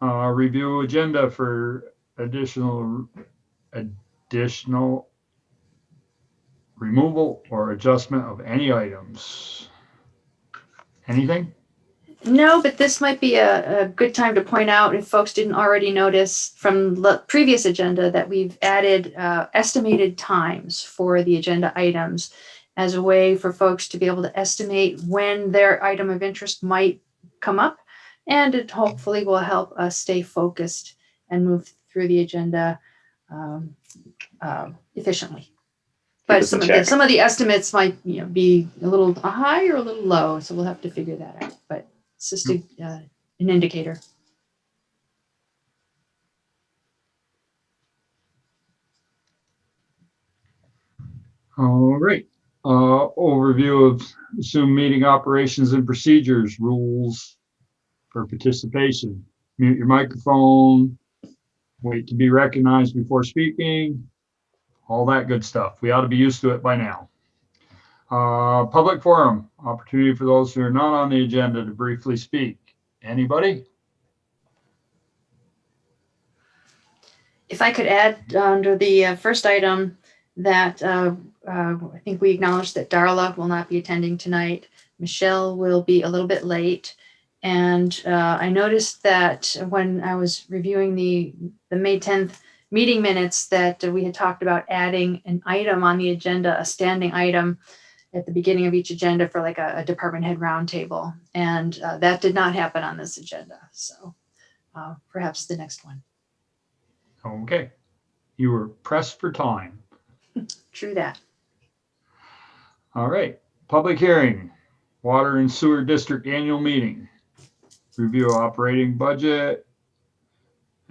Review agenda for additional removal or adjustment of any items. Anything? No, but this might be a good time to point out, if folks didn't already notice from the previous agenda, that we've added estimated times for the agenda items as a way for folks to be able to estimate when their item of interest might come up. And it hopefully will help us stay focused and move through the agenda efficiently. Keep But us in some check. of the estimates might be a little high or a little low, so we'll have to figure that out. But it's just an indicator. All right. Overview of Zoom meeting operations and procedures, rules for participation. Mute your microphone, wait to be recognized before speaking, all that good stuff. We ought to be used to it by now. Public forum, opportunity for those who are not on the agenda to briefly speak. Anybody? If I could add under the first item that I think we acknowledged that Darla will not be attending tonight. Michelle will be a little bit late. And I noticed that when I was reviewing the May 10th meeting minutes, that we had talked about adding an item on the agenda, a standing item at the beginning of each agenda for like a department head roundtable. And that did not happen on this agenda. So perhaps the next one. Okay. You were pressed for time. True that. All right. Public hearing, Water and Sewer District Annual Meeting. Review operating budget,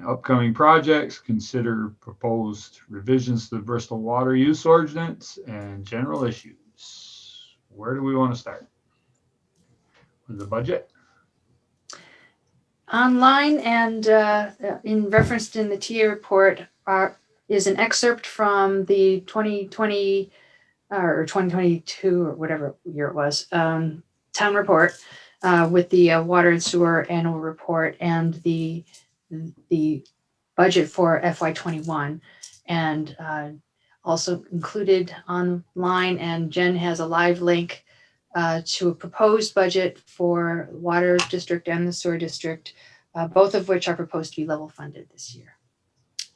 upcoming projects, consider proposed revisions to the Bristol Water Use Ordinance, and general issues. Where do we want to start? With the budget? Online and in referenced in the TA report is an excerpt from the 2020 or 2022 or whatever year it was town report with the water and sewer annual report and the budget for FY21, and also included online. And Jen has a live link to a proposed budget for water district and the sewer district, both of which are proposed to be level funded this year.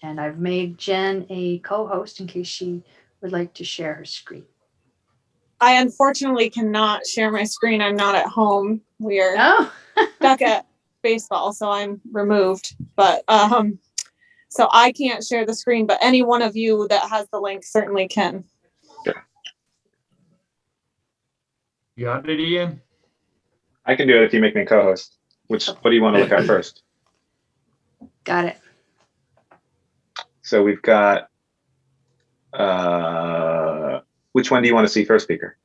And I've made Jen a co-host in case she would like to share her screen. I unfortunately cannot share my screen. I'm not at home. We are stuck at baseball, so I'm removed. But so I can't share the screen, but any one of you that has the link certainly can. You got it, Ian? I can do it if you make me a co-host. What do you want to look at first? Got it. So we've got, which one do you want to see first, speaker?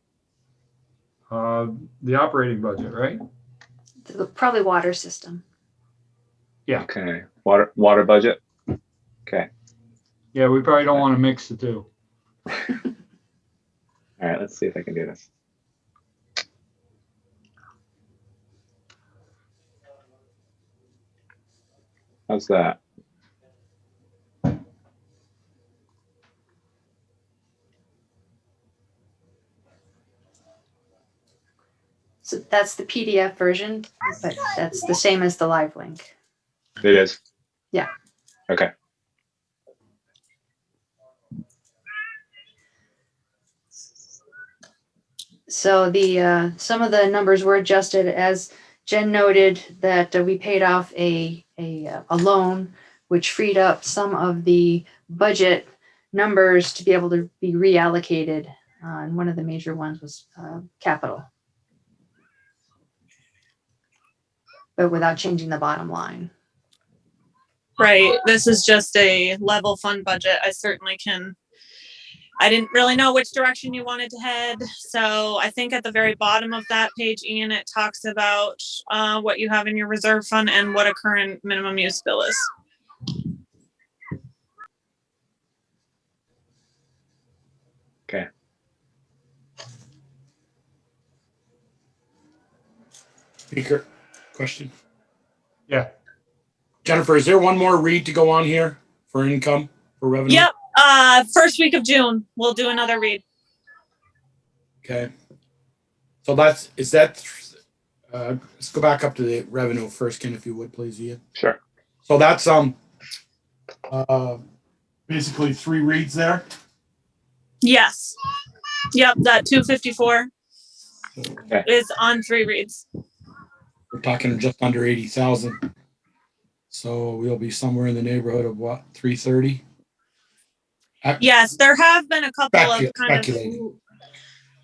The operating budget, right? Probably water system. Yeah. Okay. Water budget. Okay. Yeah, we probably don't want to mix the two. All right, let's see if I can do this. How's that? So that's the PDF version, but that's the same as the live link. It is? Yeah. Okay. So the some of the numbers were adjusted, as Jen noted, that we paid off a loan, which freed up some of the budget numbers to be able to be reallocated. And one of the major ones was capital, but without changing the bottom line. Right. This is just a level fund budget. I didn't really know which direction you wanted to head. So I think at the very bottom of that page, Ian, it talks about what you have in your reserve fund and what a current minimum use bill is. Okay. Speaker, question. Yeah. Jennifer, is there one more read to go on here for income, for revenue? Yep. First week of June, we'll do another read. Okay. So let's go back up to the revenue first, Ken, if you would, please, Ian. Sure. So that's basically 3 reads there. Yes. Yep. That 254 Okay. is on 3 reads. We're talking just under 80,000. So we'll be somewhere in the neighborhood of what, 330? Yes, there have been a couple of kind of. Speculating.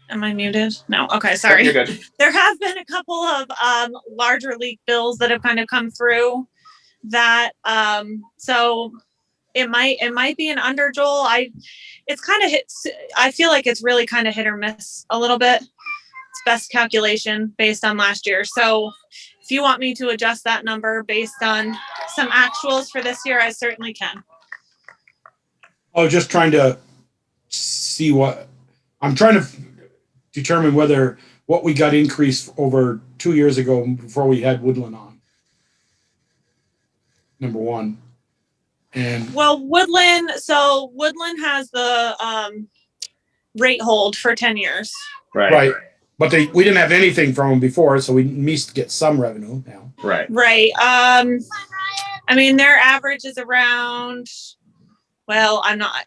Am I muted? No. Okay, sorry. You're good. There have been a couple of larger leak bills that have kind of come through. That so it might be an under, Joel. It's kind of hits. I feel like it's really kind of hit or miss a little bit. It's best calculation based on last year. So if you want me to adjust that number based on some actuals for this year, I certainly can. I was just trying to see I'm trying to determine whether what we got increased over 2 years ago before we had Woodland on. Number one. And Well, Woodland has the rate hold for 10 years. right. But we didn't have anything from them before, so we must get some revenue now. Right. Right. I mean, their average is around, well, I'm not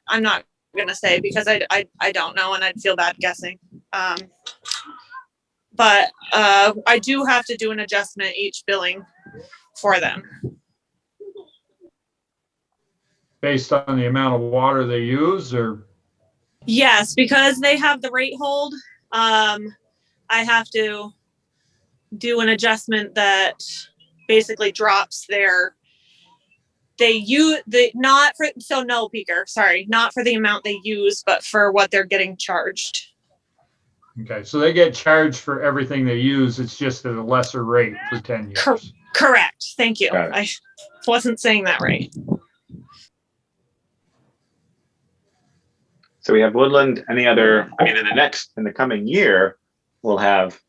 gonna say because I don't know and I'd feel bad guessing. But I do have to do an adjustment each billing for them. Based on the amount of water they use, or? Yes, because they have the rate hold. I have to do an adjustment that basically drops not for the amount they use, but for what they're getting charged. Okay, so they get charged for everything they use. It's just at a lesser rate for 10 years. Correct. Thank you. Got it. I wasn't saying that right. So we have Woodland. Any other? I mean, in the coming year, we'll have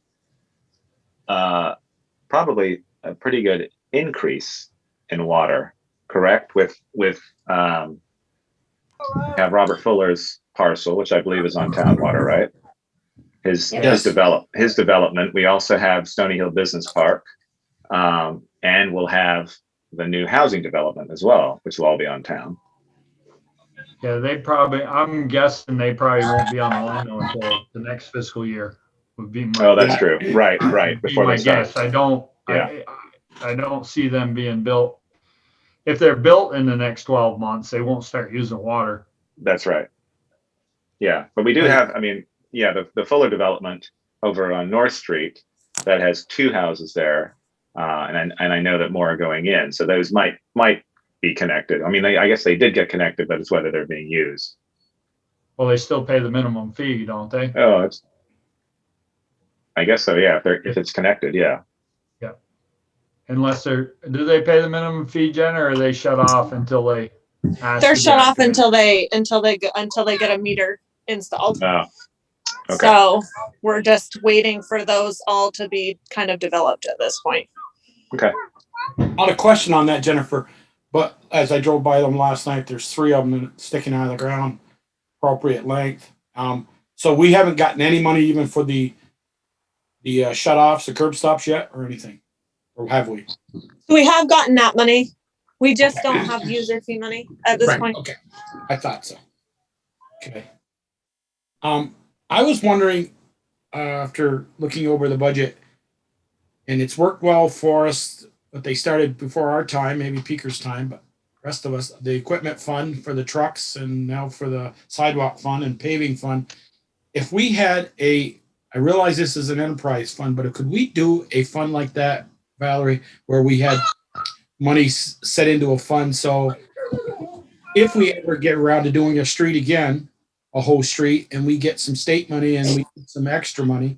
probably a pretty good increase in water. Correct? With have Robert Fuller's parcel, which I believe is on town water, right? His development. We also have Stony Hill Business Park, and we'll have the new housing development as well, which will all be on town. Yeah, I'm guessing they probably won't be online until the next fiscal year. Would be my, Oh, that's true. Right. Before my they start. guess. I don't see them being built. If they're built in the next 12 months, they won't start using water. That's right. Yeah, but we do have. I mean, yeah, the Fuller development over on North Street that has 2 houses there, and I know that more are going in. So those might be connected. I mean, I guess they did get connected, but it's whether they're being used. Well, they still pay the minimum fee, don't they? Oh, I guess so. Yeah, if it's connected, yeah. Yeah. Unless do they pay the minimum fee, Jen, or are they shut off until they? They're shut off until they get a meter installed. Oh, okay. So we're just waiting for those all to be kind of developed at this point. Okay. Not a question on that, Jennifer, but as I drove by them last night, there's 3 of them sticking out of the ground, appropriate length. So we haven't gotten any money even for the shut-offs, the curb stops yet, or anything, or have we? We have gotten that money. We just don't have user fee money at this point. Okay, I thought so. Okay. I was wondering, after looking over the budget, and it's worked well for us, but they started before our time, maybe Peaker's time, but the rest of us, the equipment fund for the trucks and now for the sidewalk fund and paving fund. If we had I realize this is an enterprise fund, but could we do a fund like that, Valerie, where we had money set into a fund? So if we ever get around to doing a street again, a whole street, and we get some state money and we get some extra money,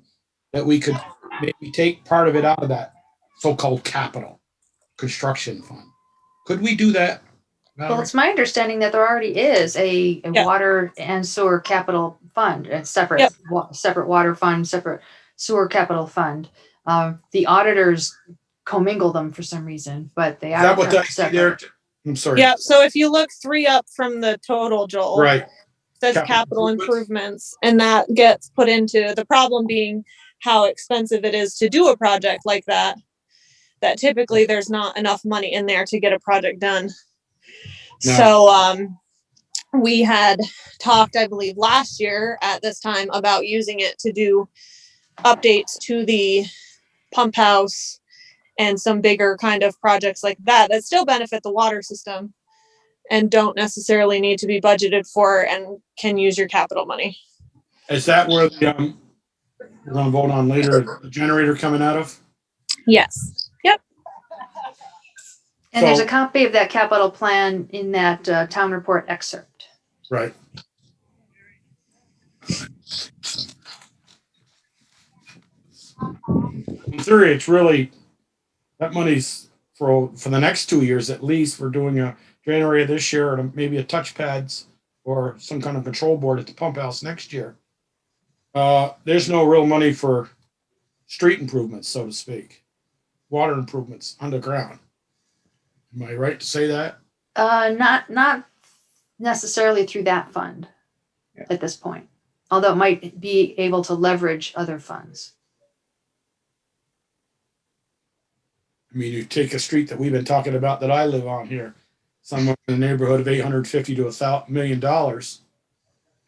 that we could maybe take part of it out of that so-called capital construction fund. Could we do that, Valerie? Well, it's my understanding that there already is a water and sewer capital fund, a separate water fund, separate sewer capital fund. The auditors commingle them for some reason, but they Is are that what I see separate. there? I'm sorry. Yeah, so if you look 3 up from the total, Joel, Right. says Capital capital improvements. improvements, and that gets put into the problem being how expensive it is to do a project like that typically there's not enough money in there to get a project done. No. So we had talked, I believe, last year at this time about using it to do updates to the pump house and some bigger kind of projects like that still benefit the water system and don't necessarily need to be budgeted for and can use your capital money. Is that where the we're gonna vote on later, the generator coming out of? Yes. Yep. And there's So- a copy of that capital plan in that town report excerpt. Right. In theory, it's really, that money's for the next 2 years at least. We're doing a generator this year and maybe a touch pads or some kind of control board at the pump house next year. There's no real money for street improvements, so to speak, water improvements underground. Am I right to say that? Not necessarily through that fund at this point, although it might be able to leverage other funds. I mean, you take a street that we've been talking about that I live on here, somewhere in the neighborhood of $850 to $1 million.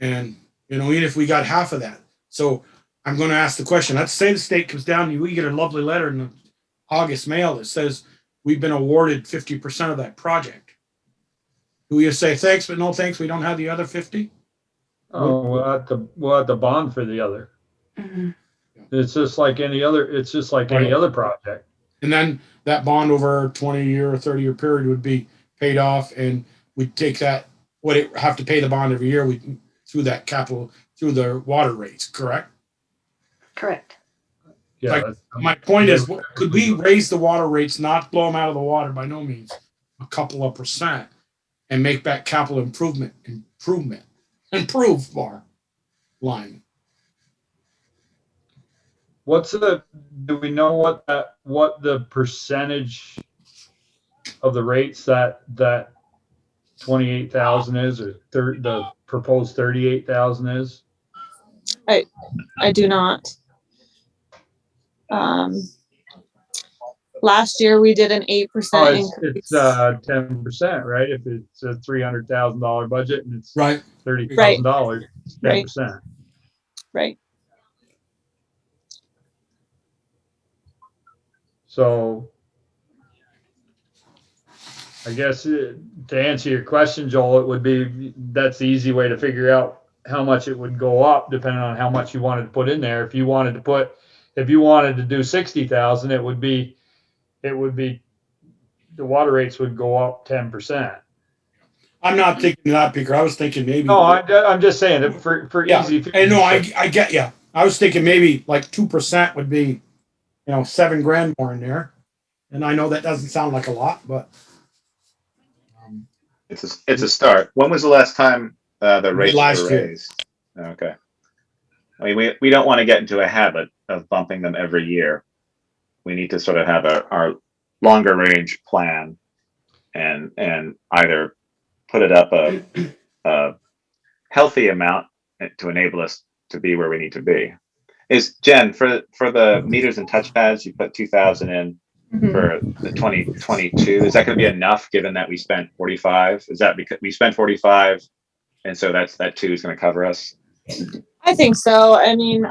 And, even if we got half of that. So I'm going to ask the question, let's say the state comes down and we get a lovely letter in the August mail that says we've been awarded 50% of that project. Do we just say thanks, but no thanks, we don't have the other 50? Oh, we'll have to bond for the other. Mm-hmm. It's just like any other, Right. other project. And then that bond over a 20-year or 30-year period would be paid off, and we'd take that, have to pay the bond every year through that capital, through the water rates, correct? Correct. Yeah. Like, my point is, could we raise the water rates, not blow them out of the water by no means, a couple of percent, and make that capital improve our line? Do we know what the percentage of the rates that 28,000 is, or the proposed 38,000 is? I do not. Last year we did an 8% increase. It's 10%, right? If it's a $300,000 budget and it's Right. $30,000, it's 10%. Right. So I guess to answer your question, Joel, it would be, that's the easy way to figure out how much it would go up depending on how much you wanted to put in there. If you wanted to do 60,000, it would be the water rates would go up 10%. I'm not thinking that, Peter. I was thinking maybe. No, I'm just saying that for Yeah. easy. And no, I get you. I was thinking maybe like 2% would be, $7,000 more in there. And I know that doesn't sound like a lot, but It's a start. When was the last time the rates Last were year. raised? Okay. I mean, we don't want to get into a habit of bumping them every year. We need to sort of have our longer range plan and either put it up a healthy amount to enable us to be where we need to be. Is Jen, for the meters and touchpads, you put 2,000 in for the 2022. Is that going to be enough given that we spent 45? Is that because we spent 45 and so that 2 is going to cover us? I think so. I mean,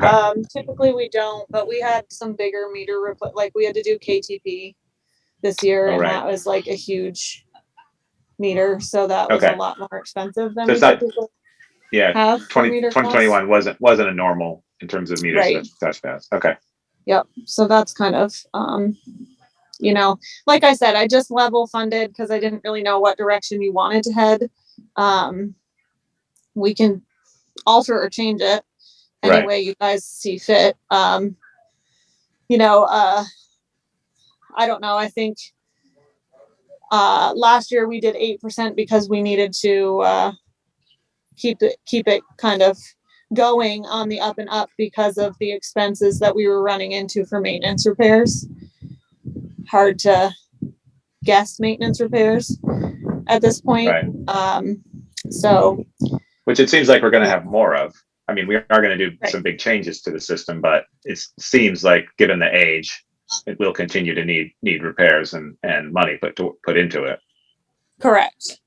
typically we don't, but we had some bigger meter like we had to do KTP this year, and that was like a huge meter, so that was a lot more expensive than So we typically have. 2021 wasn't a normal in terms of meters and touchpads. Okay. Yep. So that's kind of like I said, I just level funded because I didn't really know what direction you wanted to head. We can alter or change it any way you guys see fit. I don't know. I think last year we did 8% because we needed to keep it kind of going on the up and up because of the expenses that we were running into for maintenance repairs. hard to guess maintenance repairs at this point. Right. So, Which it seems like we're going to have more of. I mean, we are going to do Right. some big changes to the system, but it seems like, given the age, it will continue to need repairs and money put into it. correct.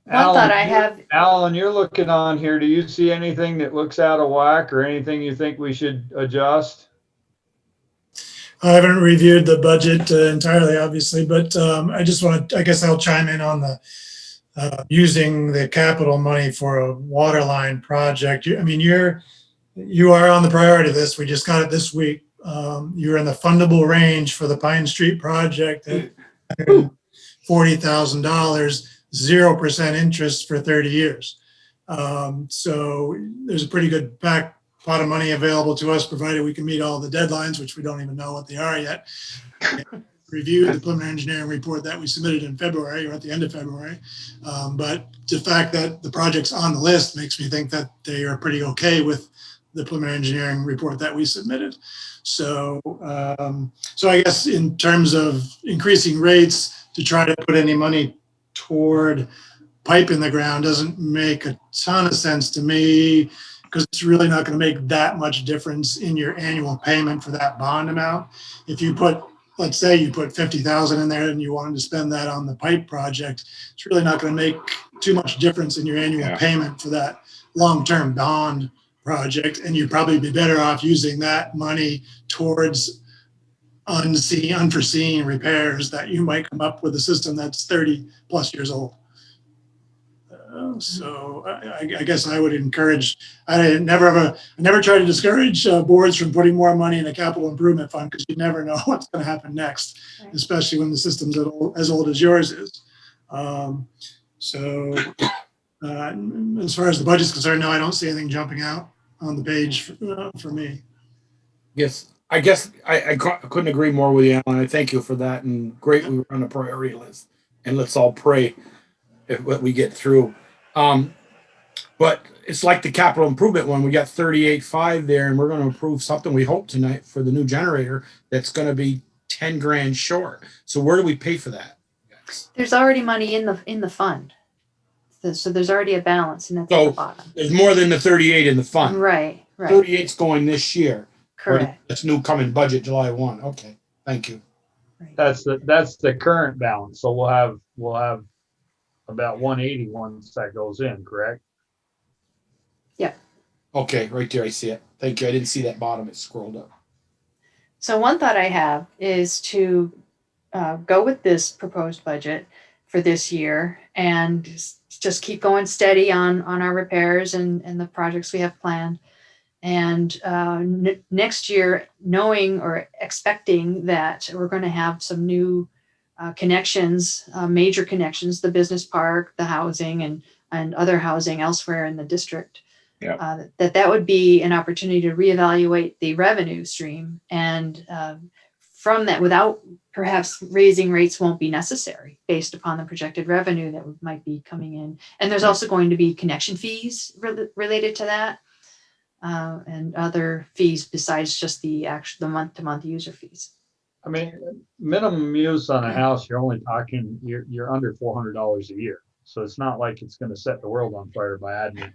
One thought I have, Alan, you're looking on here. Do you see anything that looks out of whack or anything you think we should adjust? I haven't reviewed the budget entirely, obviously, but I just want to, I guess I'll chime in on the using the capital money for a water line project. I mean, you are on the priority list. We just got it this week. You're in the fundable range for the Pine Street project at $40,000, 0% interest for 30 years. So there's a pretty good pot of money available to us, provided we can meet all the deadlines, which we don't even know what they are yet. Reviewed the preliminary engineering report that we submitted in February, or at the end of February. But the fact that the project's on the list makes me think that they are pretty okay with the preliminary engineering report that we submitted. So, so I guess in terms of increasing rates to try to put any money toward pipe in the ground doesn't make a ton of sense to me, because it's really not going to make that much difference in your annual payment for that bond amount. If you put, let's say you put 50,000 in there and you wanted to spend that on the pipe project, it's really not going to make too much difference in your annual payment for that long-term bond project. And you'd probably be better off using that money towards unforeseen repairs that you might come up with a system that's 30 plus years old. So I guess I would encourage, I never try to discourage boards from putting more money in a capital improvement fund, because you never know what's going to happen next, especially when the system's as old as yours is. So as far as the budget's concerned, no, I don't see anything jumping out on the page for me. Yes, I guess I couldn't agree more with you, Alan. I thank you for that, and great we were on the priority list. And let's all pray if what we get through. But it's like the capital improvement one. We got 38.5 there, and we're going to approve something, we hope, tonight for the new generator that's going to be 10 grand short. So where do we pay for that? there's already money in the fund. So there's already a balance, and that's at the bottom. There's more than the 38 in the fund. Right. 38's going this year. Correct. That's new coming budget July 1. Okay, thank you. Right. That's the current balance. So we'll have about 180 once that goes in, correct? Yeah. Okay, right there, I see it. Thank you. I didn't see that bottom. It scrolled up. So one thought I have is to go with this proposed budget for this year and just keep going steady on our repairs and the projects we have planned. And next year, knowing or expecting that we're going to have some new connections, major connections, the business park, the housing, and other housing elsewhere in the district, that would be an opportunity to reevaluate the revenue stream. And from that, without perhaps raising rates won't be necessary based upon the projected revenue that might be coming in. And there's also going to be connection fees related to that. And other fees besides just the month-to-month user fees. I mean, minimum use on a house, you're only talking, you're under $400 a year. So it's not like it's going to set the world on fire by adding.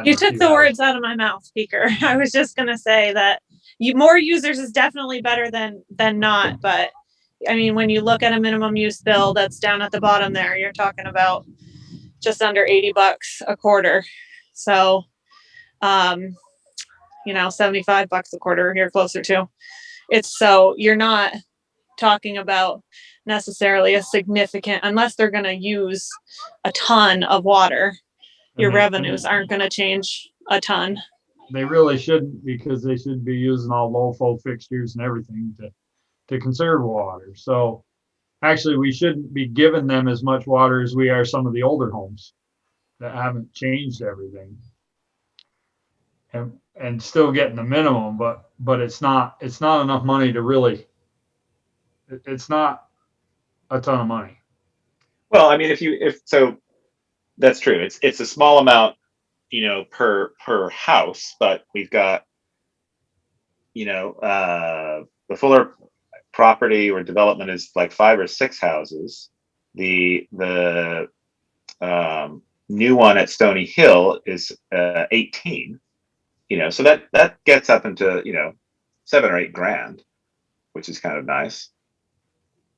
You took the words out of my mouth, speaker. I was just going to say that more users is definitely better than not. But I mean, when you look at a minimum use bill that's down at the bottom there, you're talking about just under $80 a quarter. So, $75 a quarter, you're closer to. So you're not talking about necessarily a significant, unless they're going to use a ton of water, your revenues aren't going to change a ton. They really shouldn't, because they should be using all low flow fixtures and everything to conserve water. So actually, we shouldn't be giving them as much water as we are some of the older homes that haven't changed everything. And still getting the minimum, but it's not enough money to really, it's not a ton of money. Well, I mean, if so, that's true. It's a small amount, per house, but we've got, the Fuller property or development is like 5 or 6 houses. The new one at Stony Hill is 18. So that gets up into 7 or 8 grand, which is kind of nice.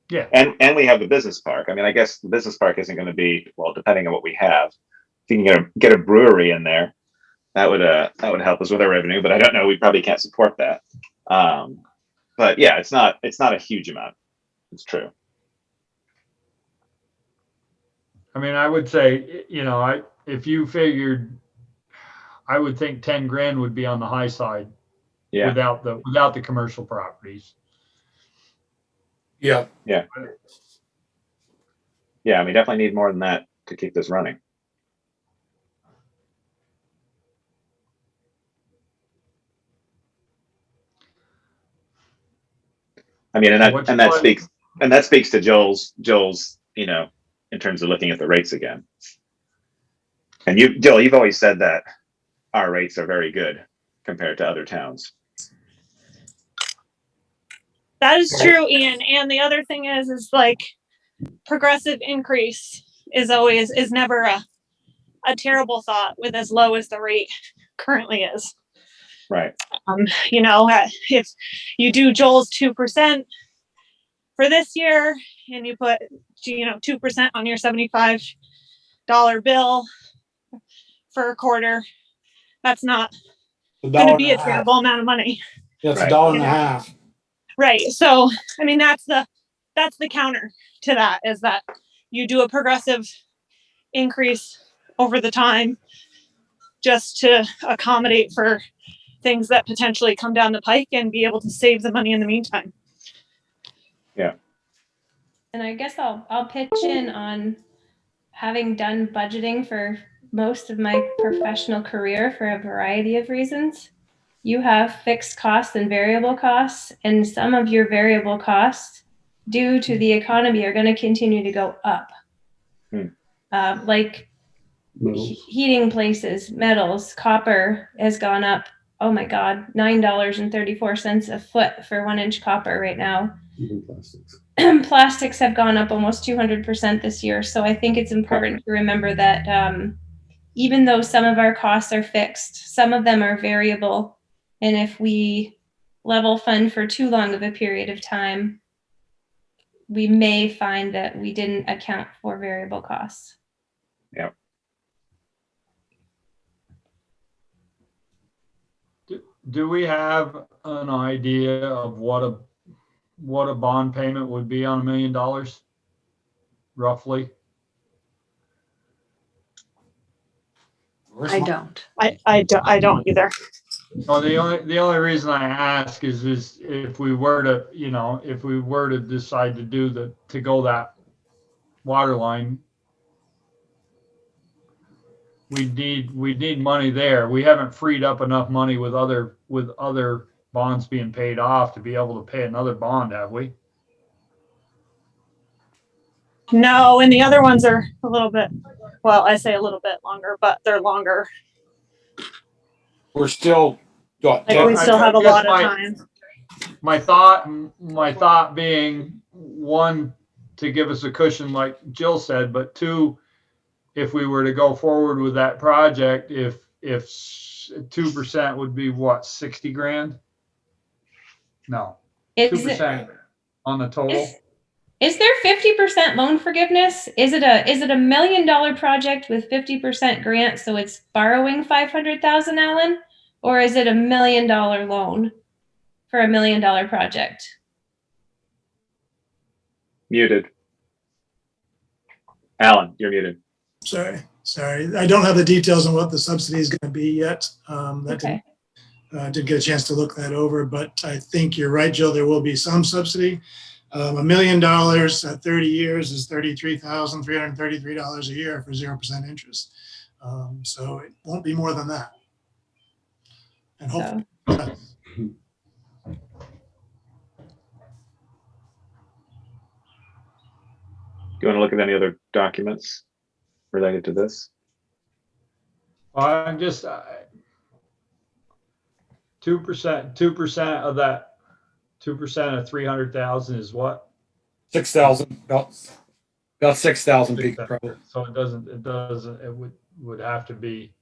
Yeah. And we have the business park. I mean, I guess the business park isn't going to be, well, depending on what we have. If you can get a brewery in there, that would help us with our revenue. But I don't know. We probably can't support that. But yeah, it's not a huge amount. It's true. I mean, I would say, if you figured, I would think 10 grand would be on the high side Yeah. without the commercial properties. Yeah. Yeah. Yeah. We definitely need more than that to keep this running. I mean, and that speaks to Joel's, in terms of looking at the rates again. And Joel, you've always said that our rates are very good compared to other towns. That is true, Ian. And the other thing is like progressive increase is never a terrible thought with as low as the rate currently is. Right. If you do Joel's 2% for this year and you put 2% on your $75 bill for a quarter, that's not going to be a terrible amount of money. That's Right. $1.50. Right. So, I mean, that's the counter to that, is that you do a progressive increase over the time just to accommodate for things that potentially come down the pike and be able to save the money in the meantime. Yeah. And I guess I'll pitch in on having done budgeting for most of my professional career for a variety of reasons. You have fixed costs and variable costs, and some of your variable costs due to the economy are going to continue to go up. Like heating places, metals, copper has gone up. Oh my God, $9.34 a foot for 1-inch copper right now. Even plastics. Plastics have gone up almost 200% this year. So I think it's important to remember that even though some of our costs are fixed, some of them are variable. And if we level fund for too long of a period of time, we may find that we didn't account for variable costs. Yeah. Do we have an idea of what a bond payment would be on $1 million, roughly? I don't. I don't either. Well, the only reason I ask is if we were to decide to go that water line, we need money there. We haven't freed up enough money with other bonds being paid off to be able to pay another bond, have we? No, and the other ones are a little bit, well, I say a little bit longer, but they're longer. We're still, We still have a lot of time. My thought being, one, to give us a cushion like Jill said, but two, if we were to go forward with that project, if 2% would be what, 60 grand? No, 2% on the total. Is there 50% loan forgiveness? Is it a $1 million project with 50% grant, so it's borrowing $500,000, Alan? Or is it $1 million loan for $1 million project? Muted. Alan, you're muted. Sorry. I don't have the details on what the subsidy is going to be yet. Okay. Didn't get a chance to look that over, but I think you're right, Jill. There will be some subsidy. $1 million at 30 years is $33,333 a year for 0% interest. So it won't be more than that. And hopefully, Do you want to look at any other documents related to this? I'm just 2% of that 2% of 300,000 is what? 6,000, about 6,000 people probably. So it would have to be,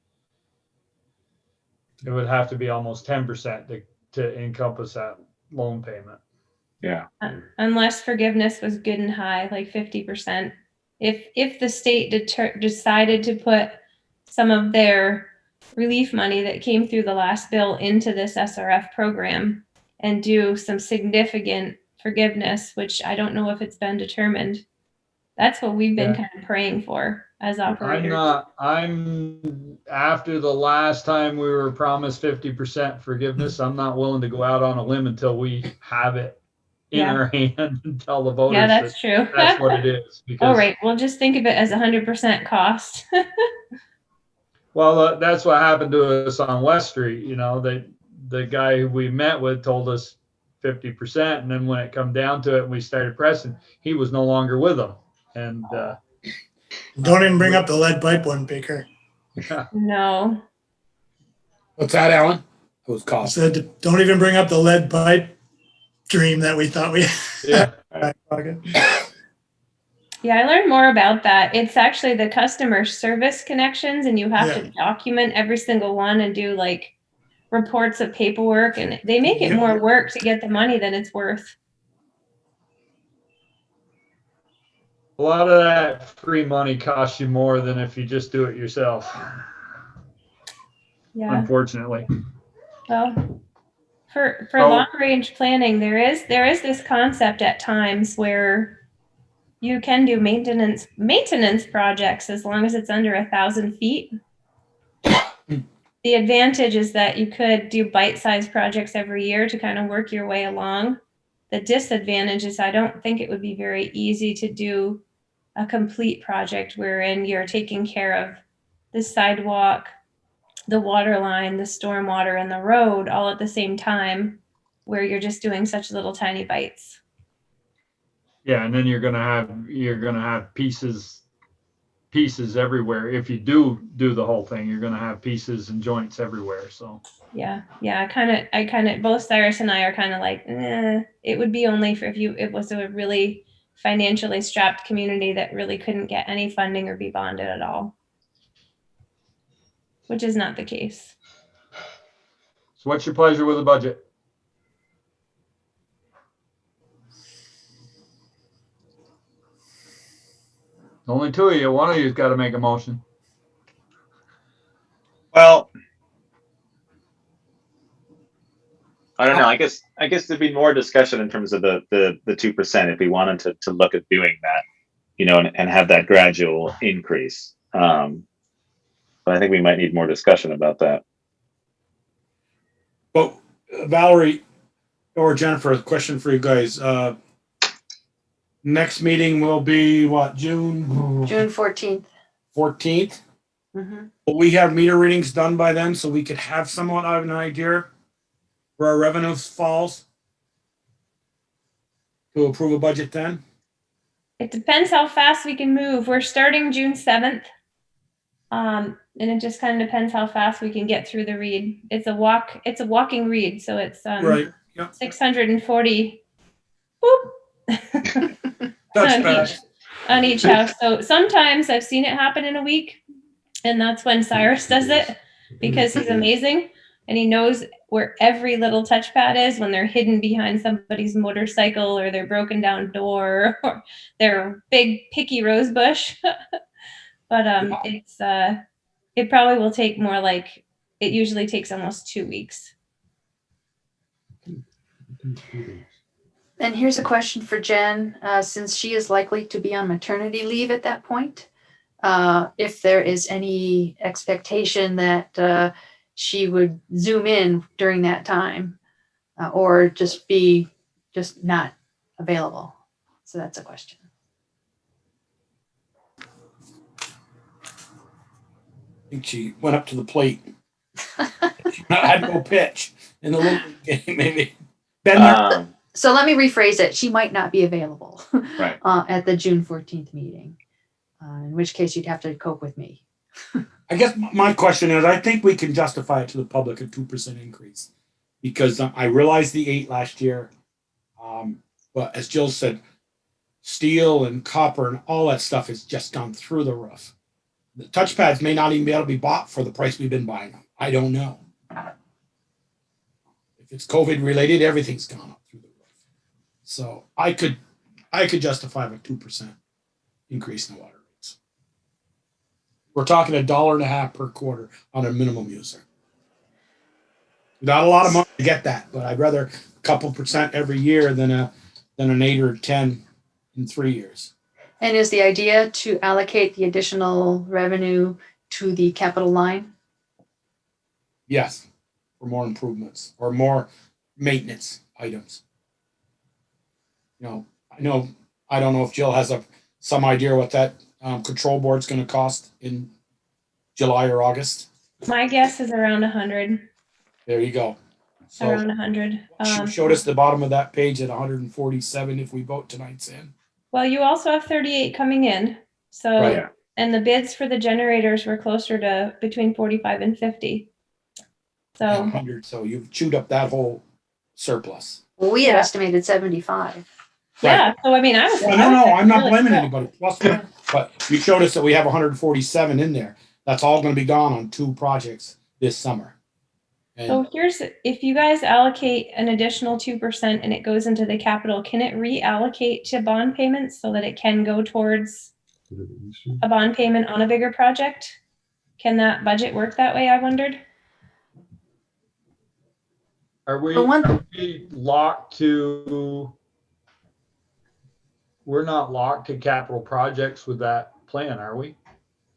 almost 10% to encompass that loan payment. Yeah. Unless forgiveness was good and high, like 50%. If the state decided to put some of their relief money that came through the last bill into this SRF program and do some significant forgiveness, which I don't know if it's been determined. That's what we've been kind of praying for as operators. After the last time we were promised 50% forgiveness, I'm not willing to go out on a limb until we have it in our hand and tell the voters Yeah, that's true. that's what it is. Because, all right, well, just think of it as 100% cost. well, that's what happened to us on West Street. You know, the guy who we met with told us 50%, and then when it come down to it and we started pressing, he was no longer with them. And Don't even bring up the lead pipe one, Baker. No. What's that, Alan? It was I cost. said, don't even bring up the lead pipe dream that we thought we yeah, had. Yeah, I learned more about that. It's actually the customer service connections, and you have Yeah. to document every single one and do like reports of paperwork, and they make it more work to get the money than it's worth. a lot of that free money costs you more than if you just do it yourself. Yeah. Unfortunately. Well, for Oh. long range planning, there is this concept at times where you can do maintenance projects as long as it's under 1,000 feet. The advantage is that you could do bite-sized projects every year to kind of work your way along. The disadvantage is I don't think it would be very easy to do a complete project wherein you're taking care of the sidewalk, the water line, the stormwater, and the road all at the same time, where you're just doing such little tiny bites. Yeah, and then you're gonna have pieces everywhere. If you do the whole thing, you're gonna have pieces and joints everywhere. So Yeah. I kind of, both Cyrus and I are kind of like, it would be only for if it was a really financially strapped community that really couldn't get any funding or be bonded at all, which is not the case. So what's your pleasure with the budget? Only two of you. One of you's got to make a motion. Well, I don't know. I guess there'd be more discussion in terms of the 2% if we wanted to look at doing that, you know, and have that gradual increase. But I think we might need more discussion about that. But Valerie or Jennifer, a question for you guys. Next meeting will be what, June 14th. 14th? Mm-hmm. Will we have meter readings done by then so we could have somewhat of an idea where our revenue falls to approve a budget then? It depends how fast we can move. We're starting June 7th. And it just kind of depends how fast we can get through the read. It's a walking read. So it's Right. Yep. 640 boop, That's fast. on each house. So sometimes I've seen it happen in a week. And that's when Cyrus does it because he's amazing. And he knows where every little touchpad is when they're hidden behind somebody's motorcycle or their broken down door or their big picky rose bush. But it probably will take more like, it usually takes almost 2 weeks. And here's a question for Jen, since she is likely to be on maternity leave at that point. If there is any expectation that she would zoom in during that time or just be not available. So that's a question. I think she went up to the plate. She had to go pitch in the little game, maybe. Been there. So let me rephrase it. She might not be available Right. At the June 14th meeting, in which case you'd have to cope with me. I guess my question is, I think we can justify it to the public a 2% increase because I realized the 8 last year, But as Jill said, steel and copper and all that stuff has just gone through the roof. The touchpads may not even be able to be bought for the price we've been buying them. I don't know. If it's COVID related, everything's gone up through the roof. So I could justify a 2% increase in the water rates. We're talking $1.50 per quarter on a minimum user. Not a lot of money to get that, but I'd rather a couple percent every year than an 8 or 10 in 3 years. And is the idea to allocate the additional revenue to the capital line? Yes, for more improvements or more maintenance items. You know, I don't know if Jill has some idea what that control board's going to cost in July or August. My guess is around 100. There you go. So Around 100. she showed us the bottom of that page at 147 if we vote tonight's in. Well, you also have 38 coming in. So, Right. And the bids for the generators were closer to between 45 and 50. So, 100. So you've chewed up that whole surplus. Well, we had Yeah. estimated 75. yeah. So, I mean, I was. Well, I was no, I'm not really blaming cool. anybody. Plus, but you showed us that we have 147 in there. That's all going to be gone on 2 projects this summer. And So here's, if you guys allocate an additional 2% and it goes into the capital, can it reallocate to bond payments so that it can go towards a bond payment on a bigger project? Can that budget work that way, I wondered? Are we The one- locked to, we're not locked to capital projects with that plan, are we?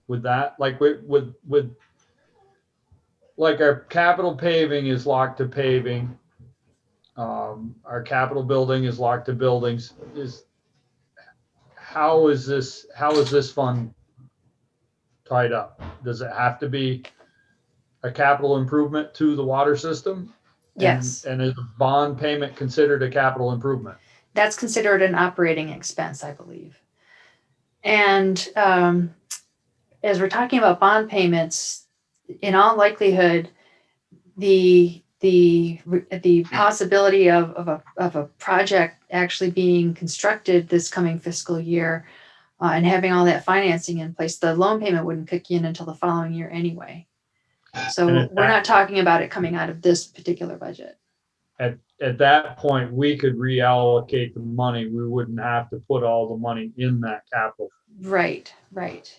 With that, like with like our capital paving is locked to paving. Our capital building is locked to buildings. How is this fund tied up? Does it have to be a capital improvement to the water system? Yes. And is a bond payment considered a capital improvement? That's considered an operating expense, I believe. And as we're talking about bond payments, in all likelihood, the possibility of a project actually being constructed this coming fiscal year and having all that financing in place, the loan payment wouldn't kick in until the following year anyway. So And we're not talking about it coming out of this particular budget. At that point, we could reallocate the money. We wouldn't have to put all the money in that capital. Right.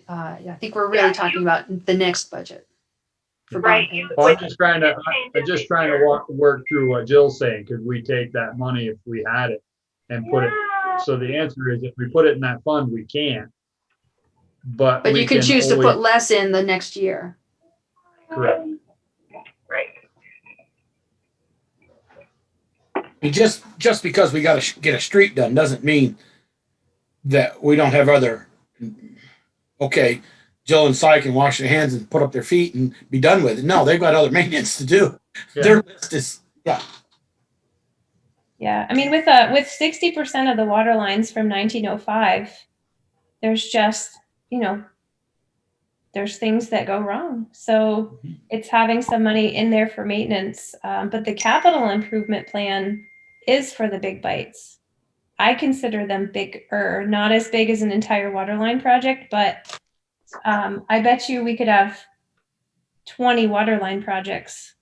I think we're really talking about the next budget. For bond Right. payments. Well, I'm just trying to work through what Jill's saying. Could we take that money if we had it and put it? So the answer is if we put it in that fund, we can. But But we you can choose to always- put less in the next year. Correct. Right. I mean, just because we got to get a street done doesn't mean that we don't have other. Okay, Jill and Cy can wash their hands and put up their feet and be done with it. No, they've got other maintenance to do. Yeah. Their list is Yeah, I mean, with 60% of the water lines from 1905, there's just, there's things that go wrong. So it's having some money in there for maintenance. But the capital improvement plan is for the big bites. I consider them big, or not as big as an entire water line project, but I bet you we could have 20 water line projects,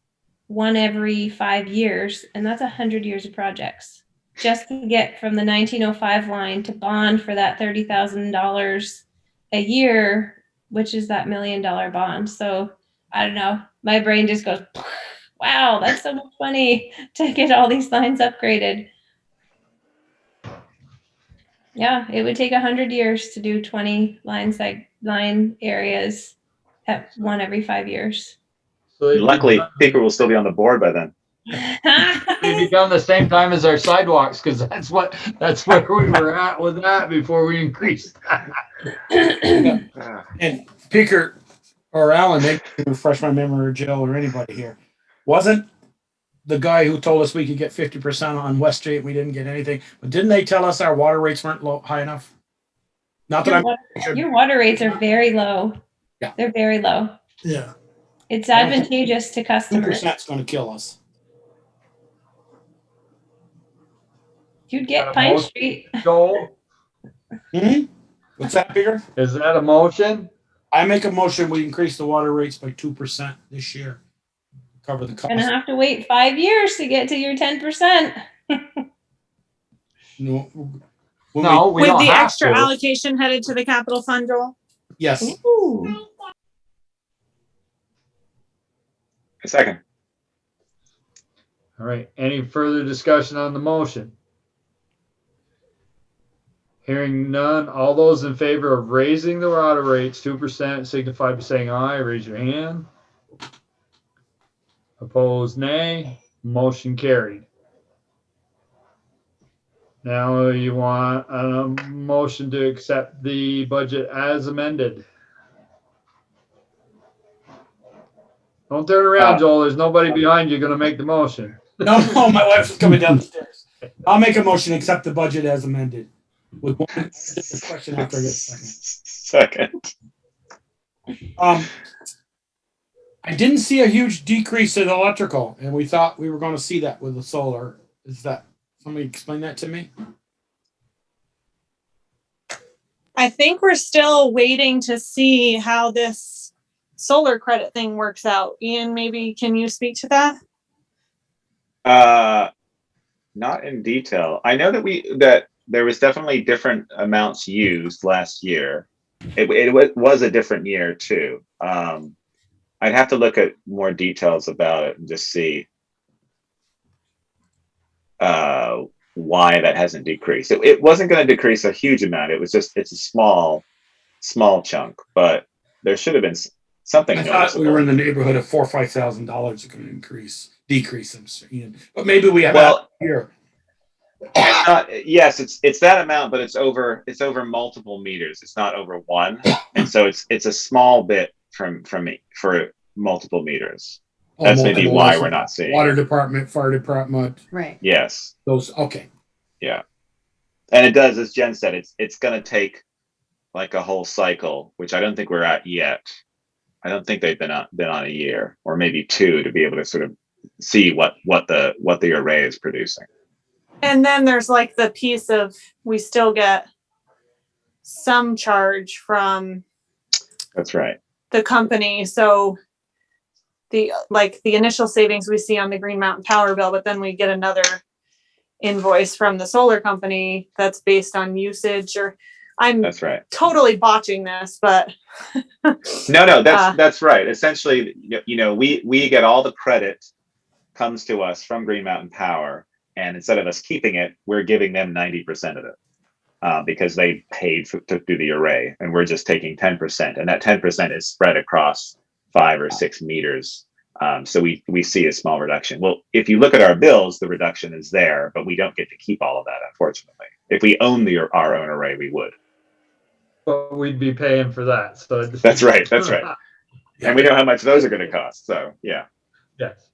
one every 5 years, and that's 100 years of projects just to get from the 1905 line to bond for that $30,000 a year, which is that $1 million bond. So I don't know, my brain just goes, wow, that's so much money to get all these lines upgraded. Yeah, it would take 100 years to do 20 line areas at one every 5 years. So Luckily, Peeker will still be on the board by then. they become the same time as our sidewalks because that's where we were at with that before we increased that. and Peeker or Alan, they can refresh my memory, or Jill or anybody here. Wasn't the guy who told us we could get 50% on West Street? We didn't get anything, but didn't they tell us our water rates weren't high enough? Not that Your water rates are very low. Yeah. They're very low. Yeah. It's advantageous to 2% customers. is going to kill us. You'd get Got a Pine motion? Street. Joel, What's that, Peter? is that a motion? I make a motion, we increase the water rates by 2% this year. Cover the Gonna cost. have to wait 5 years to get to your 10%. No, when No, we With don't the have extra to. allocation headed to the capital fund, Joel? yes. Ooh. A second. All right, any further discussion on the motion? Hearing none, all those in favor of raising the water rates 2% signify by saying aye, raise your hand. Opposed, nay. Motion carried. Now you want a motion to accept the budget as amended. Don't turn around, Joel. There's nobody behind you gonna make the motion. No, my wife is coming down the stairs. I'll make a motion to accept the budget as amended. With one question after I get a second. I didn't see a huge decrease in electrical, and we thought we were going to see that with the solar. Is that somebody explain that to me? I think we're still waiting to see how this solar credit thing works out. Ian, maybe can you speak to that? Not in detail. I know that there was definitely different amounts used last year. It was a different year too. I'd have to look at more details about it and just see why that hasn't decreased. It wasn't going to decrease a huge amount. It's a small chunk, but there should have been something I thought we noticeable. were in the neighborhood of $4,000 or $5,000. It's going to decrease. I'm saying, but maybe we have Well, here. Yes, it's that amount, but it's over multiple meters. It's not over one, and so it's a small bit for multiple meters. That's maybe why we're not seeing water department, fire department. Right. Yes. Those okay. Yeah, and it does, as Jen said, it's going to take like a whole cycle, which I don't think we're at yet. I don't think they've been on a year or maybe two to be able to sort of see what the array is producing. And then there's like the piece of, we still get some charge from That's right. the company. So the initial savings we see on the Green Mountain Power bill, but then we get another invoice from the solar company that's based on usage, or That's right. totally botching this, but No, that's right. Essentially, we get all the credit comes to us from Green Mountain Power, and instead of us keeping it, we're giving them 90% of it because they paid to do the array, and we're just taking 10%, and that 10% is spread across 5 or 6 meters. So we see a small reduction. Well, if you look at our bills, the reduction is there, but we don't get to keep all of that, unfortunately. If we own our own array, we would. But we'd be paying for that. So That's right. And we know how much those are going to cost. So yeah. Yes.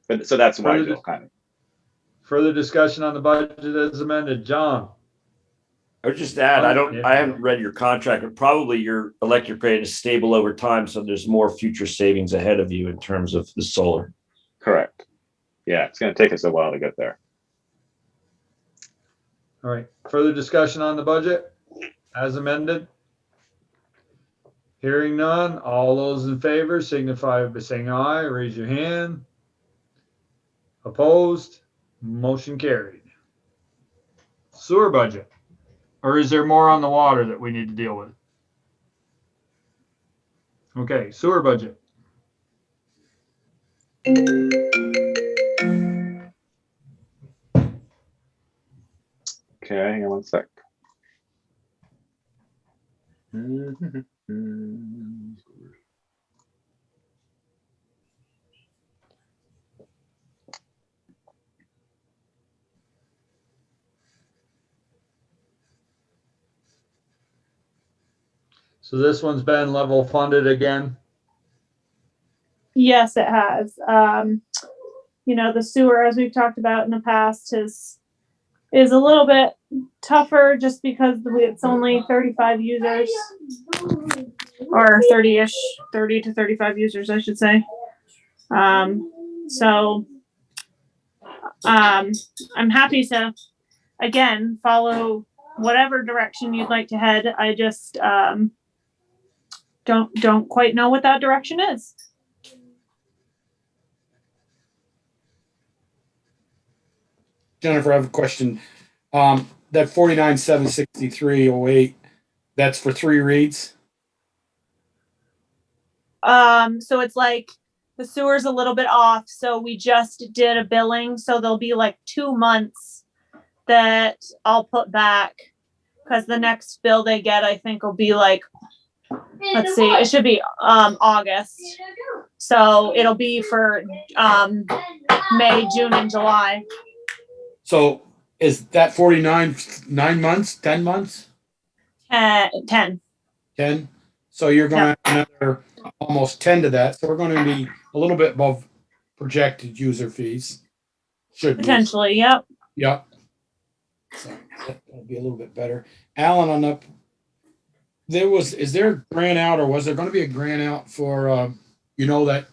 But so that's why Bill kind of. Further discussion on the budget as amended. John. I would just add, I haven't read your contract, but probably your electric rate is stable over time. So there's more future savings ahead of you in terms of the solar. Correct. Yeah. It's going to take us a while to get there. All right. Further discussion on the budget as amended. Hearing none. All those in favor signify by saying aye. Raise your hand. Opposed? Motion carried. Sewer budget. Or is there more on the water that we need to deal with? Okay, sewer budget. Okay, hang on one sec. So this one's been level funded again. yes, it has. The sewer, as we've talked about in the past, is a little bit tougher just because it's only 35 users, or 30-ish, 30 to 35 users, I should say. So I'm happy to again, follow whatever direction you'd like to head. I just don't quite know what that direction is. Jennifer, I have a question. That 49,763.08, that's for 3 reads? So it's like the sewer's a little bit off. So we just did a billing. So there'll be like 2 months that I'll put back, because the next bill they get, I think, will be like, let's see, it should be August. So it'll be for May, June, and July. So is that 49 9 months, 10 months? 10. 10? So you're going to add another almost 10 to that. So we're going to be a little bit above projected user fees. Should be. Potentially, yep. Yep. So that'll be a little bit better. Alan, on the is there a grant out, or was there going to be a grant out for that,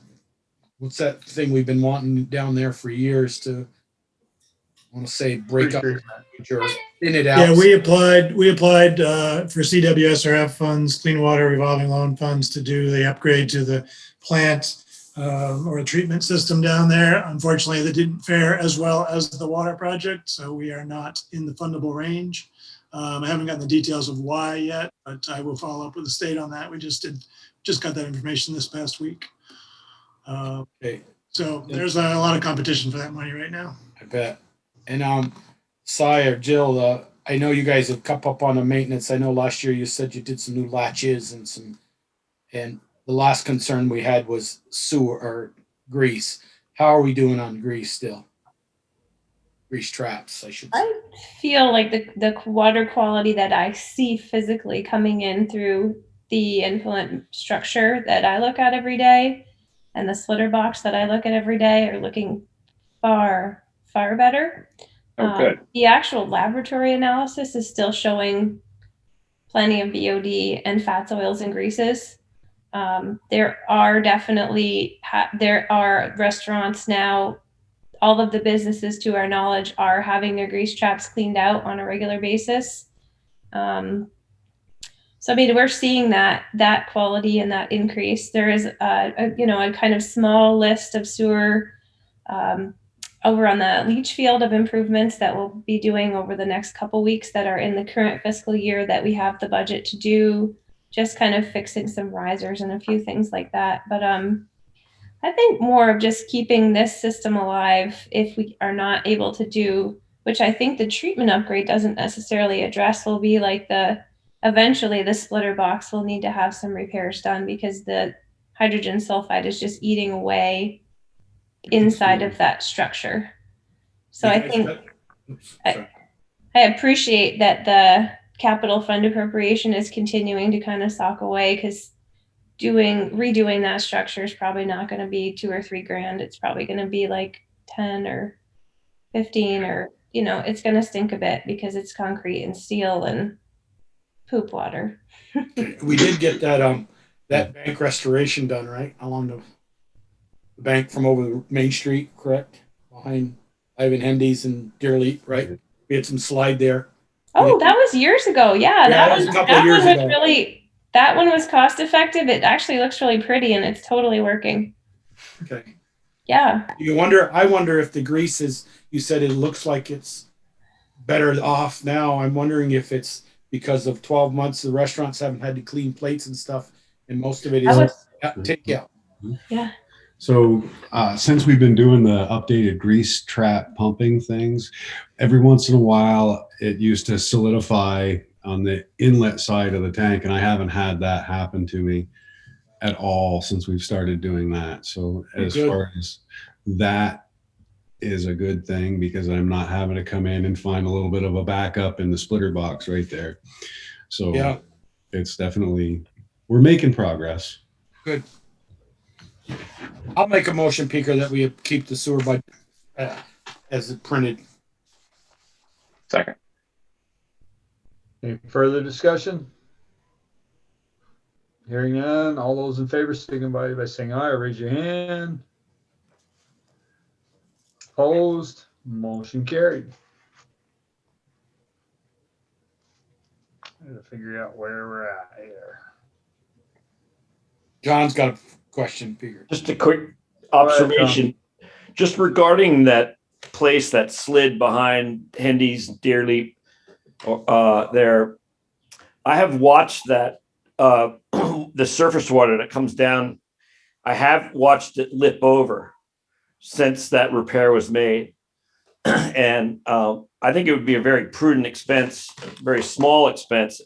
what's that thing we've been wanting down there for years to, I want to say, break up or thin it out? Yeah, we applied for CWSRF funds, Clean Water Revolving Loan funds, to do the upgrade to the plant or a treatment system down there. Unfortunately, that didn't fare as well as the water project, so we are not in the fundable range. I haven't gotten the details of why yet, but I will follow up with the state on that. We just got that information this past week. Okay. So there's a lot of competition for that money right now. I bet. And Cy or Jill, I know you guys have come up on the maintenance. I know last year you said you did some new latches and the last concern we had was sewer or grease. How are we doing on grease still? Grease traps, I should say. I feel like the water quality that I see physically coming in through the influent structure that I look at every day and the slitter box that I look at every day are looking far, far better. Oh, good. The actual laboratory analysis is still showing plenty of BOD and fats, oils, and greases. There are definitely there are restaurants now. All of the businesses, to our knowledge, are having their grease traps cleaned out on a regular basis. So I mean, we're seeing that quality and that increase. There is a kind of small list of sewer over on the leach field of improvements that we'll be doing over the next couple weeks that are in the current fiscal year that we have the budget to do, just kind of fixing some risers and a few things like that. But I think more of just keeping this system alive if we are not able to do, which I think the treatment upgrade doesn't necessarily address, will be like eventually the splitter box will need to have some repairs done because the hydrogen sulfide is just eating away inside of that structure. So I think I appreciate that the capital fund appropriation is continuing to kind of sock away, because redoing that structure is probably not going to be $2 or $3 grand. It's probably going to be like 10 or 15, or it's going to stink a bit because it's concrete and steel and poop water. We did get that bank restoration done, right? Along the bank from over Main Street, correct? Behind Ivan Hendy's and Deer Leap, right? We had some slide there. Oh, that was years ago. Yeah, that was a couple of years ago. That one was cost effective. It actually looks really pretty and it's totally working. Okay. Yeah. I wonder if the grease is, you said it looks like it's better off now. I'm wondering if it's because of 12 months the restaurants haven't had to clean plates and stuff, and most of it is takeout. Yeah. So since we've been doing the updated grease trap pumping things, every once in a while it used to solidify on the inlet side of the tank, and I haven't had that happen to me at all since we've started doing that. So as far as that is a good thing, because I'm not having to come in and find a little bit of a backup in the splitter box right there. So yeah, it's definitely, we're making progress. Good. I'll make a motion, Peaker, that we keep the sewer budget as it printed. Second. Any further discussion? Hearing none, all those in favor signify by saying aye or raise your hand. Opposed, motion carried. Gotta figure out where we're at here. John's got a question figured. Just a quick observation, just regarding that place that slid behind Hendy's Deer Leap there. I have watched that, the surface water that comes down. I have watched it lip over since that repair was made. And I think it would be a very prudent expense, very small expense,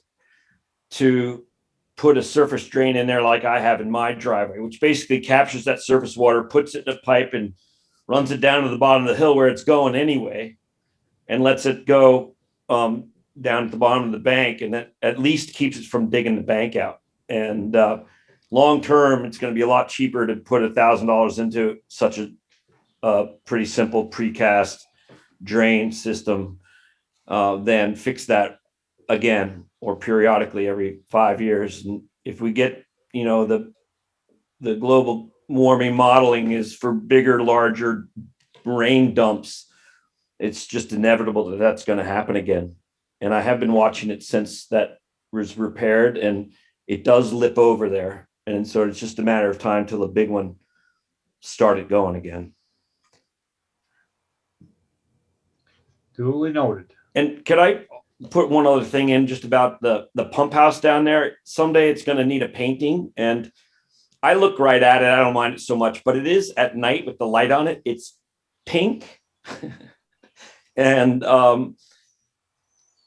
to put a surface drain in there like I have in my driveway, which basically captures that surface water, puts it in a pipe and runs it down to the bottom of the hill where it's going anyway, and lets it go down at the bottom of the bank, and that at least keeps it from digging the bank out. And long term, it's going to be a lot cheaper to put $1,000 into such a pretty simple precast drain system than fix that again or periodically every 5 years. And if we get, the global warming modeling is for bigger, larger rain dumps, it's just inevitable that that's going to happen again. And I have been watching it since that was repaired, and it does lip over there. And so it's just a matter of time till the big one started going again. Duly noted. And could I put one other thing in just about the pump house down there? Someday it's going to need a painting, and I look right at it. I don't mind it so much, but it is at night with the light on it. It's pink. And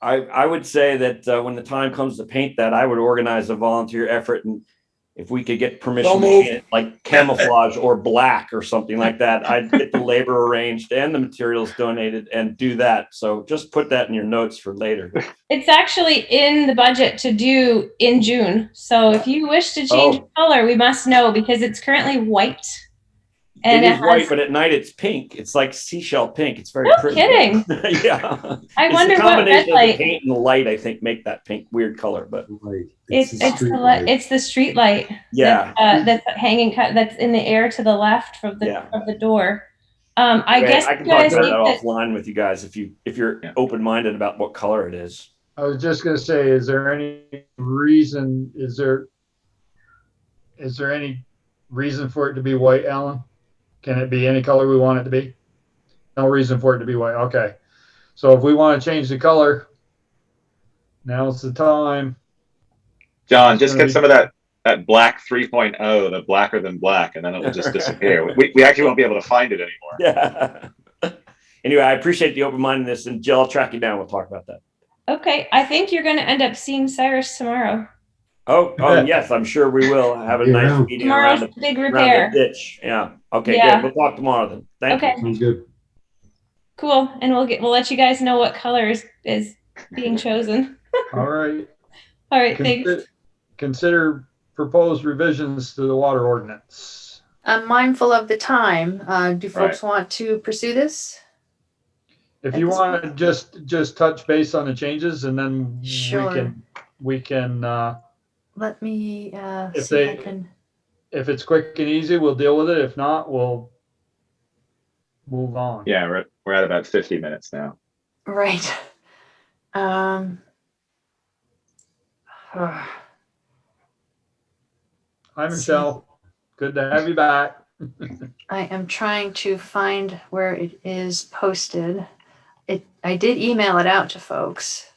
I would say that when the time comes to paint that, I would organize a volunteer effort, and if we could get permission to paint it like camouflage or black or something like that, I'd get the labor arranged and the materials donated and do that. So just put that in your notes for later. It's actually in the budget to do in June. So if you wish to change color, we must know, because it's currently white. And it is white, but at night it's pink. It's like seashell pink. It's very pretty. Kidding. Yeah. I wonder the what combination red of the paint and the light, I think, make that pink weird color. But it's the street light. Yeah. That's hanging. That's in the air to the left of the door. I guess I can talk about that offline with you guys if you're open minded about what color it is. I was just going to say, is there any reason? Is there any reason for it to be white, Alan? Can it be any color we want it to be? No reason for it to be white. Okay. So if we want to change the color, now's the time. John, just get some of that black 3.0, the blacker than black, and then it will just disappear. We actually won't be able to find it anymore. Yeah. Anyway, I appreciate the open-mindedness, and Jill, I'll track you down. We'll talk about that. Okay. I think you're going to end up seeing Cyrus tomorrow. Oh yes, I'm sure we will have a nice meeting Tomorrow's around big repair. the ditch. Yeah. Okay, Yeah. good. We'll talk tomorrow then. Thank you. Sounds good. Cool. And we'll let you guys know what color is being chosen. All right. All right. Thanks. Consider proposed revisions to the water ordinance. I'm mindful of the time. Do folks want to pursue this? If you want to just touch base on the changes, and then Sure. we can Let me If see if I can. if it's quick and easy, we'll deal with it. If not, we'll move on. Yeah, we're at about 50 minutes now. Right. Hi, Michelle. Good to have you back. I am trying to find where it is posted. I did email it out to folks,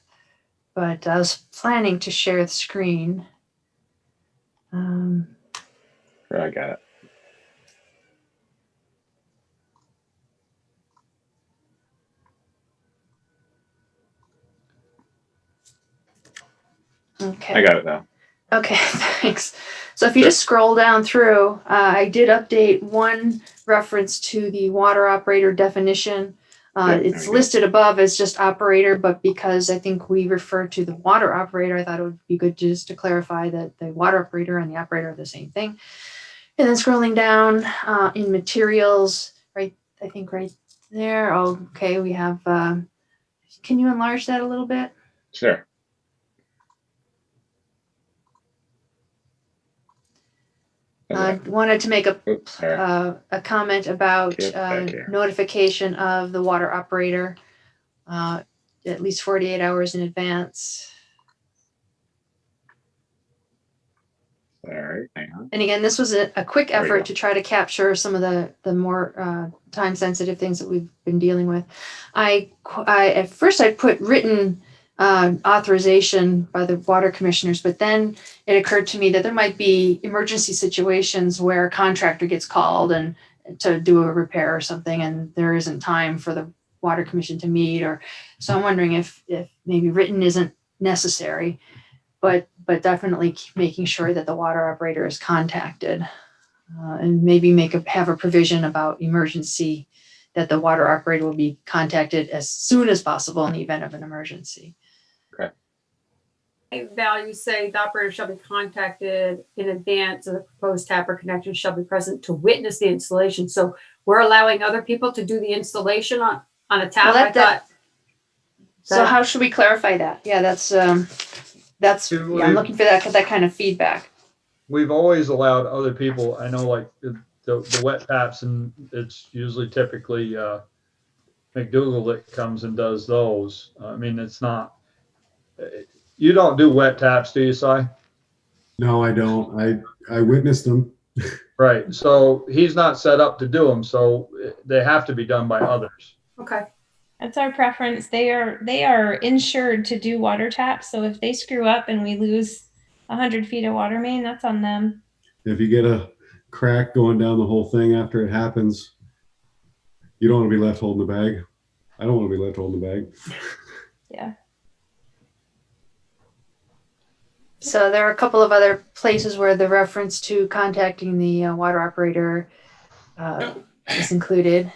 but I was planning to share the screen. I got it. Okay. I got it now. Okay, thanks. So if you just scroll down through, I did update one reference to the water operator definition. It's listed above as just operator, but because I think we refer to the water operator, I thought it would be good just to clarify that the water operator and the operator are the same thing. And then scrolling down in materials, right, I think right there. Okay, we have, can you enlarge that a little bit? Sure. I wanted to make a comment about notification of the water operator at least 48 hours in advance. All right, hang on. And again, this was a quick There we go. effort to try to capture some of the more time sensitive things that we've been dealing with. I at first I put written authorization by the water commissioners, but then it occurred to me that there might be emergency situations where a contractor gets called and to do a repair or something, and there isn't time for the water commission to meet. Or so I'm wondering if maybe written isn't necessary, but definitely making sure that the water operator is contacted, and maybe have a provision about emergency, that the water operator will be contacted as soon as possible in the event of an emergency. Values say the operator shall be contacted in advance of the proposed tap or connection shall be present to witness the installation. So we're allowing other people to do the installation on a tap. Well, I thought. So how should we clarify that? Yeah, that's I'm looking for that kind of feedback. We've always allowed other people, I know, like the wet taps, and it's usually typically McDougal that comes and does those. I mean, it's not, you don't do wet taps, do you, Si? No, I don't. I witnessed them. Right. So he's not set up to do them, so they have to be done by others. Okay. That's our preference. They are insured to do water taps. So if they screw up and we lose 100 feet of water main, that's on them. If you get a crack going down the whole thing after it happens, you don't want to be left holding the bag. I don't want to be left holding the bag. Yeah. So there are a couple of other places where the reference to contacting the water operator is included.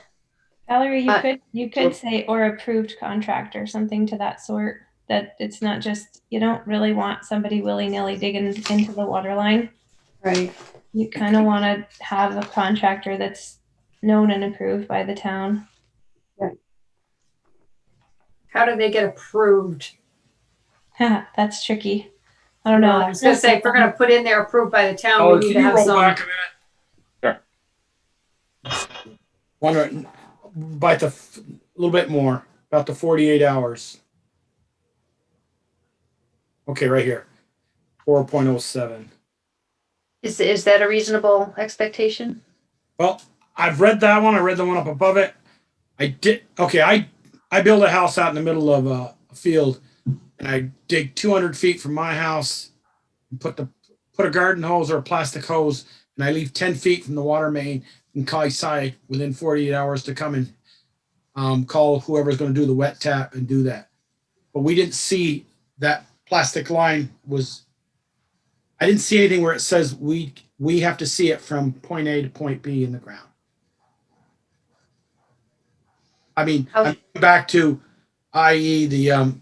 Valerie, you could say or approved contractor, something to that sort. That it's not just, you don't really want somebody willy-nilly digging into the water line. Right. You kind of want to have a contractor that's known and approved by the town. How do they get approved? That's tricky. I don't know. I was going to say, if we're going to put in there approved by the town, we need Can to you have roll some. back a minute? Sure. Wondering, by a little bit more, about the 48 hours. Okay, right here, 4.07. Is that a reasonable expectation? Well, I've read that one. I read the one up above it. I build a house out in the middle of a field, and I dig 200 feet from my house and put a garden hose or a plastic hose, and I leave 10 feet from the water main and call SI within 48 hours to come and call whoever's going to do the wet tap and do that. But we didn't see that plastic line I didn't see anything where it says we have to see it from point A to point B in the ground. I mean, I'm back to, i.e. the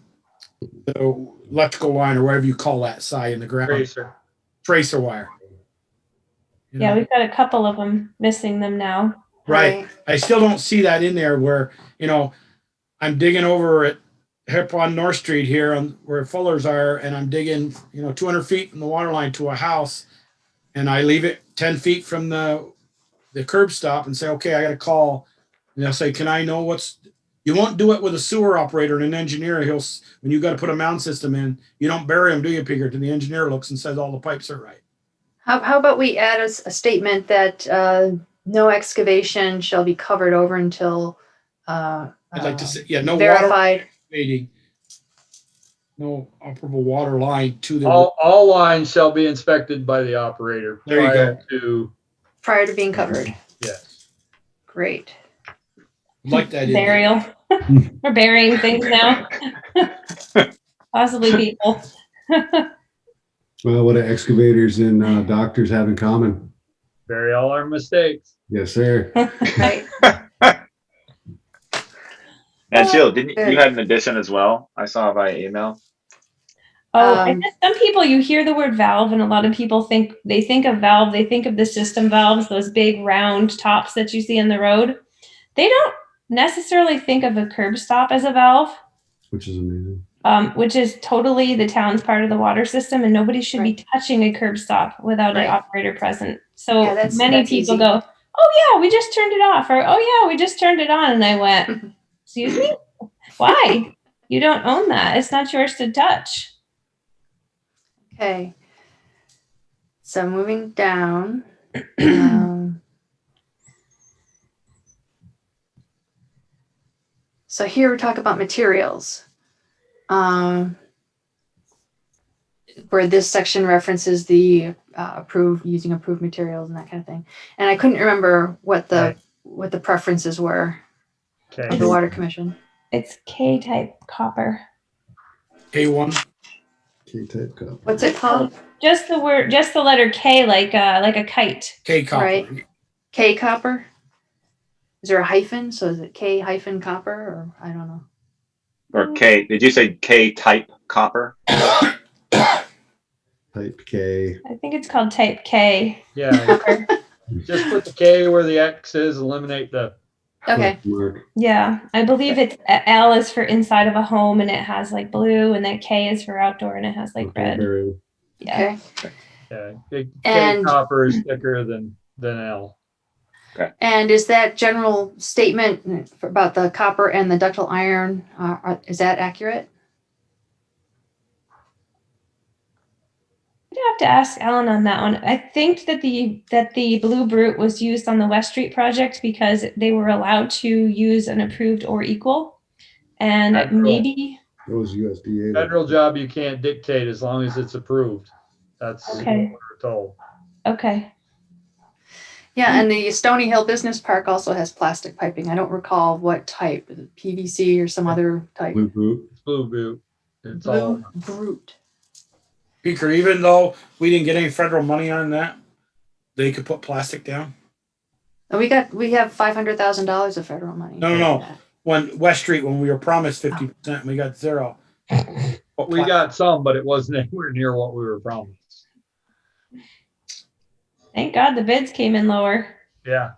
electrical line or whatever you call that side in the ground. Tracer wire. You know? Yeah, we've got a couple of them missing them now. Right. I still don't see that in there where, I'm digging over at Hip on North Street here on where Fuller's are, and I'm digging, 200 feet from the water line to a house, and I leave it 10 feet from the curb stop and say, okay, I got to call. And they'll say, can I know you won't do it with a sewer operator and an engineer. When you got to put a mound system in, you don't bury them, do you, Peter? And the engineer looks and says all the pipes are right. How about we add a statement that no excavation shall be covered over until I'd like to say, no verified. Water excavating, no operable water line to the. All lines shall be inspected by the operator. There you go. Prior to being covered. Yes. Great. Like that. Burial. We're burying things now. Possibly people. Well, what do excavators and doctors have in common? Bury all our mistakes. Yes, sir. Right. And Jill, didn't you had an addition as well? I saw via email. Oh, and some people, you hear the word valve, and a lot of people think of valve, they think of the system valves, those big round tops that you see in the road. They don't necessarily think of a curb stop as a valve. Which is amazing. Which is totally the town's part of the water system, and nobody should be touching a curb stop without an operator present. So many people go, oh yeah, we just turned it off, or oh yeah, we just turned it on. And I went, excuse me? Why? You don't own that. It's not yours to touch. Okay. So moving down. So here we talk about materials. Where this section references the using approved materials and that kind of thing. And I couldn't remember what the preferences were of the Okay. Water Commission. It's K-type copper. K1. K-type cup. What's it called? Just the letter K, like a kite. K copper. Right. K copper? Is there a hyphen? So is it K hyphen copper or I don't know. Or K, did you say K type copper? Type K. I think it's called type K. Yeah, copper. just put the K where the X is, eliminate the, Okay. Mark. Yeah, I believe it's L is for inside of a home and it has like blue, and then K is for outdoor and it has like Okay, red. very- Yeah. Okay. yeah, K And- copper is thicker than L. And is that general statement about the copper and the ductile iron, is that accurate? I'd have to ask Ellen on that one. I think that the Blue Brute was used on the West Street project because they were allowed to use an approved or equal, and Federal. maybe That was USDA. Federal job you can't dictate as long as it's approved. That's what Okay. we're told. okay. Yeah, and the Stony Hill Business Park also has plastic piping. I don't recall what type, is it PVC or some other type. Blue boot. It's Blue Boot. It's all, Blue Brute. Speaker, even though we didn't get any federal money on that, they could put plastic down. And we have $500,000 of federal money. No. When West Street, when we were promised 50%, we got zero. But we got some, but it wasn't anywhere near what we were promised. Thank God the bids came in lower. Yeah.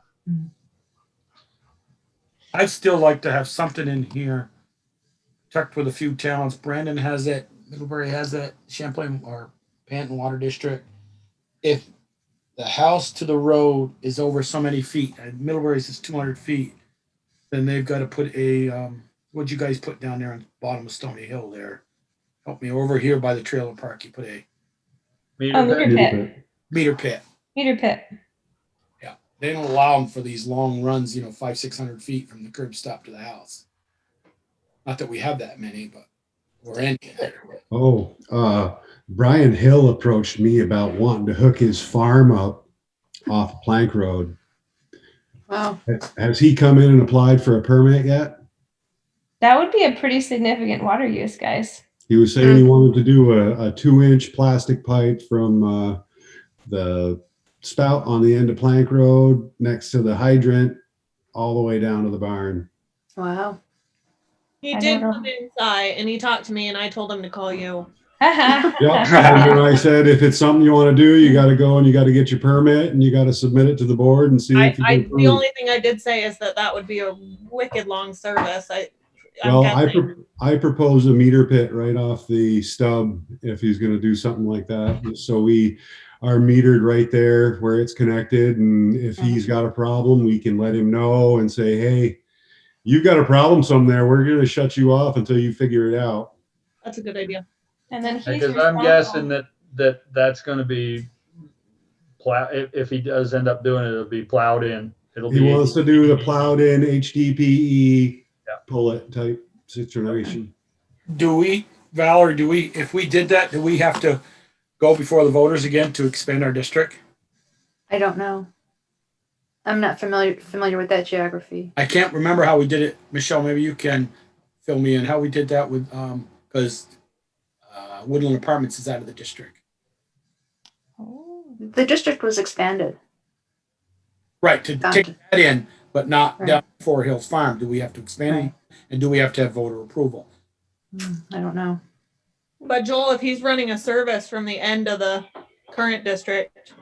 I'd still like to have something in here, checked with a few towns. Brandon has it, Middlebury has it, Champlain or Panton Water District. If the house to the road is over so many feet, and Middlebury's is 200 feet, then they've got to put a, what'd you guys put down there on the bottom of Stony Hill there? Help me, over here by the trailer park, you put a Meter Meter pit. pit. meter pit. Meter pit. They don't allow them for these long runs, 500-600 feet from the curb stop to the house. Not that we have that many, but we're in there. Oh, Brian Hill approached me about wanting to hook his farm up off Plank Road. Wow. Has he come in and applied for a permit yet? That would be a pretty significant water use, guys. He was saying he wanted to do a 2-inch plastic pipe from the spout on the end of Plank Road next to the hydrant all the way down to the barn. Wow. He I did don't know. come inside and he talked to me and I told him to call you. Yep. And I said, if it's something you want to do, you got to go and you got to get your permit and you got to submit it to the board and see if you get The approved. only thing I did say is that would be a wicked long service. I'm Well, guessing. I propose a meter pit right off the stub if he's going to do something like that. So we are metered right there where it's connected. And if he's got a problem, we can let him know and say, hey, you've got a problem somewhere. We're going to shut you off until you figure it out. That's a good idea. And then he's Because I'm responsible. guessing that's going to be if he does end up doing it, it'll be plowed in. It'll He be wants to do the plowed in HDPE Yeah. pull it type situation. Do we, Val, or if we did that, do we have to go before the voters again to expand our district? I don't know. I'm not familiar with that geography. I can't remember how we did it. Michelle, maybe you can fill me in how we did that with, because Woodland Apartments is out of the district. The district was expanded. Right, to Gotcha. take that in, but not Right. down Fort Hills Farm. Do we have to expand it? And do we have to have voter approval? I don't know. But Joel, if he's running a service from the end of the current district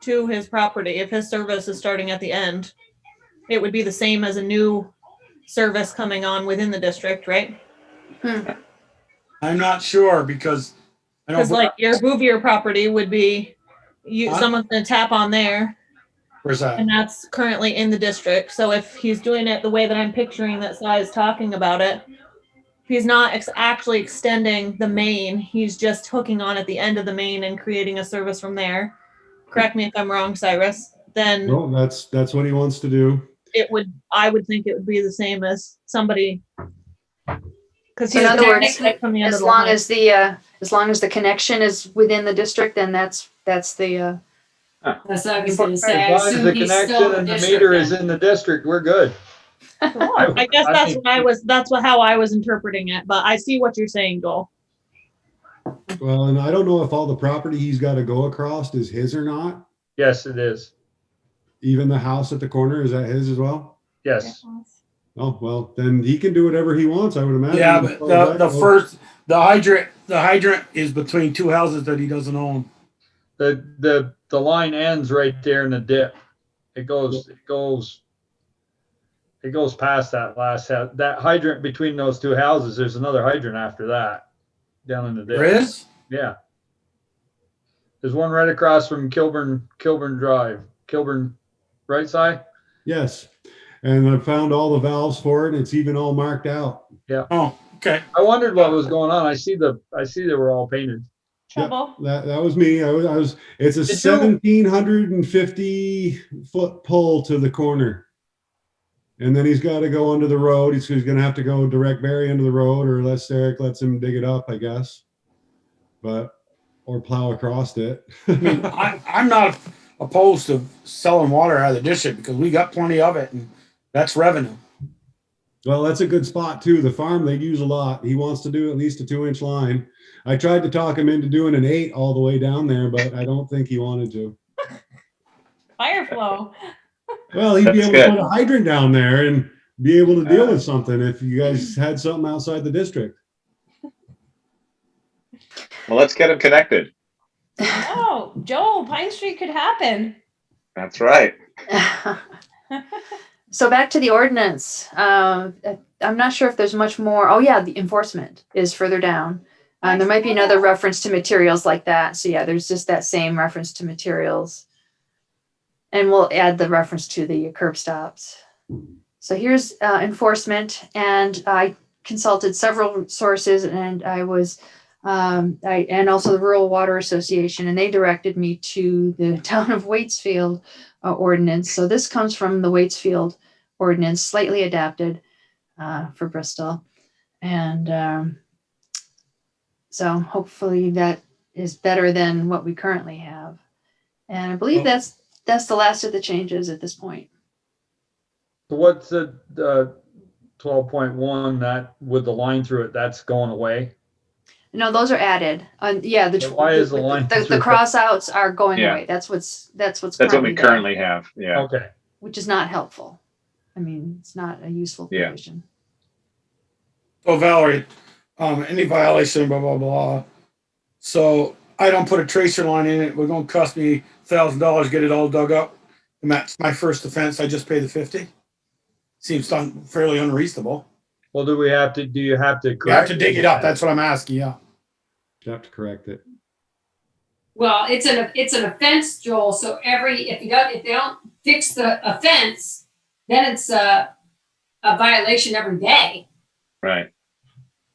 to his property, if his service is starting at the end, it would be the same as a new service coming on within the district, right? I'm not sure because I know Because like your Bouvier property would be, Huh? someone's gonna tap on there, where's that? and that's currently in the district. So if he's doing it the way that I'm picturing that Cy is talking about it, He's not actually extending the main. He's just hooking on at the end of the main and creating a service from there. Correct me if I'm wrong, Cyrus. Then No, that's what he wants to do. I would think it would be the same as somebody. Because So in other words, from the end of as the long line. as long as the connection is within the district, then that's the, That's what I was gonna As say. I long as assume the he's still connection in and the district meter is then. in the district, we're good. I guess I that's think- how I was interpreting it, but I see what you're saying, Joel. Well, and I don't know if all the property he's got to go across is his or not. Yes, it is. Even the house at the corner, is that his as well? Yes. Oh, well, then he can do whatever he wants, I would imagine. Yeah, but the hydrant is between two houses that he doesn't own. The line ends right there in the dip. It goes past that last house. That hydrant between those two houses, there's another hydrant after that down in the dip. There is? Yeah. There's one right across from Kilburn Drive. Kilburn, right side? Yes. And I found all the valves for it. And it's even all marked out. Oh, okay. I wondered what was going on. I see they were all painted. Trouble. That was me. I was it's a Did you- 1,750 foot pull to the corner. And then he's got to go under the road. He's going to have to go direct bury into the road, or unless Eric lets him dig it up, I guess. Or plow across it. I mean, I'm not opposed to selling water out of the district because we got plenty of it and that's revenue. Well, that's a good spot too. The farm, they use a lot. He wants to do at least a 2-inch line. I tried to talk him into doing an 8 all the way down there, but I don't think he wanted to. Fire flow. Well, he'd be That's able good. to put a hydrant down there and be able to deal with something if you guys had something outside the district. Well, let's get them connected. Oh, Joel, Pine Street could happen. That's right. So back to the ordinance. I'm not sure if there's much more. Oh yeah, the enforcement is further down. There might be another reference to materials like that. So yeah, there's just that same reference to materials. And we'll add the reference to the curb stops. So here's enforcement, and I consulted several sources, and I was, and also the Rural Water Association, and they directed me to the Town of Waitsfield ordinance. So this comes from the Waitsfield ordinance, slightly adapted for Bristol, and so hopefully that is better than what we currently have. And I believe that's the last of the changes at this point. So what's the 12.1 that with the line through it, that's going away? No, those are added. Yeah, So why is the line the through- crossouts are going Yeah. away. That's what's That's what we currently there, currently have. Yeah. Okay. which is not helpful. I mean, it's not a useful Yeah. provision. So Valerie, any violation, blah, blah, blah. So I don't put a tracer line in it. We're going to cost me $1,000 to get it all dug up. And that's my first offense. I just pay the 50. Seems fairly unreasonable. Well, do you have to You have correct to dig it up. That's what I'm asking. Yeah. You have to correct it. Well, it's an offense, Joel. So if they don't fix the offense, then it's a violation every day. Right.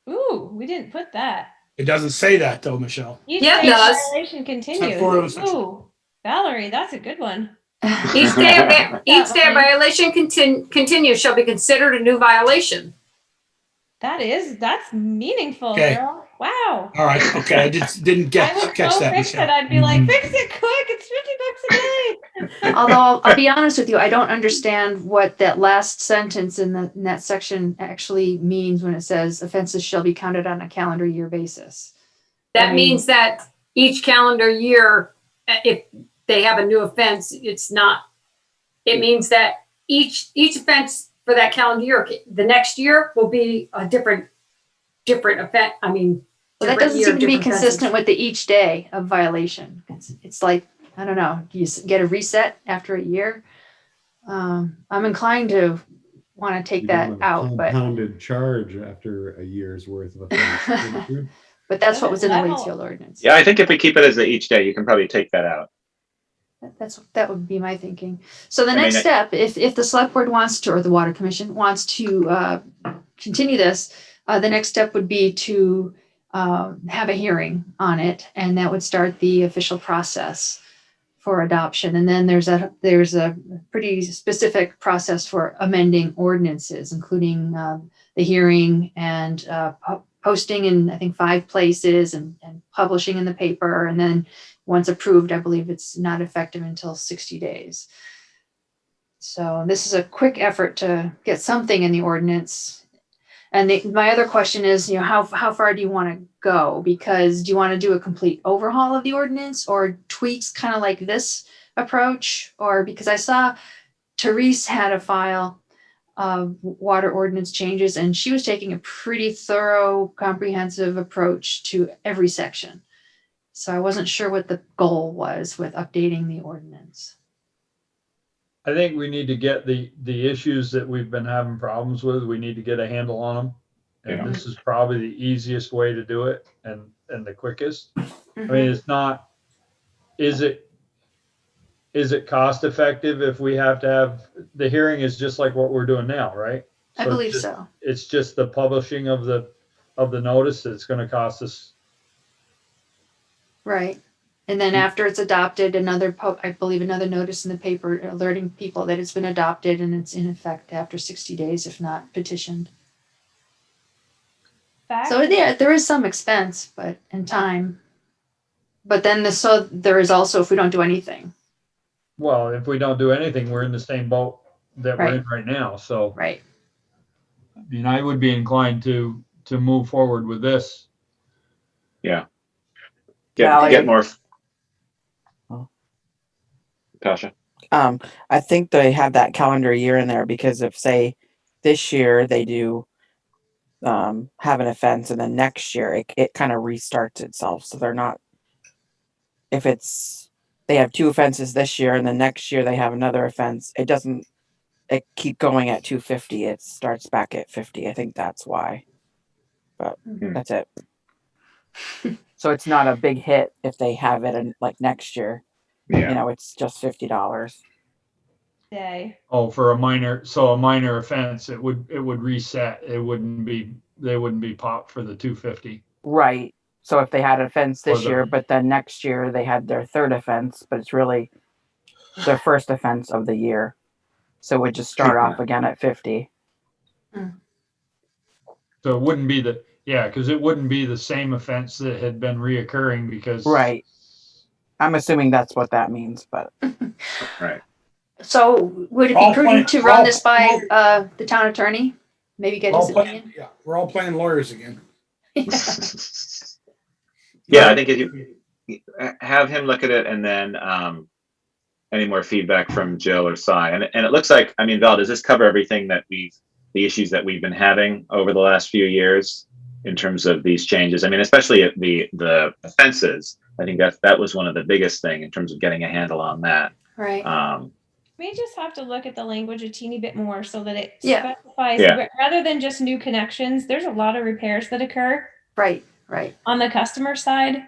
Ooh, we didn't put that. It doesn't say that though, Michelle. Each Yeah, it day does. violation continues. It's not 406. Ooh, Valerie, that's a good one. Each day a violation continues shall be considered a new violation. That's meaningful, Okay. girl. Wow. All right. Okay. I didn't I would catch so that, fix it. Michelle. I'd be like, fix it quick. It's $50 a day. Although I'll be honest with you, I don't understand what that last sentence in that section actually means when it says offenses shall be counted on a calendar year basis. That means that each calendar year, if they have a new offense, it means that each offense for that calendar year, the next year will be a different offense. I mean, Well, that different doesn't year, seem to be different consistent offenses. with the each day of violation. It's like, I don't know, do you get a reset after a year? I'm inclined to want to take You that don't have a out, but compounded charge after a year's worth of offense. that's what was in the That'll- Waitsfield ordinance. Yeah, I think if we keep it as each day, you can probably take that out. That would be my thinking. So the I next mean, step, if the select board wants to, or the water commission wants to continue this, The next step would be to have a hearing on it, and that would start the official process for adoption. And then there's a pretty specific process for amending ordinances, including the hearing and posting in, I think, 5 places and publishing in the paper. And then once approved, I believe it's not effective until 60 days. So this is a quick effort to get something in the ordinance. And my other question is, how far do you want to go? Because do you want to do a complete overhaul of the ordinance or tweaks kind of like this approach? Or because I saw Therese had a file of water ordinance changes, and she was taking a pretty thorough, comprehensive approach to every section. So I wasn't sure what the goal was with updating the ordinance. I think we need to get the issues that we've been having problems with, we need to get a handle on them. And Yeah. this is probably the easiest way to do it and the quickest. I Mhm. mean, it's not, is it cost effective if we have to have, the hearing is just like what we're doing now, right? I So believe it's just- so. It's just the publishing of the notice that's gonna cost us. Right. And then after it's adopted, I believe another notice in the paper alerting people that it's been adopted and it's in effect after 60 days, if not petitioned. So yeah, there is some expense, and time. But then there is also if we don't do anything. Well, if we don't do anything, we're in the same boat that we're in right now, so. Right. I mean, I would be inclined to move forward with this. Yeah. Valerie. Get more. Oh. Tasha. I think they have that calendar year in there because if say this year they do have an offense and then next year it kind of restarts itself. So they're not, if they have 2 offenses this year and then next year they have another offense, it keep going at 250. It starts back at 50. I think that's why, but that's it. So it's not a big hit if they have it in like next year. Yeah. It's just $50. Day. Oh, for a minor offense, it would reset. They wouldn't be popped for the 250. Right. So if they had an offense this the- year, but then next year they had their 3rd offense, but it's really their 1st offense of the year. So it would just start off again at 50. So it wouldn't be because it wouldn't be the same offense that had been reoccurring because. Right. I'm assuming that's what that means, but Right. So would it All be prudent plan- to run all- this by the town attorney? Maybe get his opinion? We're all playing lawyers again. Yeah, I think if you have him look at it and then any more feedback from Jill or Cy. And it looks like, I mean, Val, does this cover everything that the issues that we've been having over the last few years in terms of these changes? I mean, especially the offenses. I think that was one of the biggest thing in terms of getting a handle on that. Right. We just have to look at the language a teeny bit more so that it Yeah. specifies rather than just new connections. There's a lot of repairs that occur Right. on the customer side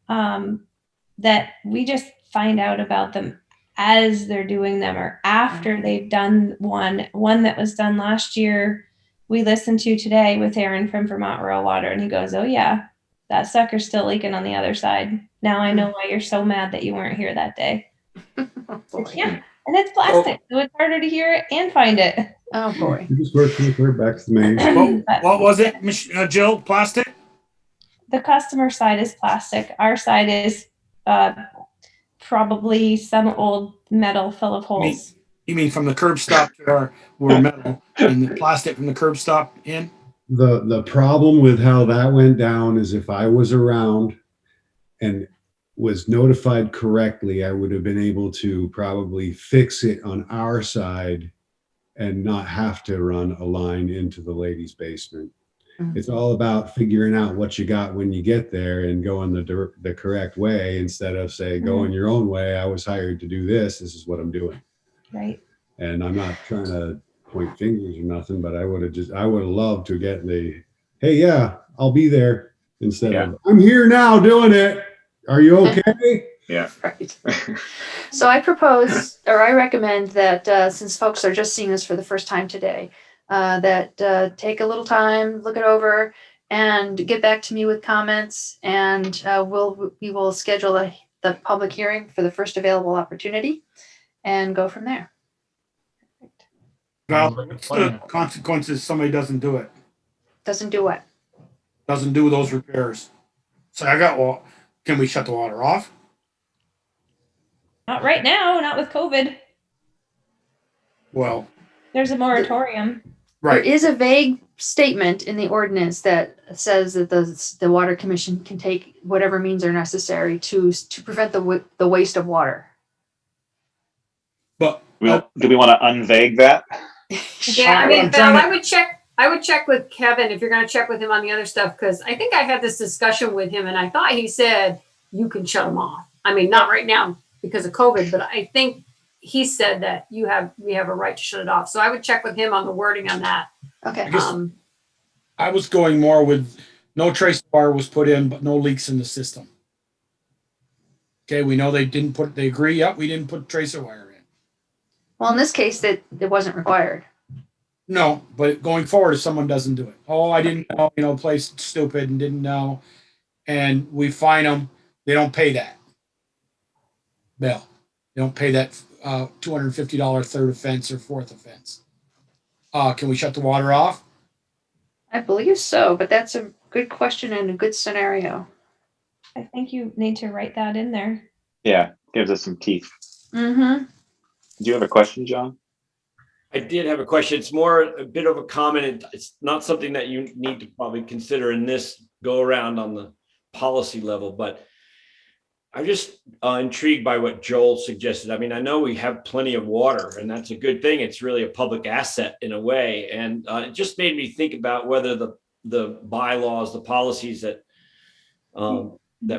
that we just find out about them as they're doing them or after they've done one that was done last year. We listened to today with Aaron from Vermont Rural Water, and he goes, "Oh yeah, that sucker's still leaking on the other side. Now I know why you're so mad that you weren't here that day." Yeah, and it's plastic, so it's harder to hear it and find it. Oh boy. You just work back to the main. What was it, Jill? Plastic? The customer side is plastic. Our side is probably some old metal full of holes. You mean from the curb stop to we're metal and the plastic from the curb stop in? The problem with how that went down is if I was around and was notified correctly, I would have been able to probably fix it on our side and not have to run a line into the ladies' basement. It's all about figuring out what you got when you get there and going the correct way instead of going your own way. I was hired to do this. This is what I'm doing. Right. And I'm not trying to point fingers or nothing, but I would have loved to get hey, yeah, I'll be there instead of I'm here now doing it. Are you okay? Yeah. Right. So I recommend that since folks are just seeing this for the first time today, that take a little time, look it over, and get back to me with comments. And we will schedule the public hearing for the first available opportunity and go from there. Val, what's the consequences if somebody doesn't do it? Doesn't do what? Doesn't do those repairs. So I got, well, can we shut the water off? Not right now, not with COVID. Well, There's a moratorium. There right. is a vague statement in the ordinance that says that the water commission can take whatever means are necessary to prevent the waste of water. But Do we want to unvague that? Yeah, I mean, I'm Val, trying I would check with Kevin if you're going to check with him on the other stuff, because I think I had this discussion with him and I thought he said you can shut them off. I mean, not right now because of COVID, but I think he said that we have a right to shut it off. So I would check with him on the wording on that. Okay. I guess I was going more with no trace wire was put in, but no leaks in the system. Okay, we know they agree. Yep, we didn't put tracer wire in. Well, in this case, it wasn't required. No, but going forward, if someone doesn't do it, oh, I didn't know, place stupid and didn't know, and we fine them, they don't pay that bill. They don't pay that $250 third offense or fourth offense. Can we shut the water off? I believe so, but that's a good question and a good scenario. I think you need to write that in there. Yeah, gives us some teeth. Mm-hmm. Do you have a question, John? I did have a question. It's more a bit of a comment. It's not something that you need to probably consider in this go around on the policy level, but I'm just intrigued by what Joel suggested. I mean, I know we have plenty of water and that's a good thing. It's really a public asset in a way. And it just made me think about whether the bylaws, the policies that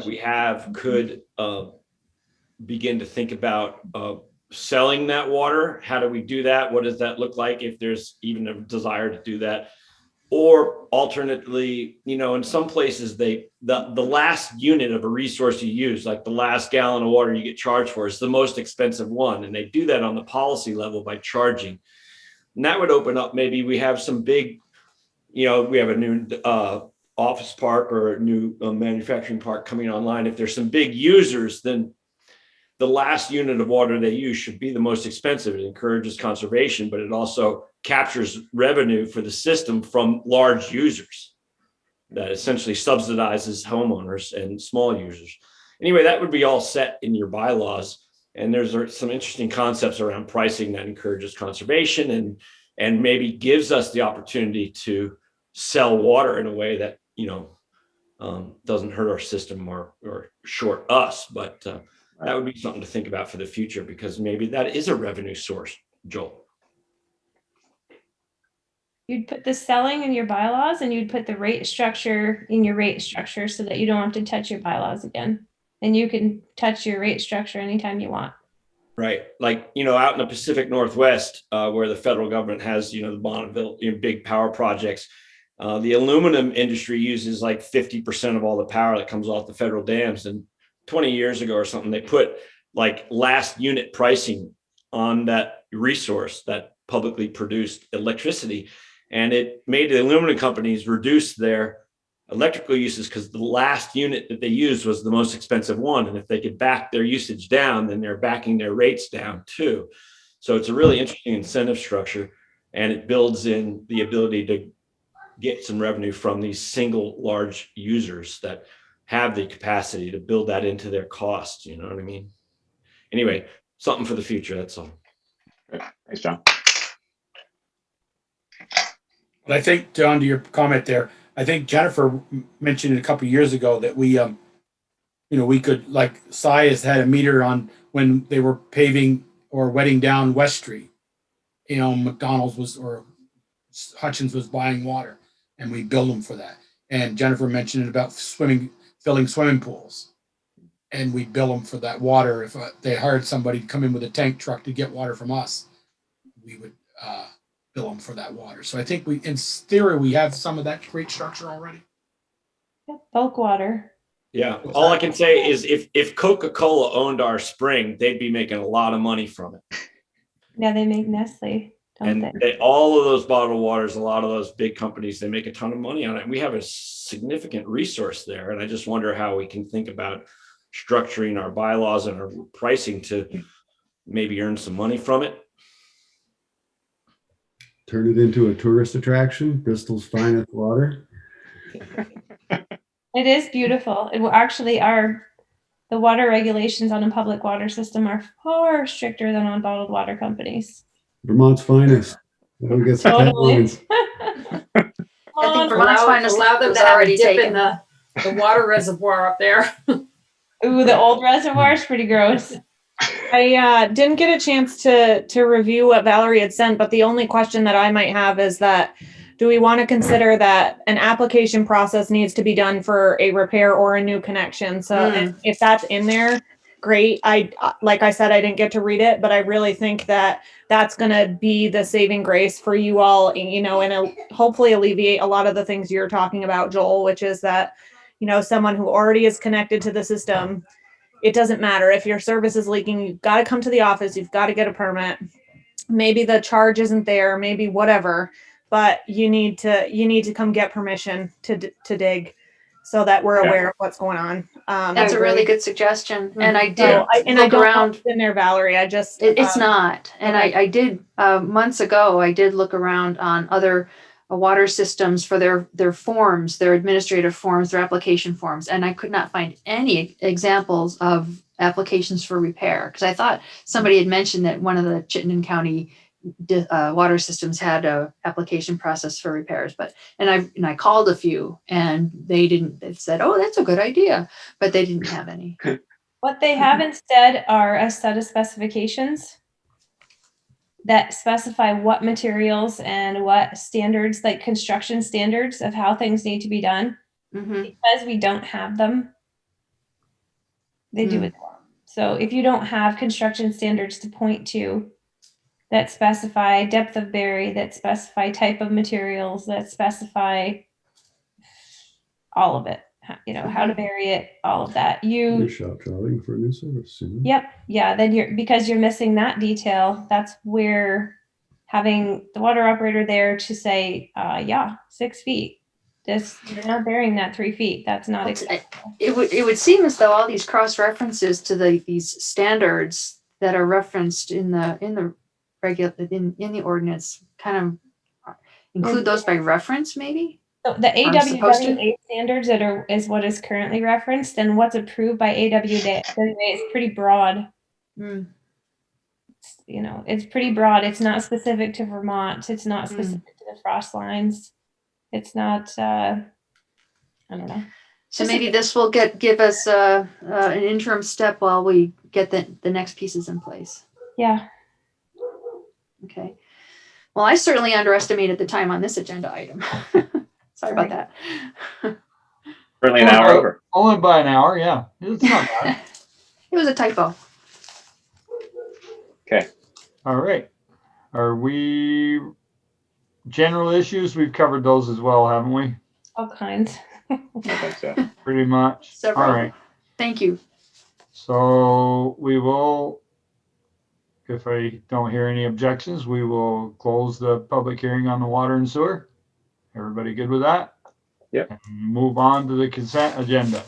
we have could begin to think about selling that water. How do we do that? What does that look like if there's even a desire to do that? Or alternately, in some places the last unit of a resource you use, like the last gallon of water you get charged for, is the most expensive one. And they do that on the policy level by charging. And that would open up, maybe we have some big, we have a new office park or a new manufacturing park coming online. If there's some big users, then the last unit of water they use should be the most expensive. It encourages conservation, but it also captures revenue for the system from large users that essentially subsidizes homeowners and small users. Anyway, that would be all set in your bylaws. And there's some interesting concepts around pricing that encourages conservation and maybe gives us the opportunity to sell water in a way that, doesn't hurt our system or short us, but that would be something to think about for the future, because maybe that is a revenue source, Joel. You'd put the selling in your bylaws and you'd put the rate structure in your rate structure so that you don't have to touch your bylaws again. And you can touch your rate structure anytime you want. Right. Like, out in the Pacific Northwest, where the federal government has, the Bonneville, big power projects, the aluminum industry uses like 50% of all the power that comes off the federal dams. And 20 years ago or something, they put like last unit pricing on that resource, that publicly produced electricity. And it made the aluminum companies reduce their electrical uses because the last unit that they used was the most expensive one. And if they could back their usage down, then they're backing their rates down too. So it's a really interesting incentive structure, and it builds in the ability to get some revenue from these single large users that have the capacity to build that into their cost. You know what I mean? Anyway, something for the future. That's all. Great. Thanks, John. But I think, John, to your comment there, I think Jennifer mentioned it a couple of years ago that we could, like, Cy has had a meter on when they were paving or wetting down West Street. McDonald's or Hutchins was buying water, and we billed them for that. And Jennifer mentioned it about filling swimming pools, and we bill them for that water. If they hired somebody to come in with a tank truck to get water from us, we would bill them for that water. So I think in theory, we have some of that rate structure already. Bulk water. Yeah. All I can say is if Coca-Cola owned our spring, they'd be making a lot of money from it. Yeah, they make Nestle don't And they? all of those bottled waters, a lot of those big companies, they make a ton of money on it. And we have a significant resource there. And I just wonder how we can think about structuring our bylaws and our pricing to maybe earn some money from it. Turn it into a tourist attraction, Bristol's finest water. It is beautiful. It will actually the water regulations on a public water system are far stricter than on bottled water companies. Vermont's finest. That'll get some Totally. headlines. I think Vermont's finest allow them was to have a already dip taken. in the water reservoir up there. Ooh, the old reservoir is pretty gross. I didn't get a chance to review what Valerie had sent, but the only question that I might have is that do we want to consider that an application process needs to be done for a repair or a new connection? So and if that's in there, great. Like I said, I didn't get to read it, but I really think that that's going to be the saving grace for you all, you know, and hopefully alleviate a lot of the things you're talking about, Joel, which is that, you know, someone who already is connected to the system, it doesn't matter if your service is leaking, you've got to come to the office, you've got to get a permit. Maybe the charge isn't there, maybe whatever, but you need to come get permission to dig so that we're aware of what's going on. That's a really good suggestion. And I did So I look don't know around. what's in there, Valerie. I just It's not. And okay. I did, months ago, I did look around on other water systems for their forms, their administrative forms, their application forms. And I could not find any examples of applications for repair. Because I thought somebody had mentioned that one of the Chittenden County water systems had a application process for repairs, and I called a few and they said, oh, that's a good idea, but they didn't have any. What they have instead are a set of specifications that specify what materials and what standards, like construction standards of how things need to be done. Mm-hmm. Because we don't have them, they do it. So if you don't have construction standards to point to that specify depth of bury, that specify type of materials, that specify all of it, you know, how to bury it, all of that. You're shop trolleying for a new service. You know? Yep. Yeah. Then because you're missing that detail, that's where having the water operator there to say, 6 feet. You're not burying that 3 feet. That's not acceptable. It would seem as though all these cross references to these standards that are referenced in the ordinance kind of include those by reference, maybe. So the AWWA standards is what is currently referenced, and what's approved by AWWA is pretty broad. You know, it's pretty broad. It's not specific to Vermont. It's not specific to the frost lines. It's not. I don't know. So maybe this will give us an interim step while we get the next pieces in place. Yeah. Okay. Well, I certainly underestimated the time on this agenda item. Sorry about that. Currently an hour over. Only by an hour, yeah. It's not bad. It was a typo. Okay. All right. Are we general issues? We've covered those as well, haven't we? All kinds. I think so. Pretty much. Several. All right. Thank you. So we will, if I don't hear any objections, we will close the public hearing on the water and sewer. Everybody good with that? Yep. And move on to the consent agenda.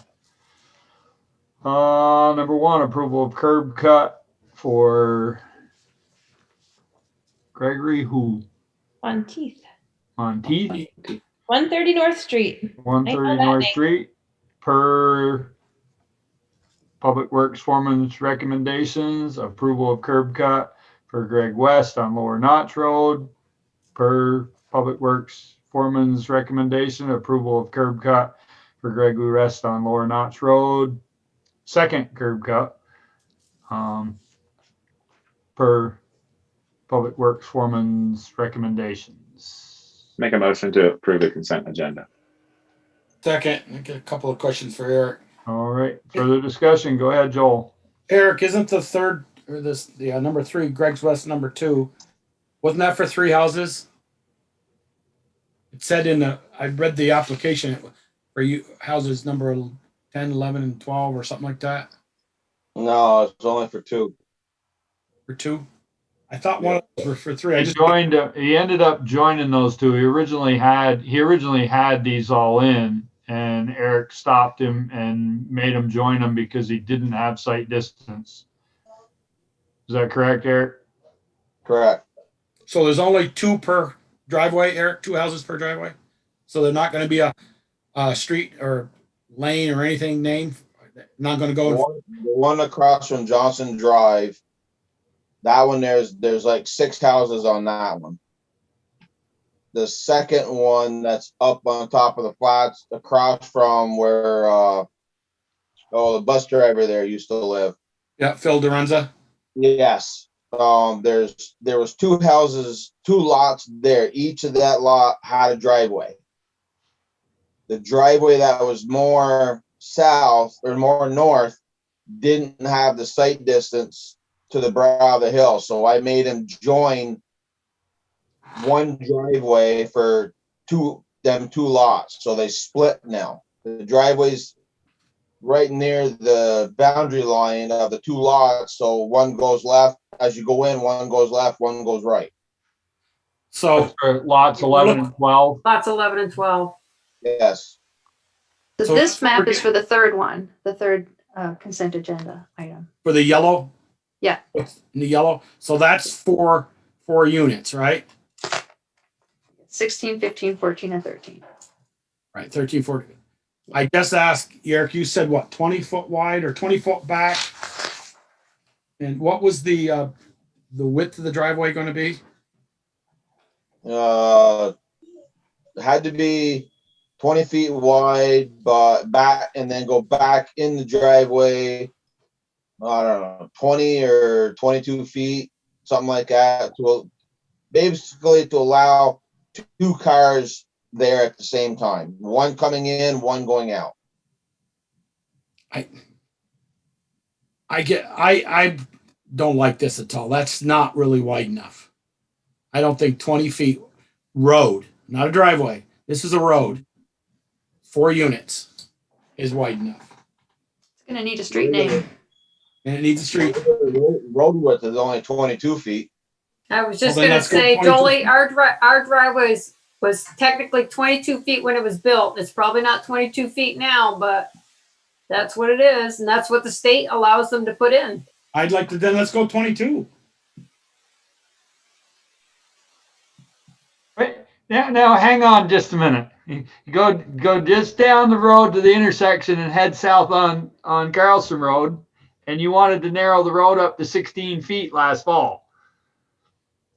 Number 1, approval of curb cut for Gregory Monteith. Monteith, 130 North Street. 130 North Street, per Public Works Foreman's recommendations, approval of curb cut for Greg West on Lower Notch Road, per Public Works Foreman's recommendation, approval of curb cut for Greg West on Lower Notch Road, second curb cut, per Public Works Foreman's recommendations. Make a motion to approve the consent agenda. Second, I get a couple of questions for Eric. All right, further discussion. Go ahead, Joel. Eric, isn't the third or number 3, Greg's West number 2, wasn't that for 3 houses? It said I read the application for you houses number 10, 11, and 12 or something like that. No, it's only for 2. For 2? I thought one of those were for 3. I He just joined, he ended up joining those two. He originally had these all in, and Eric stopped him and made him join them because he didn't have sight distance. Is that correct, Eric? Correct. so there's only 2 per driveway, Eric. 2 houses per driveway. So they're not going to be a street or lane or anything named. Not going to go. The one across from Johnson Drive, that one there's like 6 houses on that one. The second one that's up on top of the flats across from where the bus driver there used to live. Yeah, Phil Dorenza. Yes. There was 2 houses, 2 lots there. Each of that lot had a driveway. The driveway that was more south or more north didn't have the sight distance to the brow of the hill. So I made him join one driveway for 2 lots. So they split now. The driveway's right near the boundary line of the 2 lots. So one goes left as you go in, one goes left, one goes right. So For lots 11 and 12. Lots 11 and 12. Yes. So So this map we're is for the third one, the third consent agenda item. for the yellow. Yeah. In the yellow. So that's 4 units, right? 16, 15, 14, and 13. Right, 13, 14. I just asked Eric, you said what, 20 foot wide or 20 foot back? And what was the width of the driveway going to be? Had to be 20 feet wide, but back and then go back in the driveway. I don't know, 20 or 22 feet, something like that. Basically to allow 2 cars there at the same time, one coming in, one going out. I don't like this at all. That's not really wide enough. I don't think 20 feet road, not a driveway. This is a road. 4 units is wide enough. It's going to need a street name. And it needs a street. Road width is only 22 feet. I was just Well, then gonna let's go say, 22. Jolie, our driveway was technically 22 feet when it was built. It's probably not 22 feet now, but that's what it is. And that's what the state allows them to put in. I'd like to, then let's go 22. Wait, now hang on just a minute. You go just down the road to the intersection and head south on Carlson Road, and you wanted to narrow the road up to 16 feet last fall.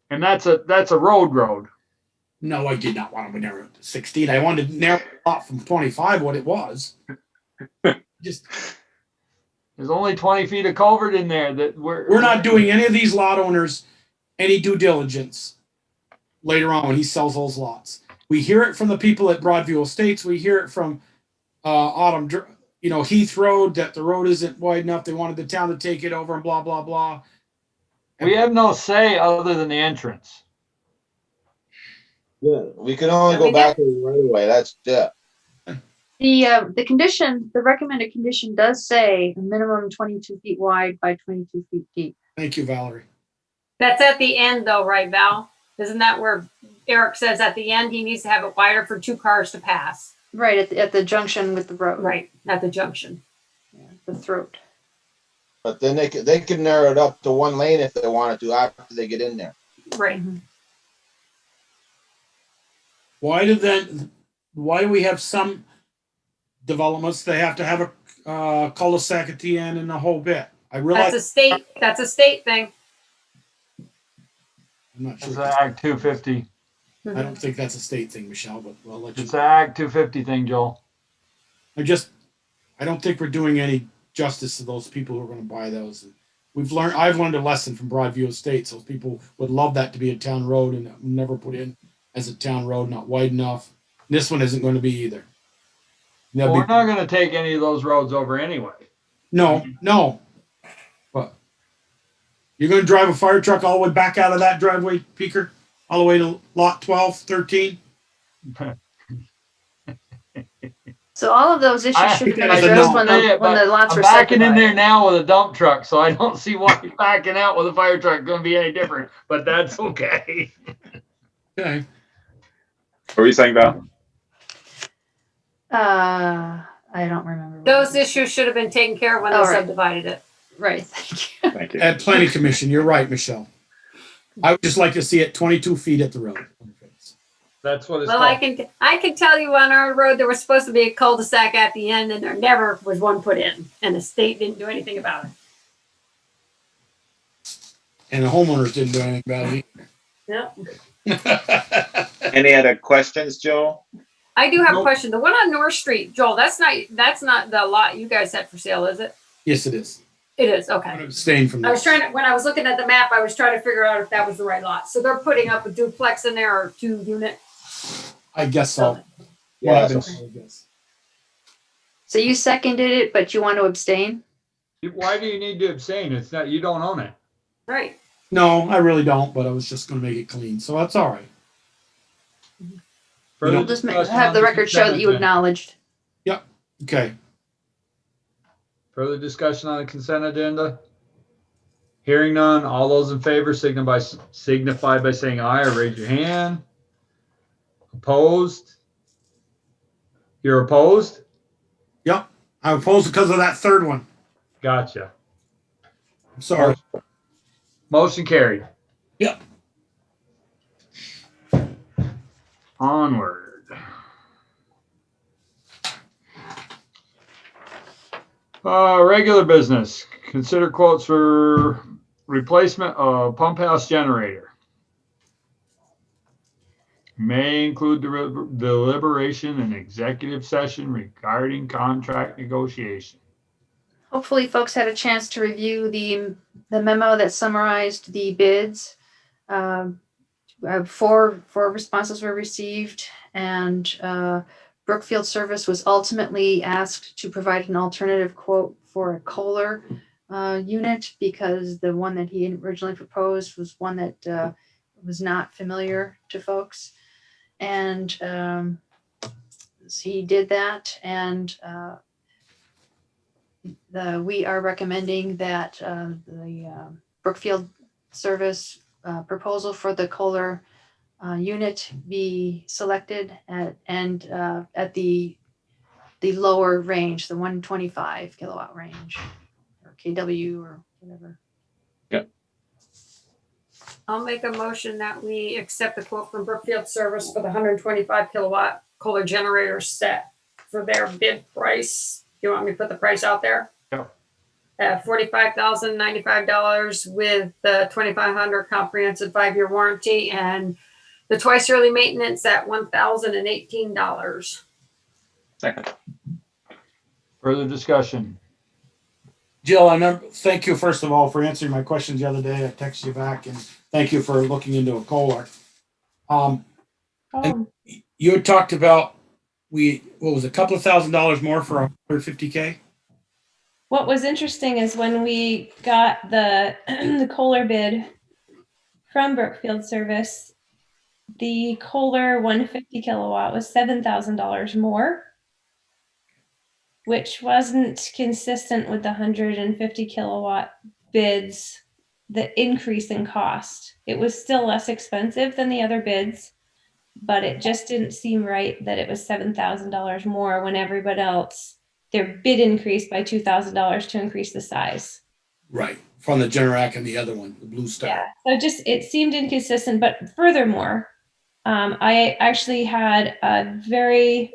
And that's a road. No, I did not want to narrow it to 16. I wanted to narrow it off from 25 what it was. Just There's only 20 feet of culvert in there that we're not doing any of these lot owners any due diligence later on when he sells those lots. We hear it from the people at Broadview Estates. We hear it from Heath Road, that the road isn't wide enough. They wanted the town to take it over and blah, blah, blah. We have no say other than the entrance. Yeah, we can only go back to the right away. That's it. The condition, the recommended condition does say a minimum 22 feet wide by 22 feet deep. Thank you, Valerie. That's at the end though, right, Val? Isn't that where Eric says at the end he needs to have it wider for 2 cars to pass? Right, at the junction with the road. Right, at the junction. Yeah, the throat. But then they can narrow it up to 1 lane if they wanted to after they get in there. Right. Mm-hmm. Why do we have some developments they have to have a cul-de-sac at the end and the whole bit? I realize That's a state thing. I'm not It's sure. the Act 250. I don't think that's a state thing, Michelle, but I'll let you. It's the Act 250 thing, Joel. I don't think we're doing any justice to those people who are going to buy those. I've learned a lesson from Broadview Estates. Those people would love that to be a town road and never put in as a town road, not wide enough. This one isn't going to be either. Well, we're not going to take any of those roads over anyway. No. But you're going to drive a fire truck all the way back out of that driveway, Peaker, all the way to lot 12, 13? So all of those issues should have been I addressed know. when the lots I'm were backing in there subdivided. now with a dump truck, so I don't see why backing out with a fire truck is gonna be any different, but that's okay. Okay. What were you saying, Val? I don't remember. what Those it was. issues should have been taken care of when they All right. subdivided it. Right, thank you. Thank you. At Planning Commission, you're right, Michelle. I would just like to see it 22 feet at the road. That's what it's Well, called. I can tell you on our road, there was supposed to be a cul-de-sac at the end and there never was one put in and the state didn't do anything about it. And the homeowners didn't do anything about it Yeah. either. Any other questions, Joel? I do have a Nope. question. The one on North Street, Joel, that's not the lot you guys had for sale, is it? Yes, it is. It is, I'm okay. gonna abstain from I was this. when I was looking at the map, I was trying to figure out if that was the right lot. So they're putting up a duplex in there or 2-unit. I guess so. Yeah, Well, that's I guess. So you seconded it, but you want to abstain? Why do you need to abstain? It's not, you don't own it. Right. No, I really don't, but I was just gonna make it clean, so that's all right. Further We'll just discussion have on the record show consent that you agenda. acknowledged. Okay. Further discussion on the consent agenda? Hearing none, all those in favor signify by saying aye or raise your hand. Opposed? You're opposed? Yep. I oppose because of that third one. Gotcha. I'm sorry. Motion carried. Yep. Onward. Regular business. Consider quotes for replacement of pump house generator. May include deliberation and executive session regarding contract negotiation. Hopefully folks had a chance to review the memo that summarized the bids. Four responses were received, and Brookfield Service was ultimately asked to provide an alternative quote for a Kohler unit because the one that he originally proposed was one that was not familiar to folks. And he did that, and we are recommending that the Brookfield Service proposal for the Kohler unit be selected at the lower range, the 125 kilowatt range, or kW or whatever. I'll make a motion that we accept the quote from Brookfield Service for the 125 kilowatt Kohler generator set for their bid price. You want me to put the price out there? Yeah. $45,095 with the 2,500 comprehensive 5-year warranty and the twice yearly maintenance at $1,018. Second. Further discussion. Jill, thank you first of all for answering my questions the other day. I texted you back and thank you for looking into a Kohler. And you had talked about what was it, a couple of $1,000s more for 150K? What was interesting is when we got the the Kohler bid from Brookfield Service, the Kohler 150 kilowatt was $7,000 more, which wasn't consistent with the 150 kilowatt bids, the increase in cost. It was still less expensive than the other bids, but it just didn't seem right that it was $7,000 more when everybody else, their bid increased by $2,000 to increase the size. Right, from the Generac and the other one, the Blue Star. Yeah, so it seemed inconsistent. But furthermore, I actually had a very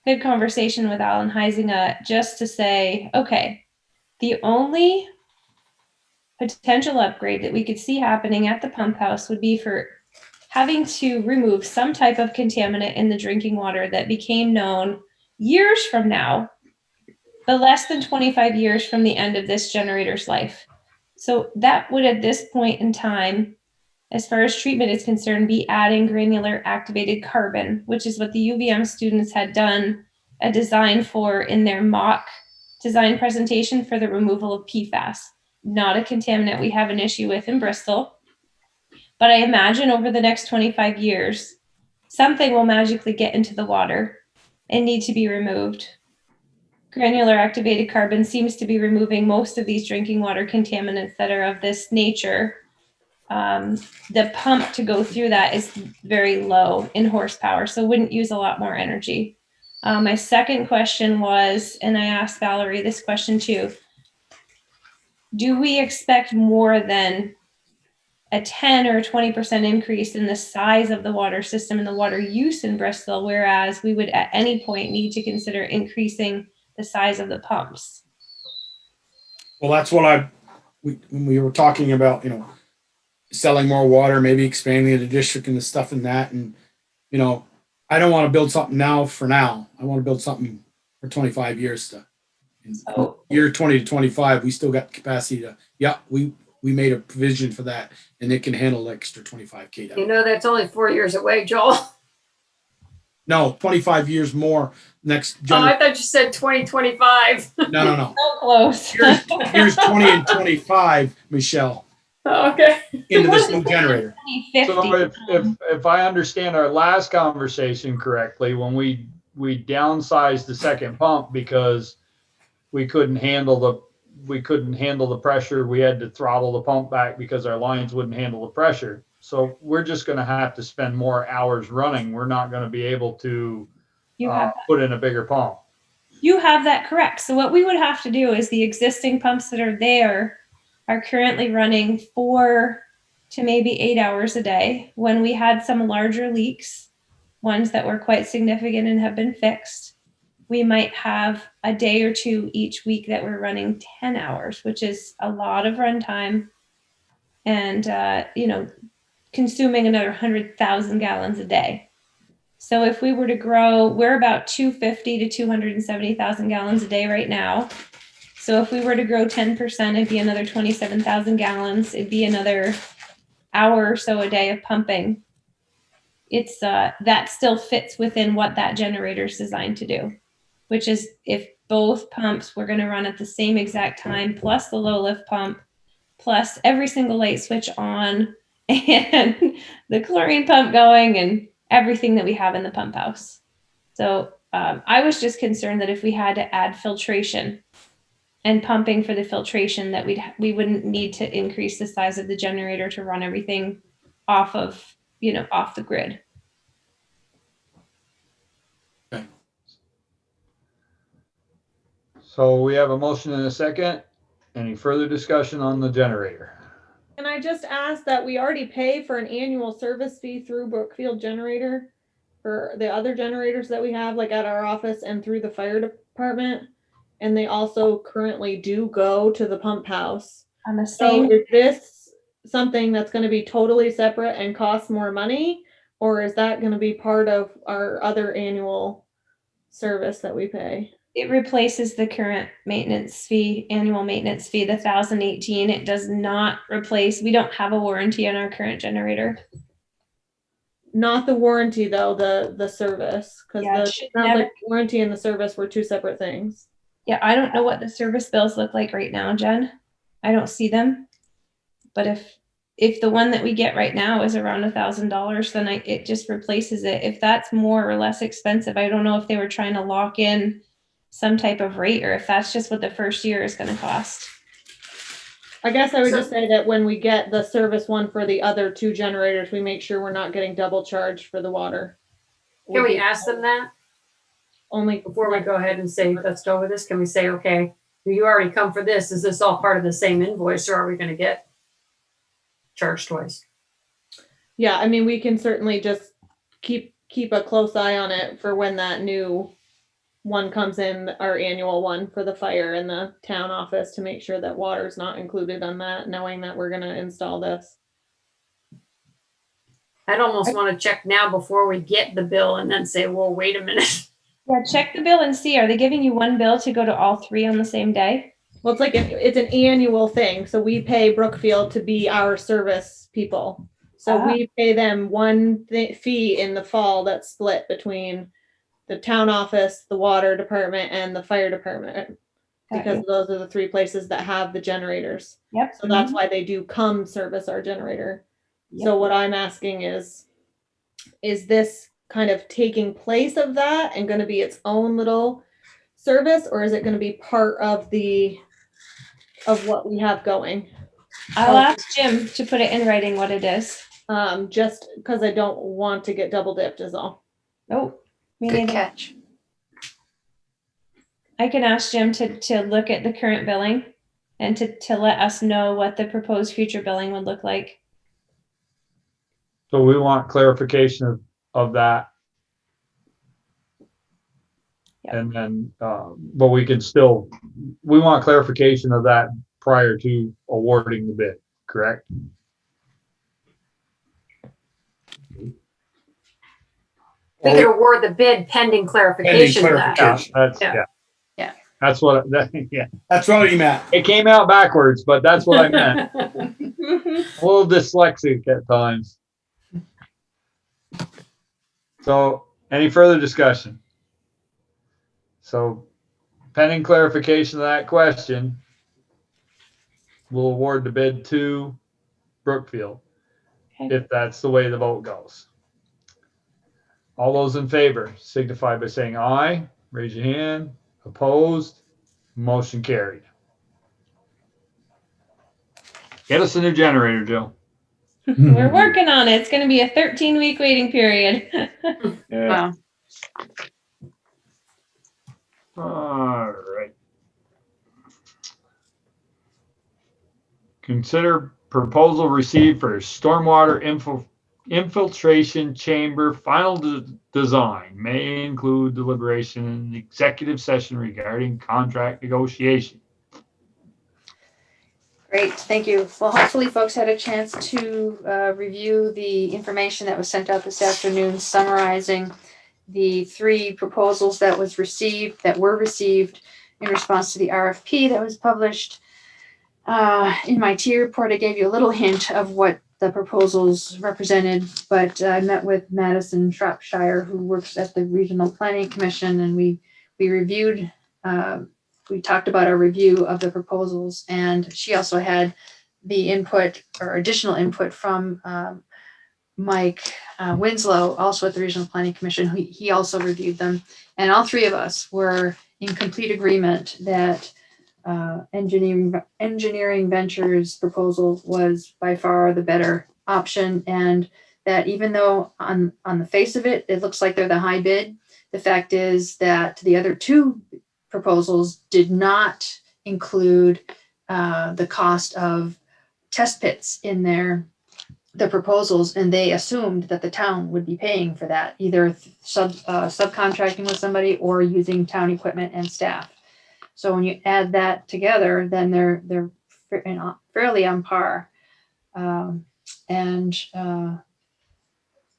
good conversation with Alan Heisinger just to say, okay, the only potential upgrade that we could see happening at the pump house would be for having to remove some type of contaminant in the drinking water that became known years from now, but less than 25 years from the end of this generator's life. So that would, at this point in time, as far as treatment is concerned, be adding granular activated carbon, which is what the UVM students had done a design for in their mock design presentation for the removal of PFAS. Not a contaminant we have an issue with in Bristol. But I imagine over the next 25 years, something will magically get into the water and need to be removed. granular activated carbon seems to be removing most of these drinking water contaminants that are of this nature. The pump to go through that is very low in horsepower, so wouldn't use a lot more energy. My second question was, and I asked Valerie this question too, do we expect more than a 10 or 20% increase in the size of the water system and the water use in Bristol, whereas we would at any point need to consider increasing the size of the pumps? Well, that's what when we were talking about, selling more water, maybe expanding the district and the stuff in that. And, I don't want to build something now for now. I want to build something for 25 years to, year 20 to 25, we still got capacity to, we made a provision for that and it can handle the extra 25 kW. That's only 4 years away, Joel. No, 25 years more next. Oh, I thought you said 2025. No. So close. Here's 20 and 25, Michelle. Oh, okay. Into this new generator. So if I understand our last conversation correctly, when we downsized the second pump because we couldn't handle the pressure, we had to throttle the pump back because our lines wouldn't handle the pressure. So we're just going to have to spend more hours running. We're not going to be able to put in a bigger pump. You have that correct. So what we would have to do is the existing pumps that are there are currently running 4 to maybe 8 hours a day. When we had some larger leaks, ones that were quite significant and have been fixed, we might have a day or two each week that we're running 10 hours, which is a lot of runtime and, consuming another 100,000 gallons a day. So if we were to grow, we're about 250 to 270,000 gallons a day right now. So if we were to grow 10%, it'd be another 27,000 gallons. It'd be another hour or so a day of pumping. It's that still fits within what that generator is designed to do, which is if both pumps were going to run at the same exact time, plus the low lift pump, plus every single light switch on and the chlorine pump going and everything that we have in the pump house. So I was just concerned that if we had to add filtration and pumping for the filtration, that we wouldn't need to increase the size of the generator to run everything off of, off the grid. Okay. So we have a motion and a second. Any further discussion on the generator? Can I just ask that we already pay for an annual service fee through Brookfield Generator for the other generators that we have, like at our office and through the fire department? And they also currently do go to the pump house. On the same. So is this something that's going to be totally separate and cost more money? Or is that going to be part of our other annual service that we pay? It replaces the current maintenance fee, annual maintenance fee, the 1,018. It does not replace, we don't have a warranty on our current generator. Not the warranty though, the service, because Yeah, the warranty and the service were two separate things. Yeah, I don't know what the service bills look like right now, Jen. I don't see them. But if the one that we get right now is around $1,000, then it just replaces it. If that's more or less expensive, I don't know if they were trying to lock in some type of rate or if that's just what the first year is going to cost. I guess I would just say that when we get the service one for the other two generators, we make sure we're not getting double charged for the water. Can we ask them that? Only Before we go ahead and say, let's go with this, can we say, okay, you already come for this. Is this all part of the same invoice or are we going to get charged twice? Yeah, I mean, we can certainly just keep a close eye on it for when that new one comes in, our annual one for the fire and the town office, to make sure that water's not included on that, knowing that we're going to install this. I'd almost want to check now before we get the bill and then say, well, wait a minute. Yeah, check the bill and see, are they giving you one bill to go to all three on the same day? Well, it's like it's an annual thing. So we pay Brookfield to be our service people. So we pay them one fee in the fall that's split between the town office, the water department, and the fire department, because those are the three places that have the generators. Yep. So that's why they do come service our generator. Yep. So what I'm asking is this kind of taking place of that and going to be its own little service, or is it gonna be part of what we have going? I'll ask Jim to put it in writing what it is. Just because I don't want to get double dipped is all. Oh, me Good neither. catch. I can ask Jim to look at the current billing and to let us know what the proposed future billing would look like. So we want clarification of that. Yep. And then, but we want clarification of that prior to awarding the bid, correct? We could award the bid pending clarification of that. Clarification. Yeah. That's what, yeah. That's what he meant. It came out backwards, but that's what I meant. A little dyslexic at times. So, any further discussion? So, pending clarification of that question, we'll award the bid to Brookfield, Okay. if that's the way the vote goes. All those in favor signify by saying aye. Raise your hand. Opposed? Motion carried. Get us a new generator, Joe. We're working on it. It's going to be a 13-week waiting period. Yeah. Wow. All right. Consider proposal received for stormwater infiltration chamber final design. May include deliberation in the executive session regarding contract negotiation. Great, thank you. Well, hopefully folks had a chance to review the information that was sent out this afternoon summarizing the 3 proposals that were received in response to the RFP that was published. In my TA report, I gave you a little hint of what the proposals represented, but I met with Madison Shropshire, who works at the Regional Planning Commission, and we reviewed, we talked about our review of the proposals, and she also had the input or additional input from Mike Winslow, also at the Regional Planning Commission. He also reviewed them, and all 3 of us were in complete agreement that Engineering Ventures proposal was by far the better option, and that even though on the face of it, it looks like they're the high bid, the fact is that the other 2 proposals did not include the cost of test pits in the proposals, and they assumed that the town would be paying for that, either subcontracting with somebody or using town equipment and staff. So when you add that together, then they're fairly on par.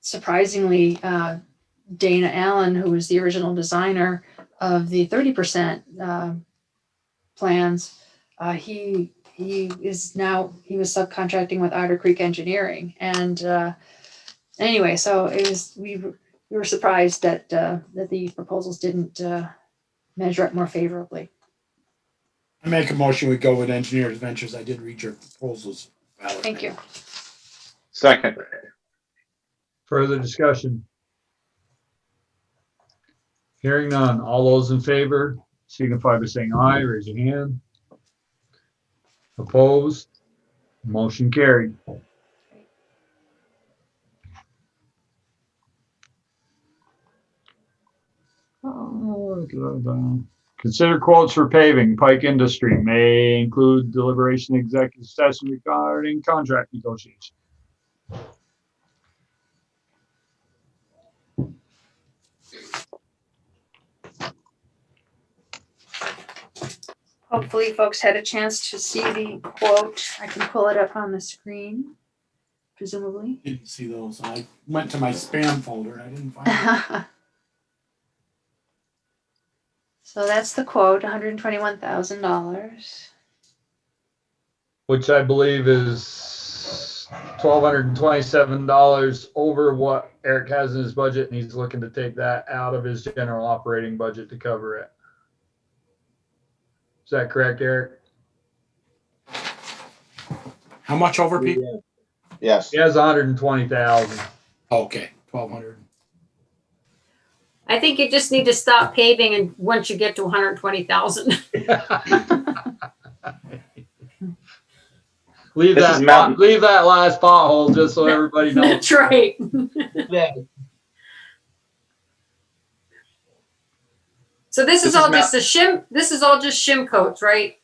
Surprisingly, Dana Allen, who was the original designer of the 30% plans, he was subcontracting with Otter Creek Engineering, and anyway, so we were surprised that the proposals didn't measure up more favorably. I make a motion, we go with Engineers Ventures. I did read your proposals. Thank you. Second. Further discussion? Hearing none. All those in favor signify by saying aye. Raise your hand. Opposed? Motion carried. Consider quotes for paving. Pike Industry may include deliberation executive session regarding contract negotiation. Hopefully folks had a chance to see the quote. I can pull it up on the screen, presumably. Didn't see those. I went to my spam folder. I didn't find it. So that's the quote, $121,000. Which I believe is $1,227 over what Eric has in his budget, and he's looking to take that out of his general operating budget to cover it. Is that correct, Eric? How much over, Pete? Yes. He has 120,000. Okay, 1,200. I think you just need to stop paving and once you get to 120,000. Leave This that is mountain- leave that last pothole just so everybody knows. That's right. Yeah. So this is This is all not- just a shim. This is all just shim coats, right?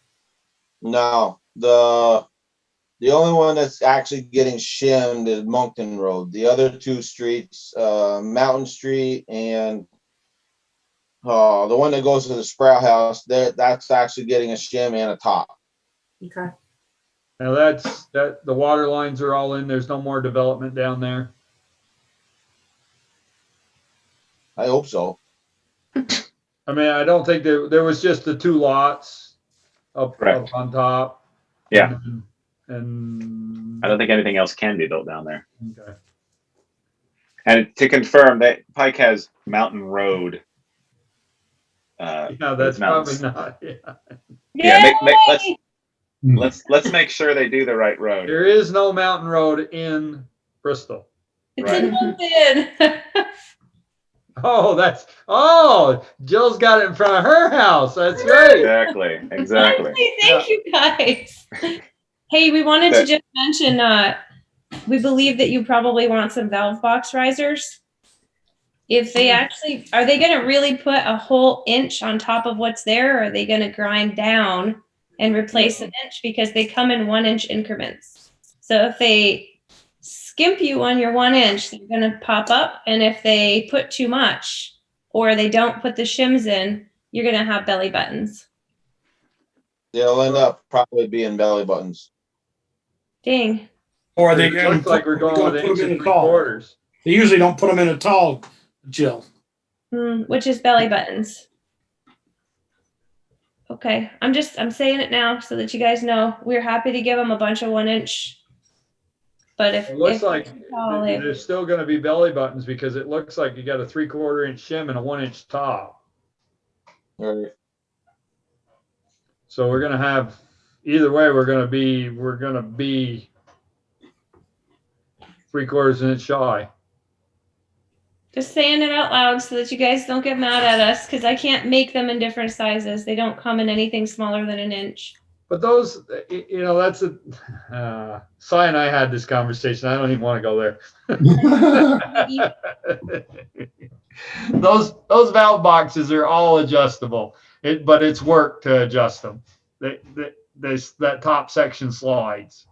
No, the only one that's actually getting shimmed is Moncton Road. The other two streets, Mountain Street and the one that goes to the Sprout House, that's actually getting a shim and a top. Okay. Now the water lines are all in. There's no more development down there. I hope so. I mean, I don't think there was just the 2 lots up Correct. on top. Yeah. And I don't think anything else can be built down there. okay. And to confirm that Pike has Mountain Road. Yeah, that's probably not. Yeah. Yeah, Yay! let's make sure they do the right road. There is no mountain road in Bristol. It's Right. in London. Jill's got it in front of her house. That's right. Exactly. Exactly. Honestly, thank you guys. Hey, we wanted to just mention, we believe that you probably want some valve box risers. If they actually, are they going to really put a whole inch on top of what's there, or are they going to grind down and replace an inch? Because they come in 1 inch increments. So if they skimp you on your 1 inch, they're going to pop up. And if they put too much or they don't put the shims in, you're going to have belly buttons. They'll end up probably being belly buttons. Dang. Or are they It going looks like we're going with put 1 them in a 3/4 tall? They usually don't put them in a tall, Jill. Which is belly buttons. Okay, I'm saying it now so that you guys know we're happy to give them a bunch of 1 inch. But if It looks if like tall, they- there's still going to be belly buttons because it looks like you got a 3/4 inch shim and a 1 inch top. Right. So we're going to have either way. We're going to be 3/4 inch shy. just saying it out loud so that you guys don't get mad at us because I can't make them in different sizes. They don't come in anything smaller than 1 inch. But those, that's a. Cy and I had this conversation. I don't even want to go there. Those valve boxes are all adjustable. But it's work to adjust them. That top section slides.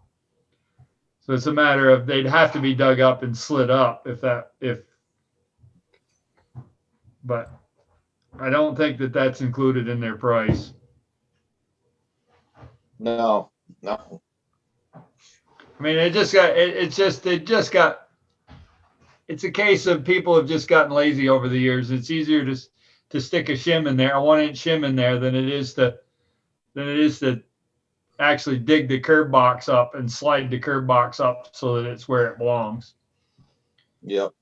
So it's a matter of they'd have to be dug up and slid up but I don't think that that's included in their price. No. I mean, it's a case of people have just gotten lazy over the years. It's easier to stick a shim in there, a 1 inch shim in there than it is to actually dig the curb box up and slide the curb box up so that it's where it belongs. Yep.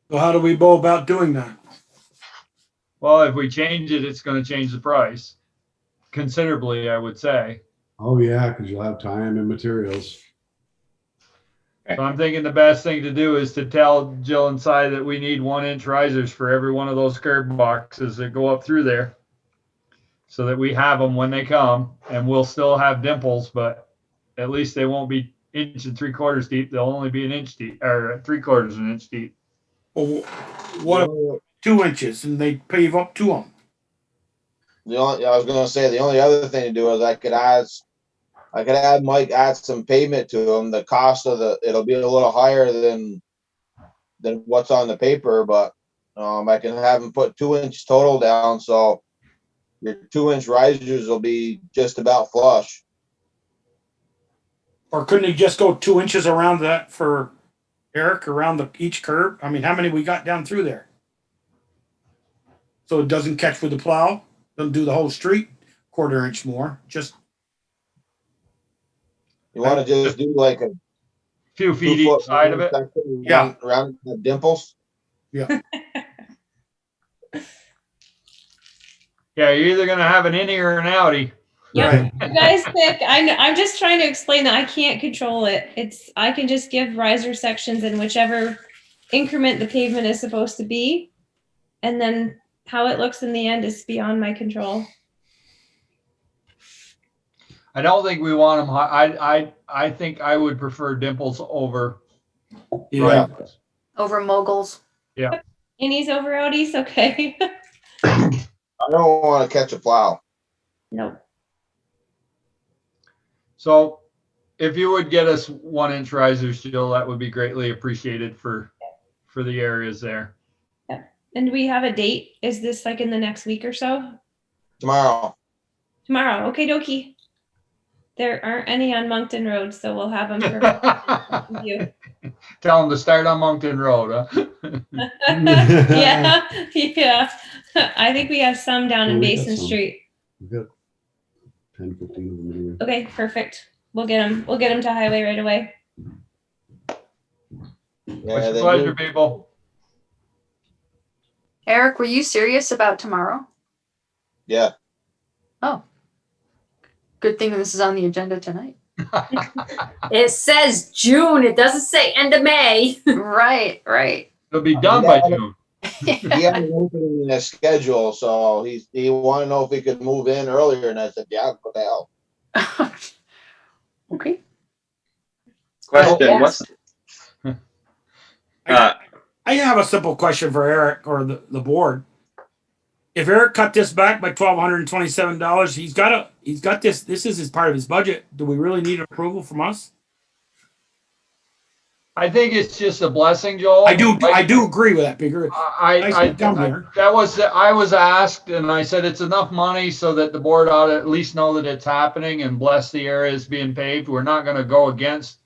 So how do we go about doing that? Well, if we change it, it's going to change the price considerably, I would say. Oh, yeah, because you'll have time and materials. So I'm thinking the best thing to do is to tell Jill and Cy that we need 1 inch risers for every one of those curb boxes that go up through there, so that we have them when they come, and we'll still have dimples, but at least they won't be 1 3/4 deep. They'll only be 1 inch deep, or 3/4 inch deep. Well, what if 2 inches and they pave up to them? I was gonna say the only other thing to do is I could add Mike add some pavement to them. The cost of it'll be a little higher than what's on the paper, but I can have him put 2 inches total down, so your 2 inch risers will be just about flush. Or couldn't he just go 2 inches around that for Eric, around each curb? I mean, how many we got down through there? So it doesn't catch with the plow, doesn't do the whole street, 1/4 inch more, just. You want to just do like a Few feet each side of it. Yeah. Around the dimples. Yeah. Yeah, you're either going to have an innie or an outie. Yep. Right. You guys pick. I'm just trying to explain that I can't control it. I can just give riser sections in whichever increment the pavement is supposed to be. And then how it looks in the end is beyond my control. I don't think we want them high. I think I would prefer dimples over Yeah. driveways. Over moguls. Innies over outies, okay. I don't want to catch a plow. Nope. So if you would get us 1-inch risers, Jill, that would be greatly appreciated for the areas there. And do we have a date? Is this like in the next week or so? Tomorrow. Tomorrow. Okay, dokie. There aren't any on Moncton Road, so we'll have them for you. Tell them to start on Moncton Road, huh? Yeah, yeah. I think we have some down in Yeah, we got Basin some. Street. We've got 10, 15 of them anyway. Okay, perfect. We'll get them. We'll get them to highway right away. What's Yeah, your they pleasure, do. people? Eric, were you serious about tomorrow? Yeah. Oh. Good thing this is on the agenda tonight. It says June. It doesn't say end of May. Right. It'll be done by June. He had an opening in his schedule, so he wanted to know if he could move in earlier, and I said, yeah, what the hell? Okay. Question, Yes. what's, I have a simple question for Eric or the board. If Eric cut this back by $1,227, he's got this. This is his part of his budget. Do we really need approval from us? I think it's just a blessing, Joel. I do agree with that, Bigger. I was asked, and I said it's enough money so that the board ought to at least know that it's happening and bless the areas being paved. We're not going to go against.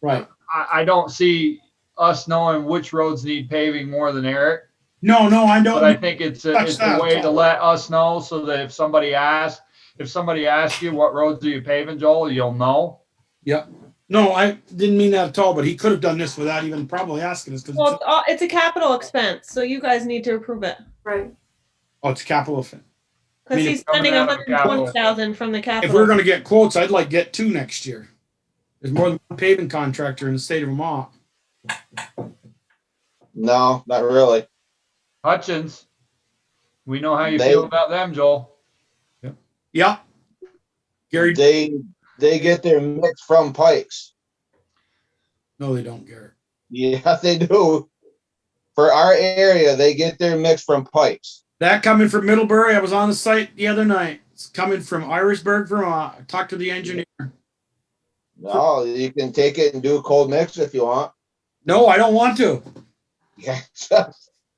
Right. I don't see us knowing which roads need paving more than Eric. No, I don't. But I think it's a that. way to let us know so that if somebody asks you what roads are you paving, Joel, you'll know. Yep. No, I didn't mean that at all, but he could have done this without even probably asking us. Well, it's a capital expense, so you guys need to approve it. Right. It's capital offense. Because he's spending coming out of capital. 120,000 from the capital. If we're going to get quotes, I'd like get 2 next year. There's more than one paving contractor in the state of Vermont. No, not really. Hutchins, we know how you They- feel about them, Joel. Yeah. Gary. They get their mix from Pikes. No, they don't, Gary. Yeah, they do. For our area, they get their mix from Pikes. That coming from Middlebury, I was on the site the other night. It's coming from Irisburg, Vermont. I talked to the engineer. No, you can take it and do a cold mix if you want. No, I don't want to. Yeah.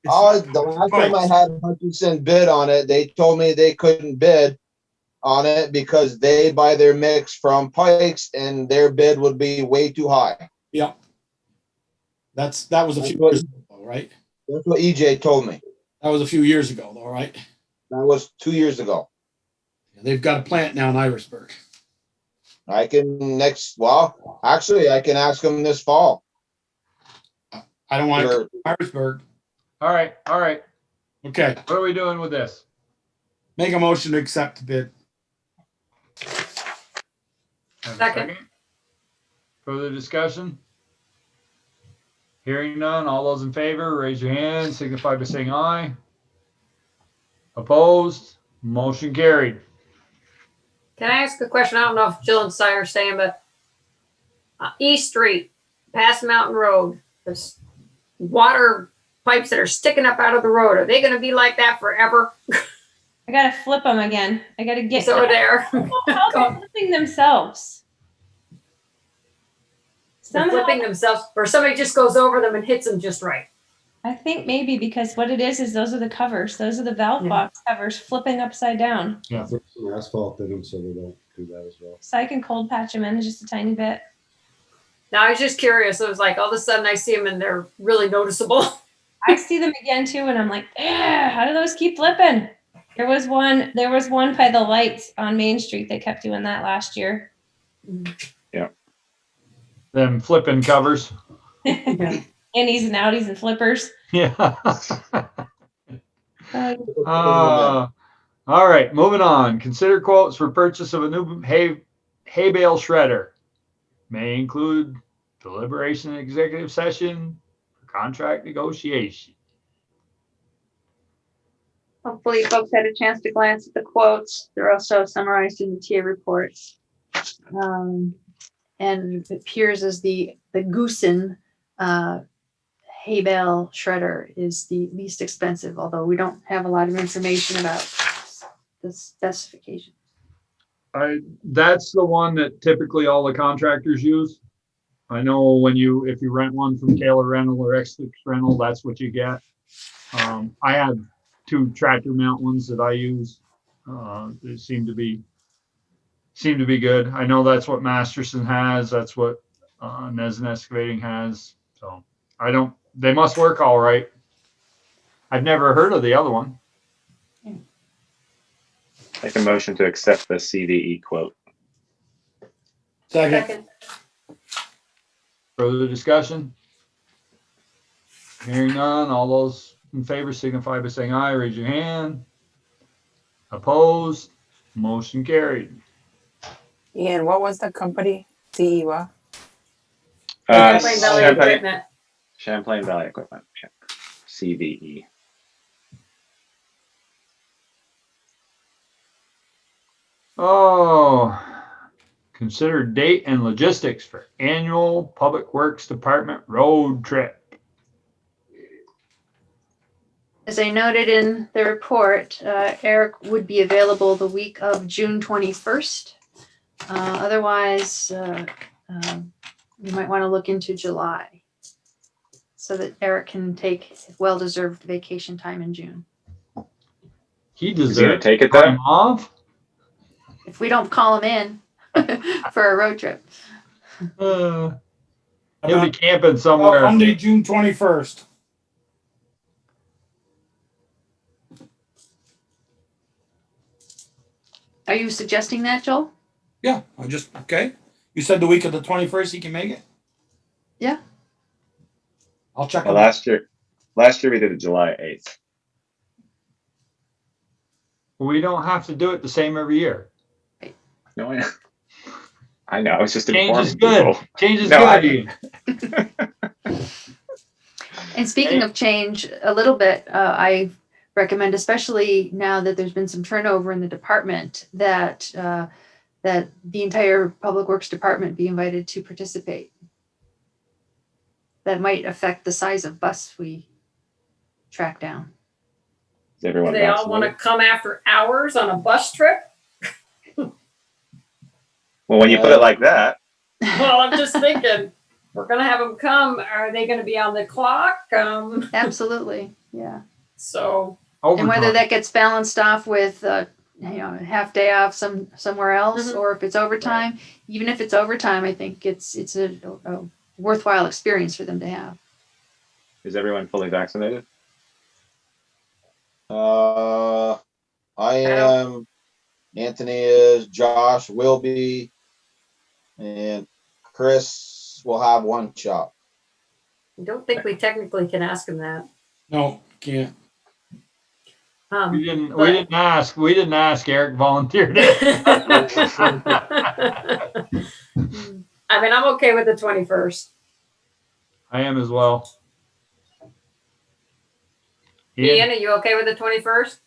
Oh, the last time I had Hutchinson bid on it, they told me they couldn't bid on it because they buy their mix from Pikes and their bid would be way too high. Yeah. That was a few That's what- years ago, right? That's what EJ told me. That was a few years ago, though, right? That was 2 years ago. They've got a plant now in Irisburg. I can actually I can ask them this fall. I don't want to Sure. Irisburg. All right. Okay. What are we doing with this? Make a motion to accept the bid. Have a Second. Further discussion? Hearing none, all those in favor, raise your hand, signify by saying aye. Opposed? Motion carried. Can I ask a question? I don't know if Jill and Si are saying, but East Street, past Mountain Road, there's water pipes that are sticking up out of the road. Are they going to be like that forever? I gotta flip them again. I gotta get So there. how they're flipping themselves. They're Somehow, flipping themselves, or somebody just goes over them and hits them just right. I think maybe because what it is those are the covers. Those are the valve Yeah. box covers flipping upside down. Throw some asphalt in them so they don't do that as well. So I can cold patch them in just a tiny bit. Now I was just curious. It was like all of a sudden I see them and they're really noticeable. I see them again too, and I'm like, how do those keep flipping? There was one by the lights on Main Street that kept doing that last year. Them flipping covers. Innies and outies and flippers. Yeah. Uh, All right, moving on. Consider quotes for purchase of a new hay bale shredder. May include deliberation in executive session, for contract negotiation. Hopefully folks had a chance to glance at the quotes. They're also summarized in the tier reports. And it appears as the Goosen hay bale shredder is the least expensive, although we don't have a lot of information about the specification. That's the one that typically all the contractors use. I know if you rent one from Taylor Rental or X6 Rental, that's what you get. I have 2 tractor mount ones that I use. They seem to be good. I know that's what Masterson has. That's what Nezen Excavating has. So they must work all right. I've never heard of the other one. Make a motion to accept the CVE quote. Second. Further discussion? Hearing none, all those in favor signify by saying aye. Raise your hand. Opposed? Motion carried. Ian, what was the company? CEWA? Champlain Valley Champlain, Equipment. Champlain Valley Equipment. CVE. Oh, consider date and logistics for annual Public Works Department road trip. As I noted in the report, Eric would be available the week of June 21st. Otherwise, you might want to look into July so that Eric can take well-deserved vacation time in June. He Is he gonna deserves take it time though? off. If we don't call him in for a road trip. He'll be camping somewhere. Monday, June 21st. Are you suggesting that, Joel? Yeah, okay. You said the week of the 21st he can make it? Yeah. I'll check Well, him out. last year we did it July 8th. We don't have to do it the same every year. No, I know. I was just Change is informing good. people. Change is No, good. And speaking of change, a little bit, I recommend, especially now that there's been some turnover in the department, that the entire Public Works Department be invited to participate. That might affect the size of bus we track down. Is everyone Do they all want to vaccinated? come after hours on a bus trip? Well, when you put it like that, Well, I'm just thinking, we're gonna have them come. Are they gonna be on the clock? Absolutely, yeah. So And whether Overtime. that gets balanced off with a half day off somewhere else, Mhm. or if it's overtime, even if it's overtime, I think it's a worthwhile experience for them to have. is everyone fully vaccinated? I am, Anthony is, Josh will be, and Chris will have 1 shot. I don't think we technically can ask them that. No, can't. We didn't ask. We didn't ask. Eric volunteered it. I mean, I'm okay with the 21st. I am as well. Ian, are you okay with the 21st?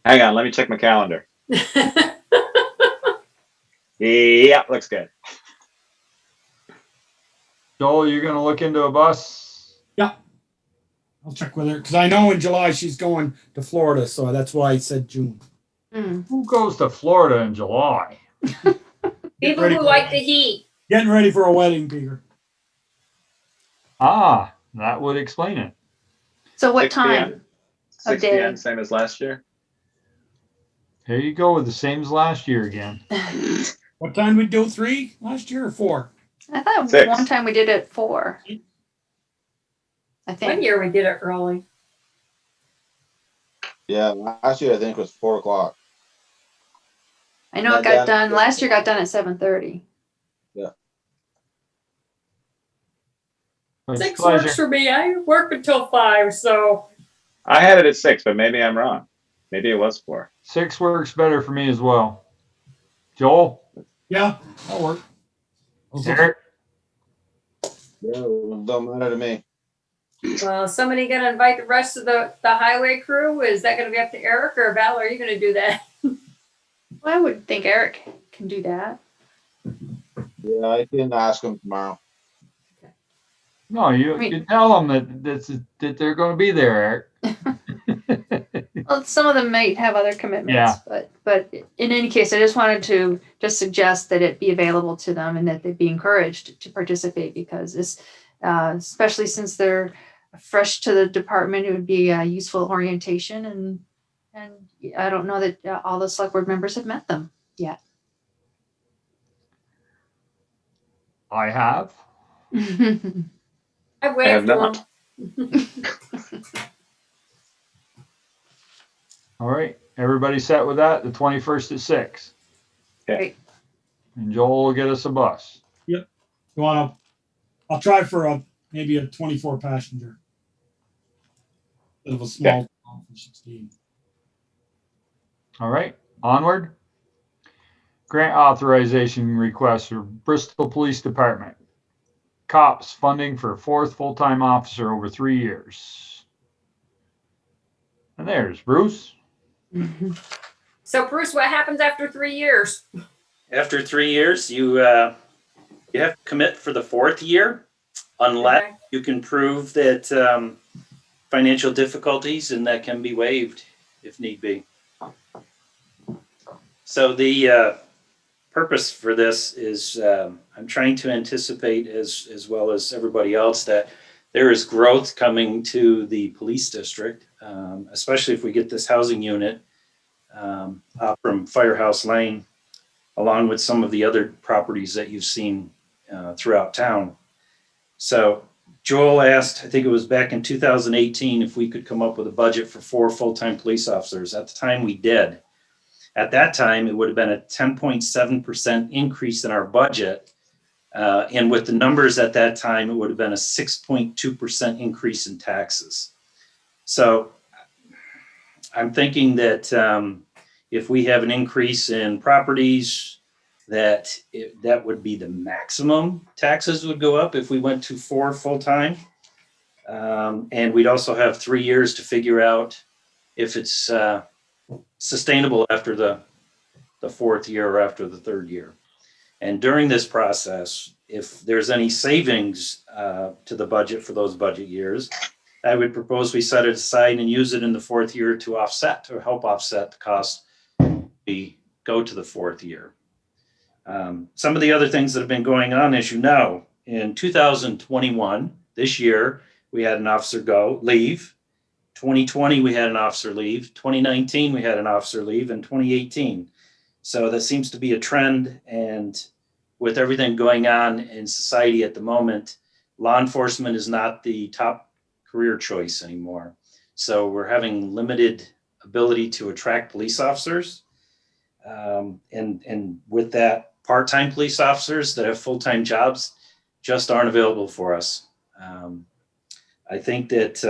Hang on, let me check my calendar. Yeah, looks good. Joel, you're gonna look into a bus? I'll check with her because I know in July she's going to Florida, so that's why I said June. Who goes to Florida in July? People ready who for like it. the heat. Getting ready for a wedding, Peter. Ah, that would explain it. So what 6 p.m. time? 6 day. p.m. Same as last year. There you go with the same as last year again. What time did we do? 3 last year or 4? I thought 6. one time we did it 4. I think. One year we did it early. Yeah, last year I think was 4 o'clock. I know it got done. Last year got done at 7:30. It's 6 pleasure. works for me. I work until 5, so I had it at 6, but maybe I'm wrong. Maybe it was 4. 6 works better for me as well. Joel? Yeah, that'll work. Eric? Yeah, it don't matter to me. Well, is somebody gonna invite the rest of the highway crew? Is that gonna be up to Eric or Val? Are you gonna do that? Well, I would think Eric can do that. Yeah, I can ask them tomorrow. No, you, I mean- you tell them that they're gonna be there, Eric. Well, some of them might have other commitments, Yeah. but in any case, I just wanted to just suggest that it be available to them and that they be encouraged to participate because this, especially since they're fresh to the department, it would be a useful orientation and I don't know that all the select board members have met them yet. I have. I I have waved to not. them. All right, everybody set with that? The 21st at 6. Great. And Joel will get us a bus. You want to? I'll try for maybe a 24 passenger. Instead of a small for 16. All right, onward. Grant authorization request for Bristol Police Department. Cops funding for a 4th full-time officer over 3 years. And there's Bruce. So Bruce, what happens after 3 years? After 3 years, you have to commit for the 4th year, unless Okay. you can prove that financial difficulties, and that can be waived if need be. So the purpose for this is I'm trying to anticipate, as well as everybody else, that there is growth coming to the police district, especially if we get this housing unit out from Firehouse Lane, along with some of the other properties that you've seen throughout town. So Joel asked, I think it was back in 2018, if we could come up with a budget for 4 full-time police officers. At the time we did. At that time, it would have been a 10.7% increase in our budget. And with the numbers at that time, it would have been a 6.2% increase in taxes. So I'm thinking that if we have an increase in properties, that would be the maximum taxes would go up if we went to 4 full-time. And we'd also have 3 years to figure out if it's sustainable after the 4th year or after the 3rd year. And during this process, if there's any savings to the budget for those budget years, I would propose we set it aside and use it in the 4th year to offset or help offset the cost we go to the 4th year. Some of the other things that have been going on, as you know, in 2021, this year, we had an officer leave. 2020, we had an officer leave. 2019, we had an officer leave, and 2018. So that seems to be a trend. And with everything going on in society at the moment, law enforcement is not the top career choice anymore. So we're having limited ability to attract police officers. And with that, part-time police officers that have full-time jobs just aren't available for us. I think that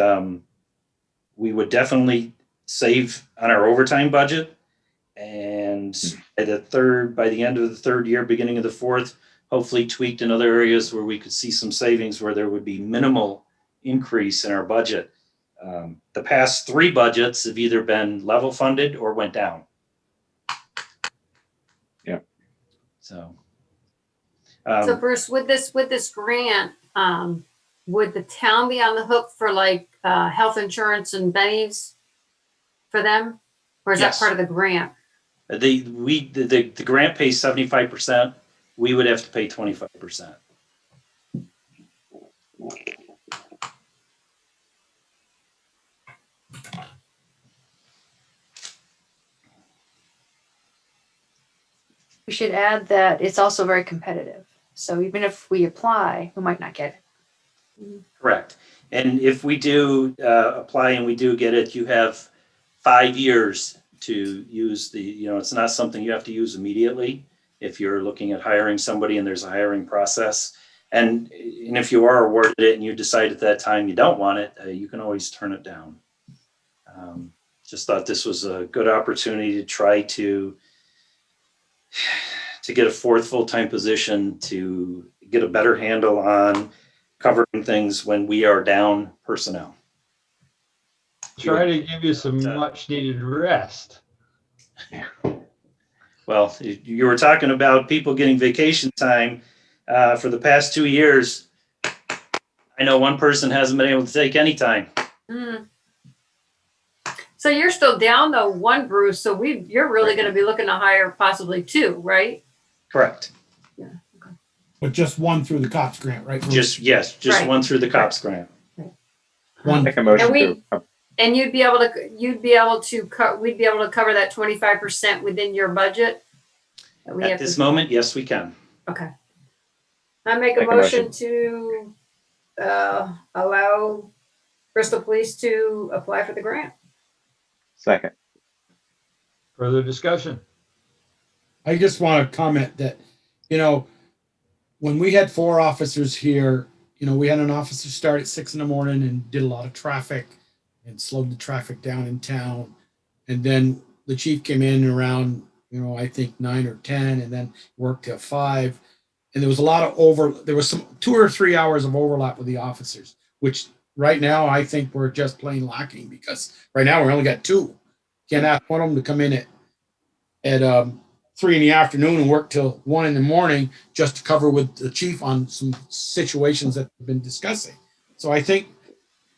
we would definitely save on our overtime budget. And by the end of the 3rd year, beginning of the 4th, hopefully tweaked in other areas where we could see some savings where there would be minimal increase in our budget. The past 3 budgets have either been level funded or went down. Yeah. So. So Bruce, with this grant, would the town be on the hook for like health insurance and bennies for them? Or is Yes. that part of the grant? The grant pays 75%. We would have to pay 25%. We should add that it's also very competitive. So even if we apply, we might not get it. Correct. And if we do apply and we do get it, you have 5 years to use it's not something you have to use immediately if you're looking at hiring somebody and there's a hiring process. And if you are awarded it and you decide at that time you don't want it, you can always turn it down. Just thought this was a good opportunity to try to get a 4th full-time position, to get a better handle on covering things when we are down personnel. Try to give you some much needed rest. Well, you were talking about people getting vacation time for the past 2 years. I know one person hasn't been able to take any time. Mm. So you're still down though, one, Bruce. So you're really going to be looking to hire possibly two, right? Correct. But just one through the COPS grant, right? Just Right. one through the COPS grant. one. Make a motion And to, And we'd be able to cover that 25% within your budget. That we At have this to, moment, yes, we can. okay. I make a Make a motion to allow Bristol Police to apply for the grant. second. Further discussion? I just want to comment that, when we had 4 officers here, we had an officer start at 6 in the morning and did a lot of traffic and slowed the traffic down in town. And then the chief came in around, I think 9 or 10, and then worked till 5. And there was a lot of there was some 2 or 3 hours of overlap with the officers, which right now I think we're just plain lacking, because right now we only got 2. Can't ask one of them to come in at 3 in the afternoon and work till 1 in the morning just to cover with the chief on some situations that we've been discussing. So I think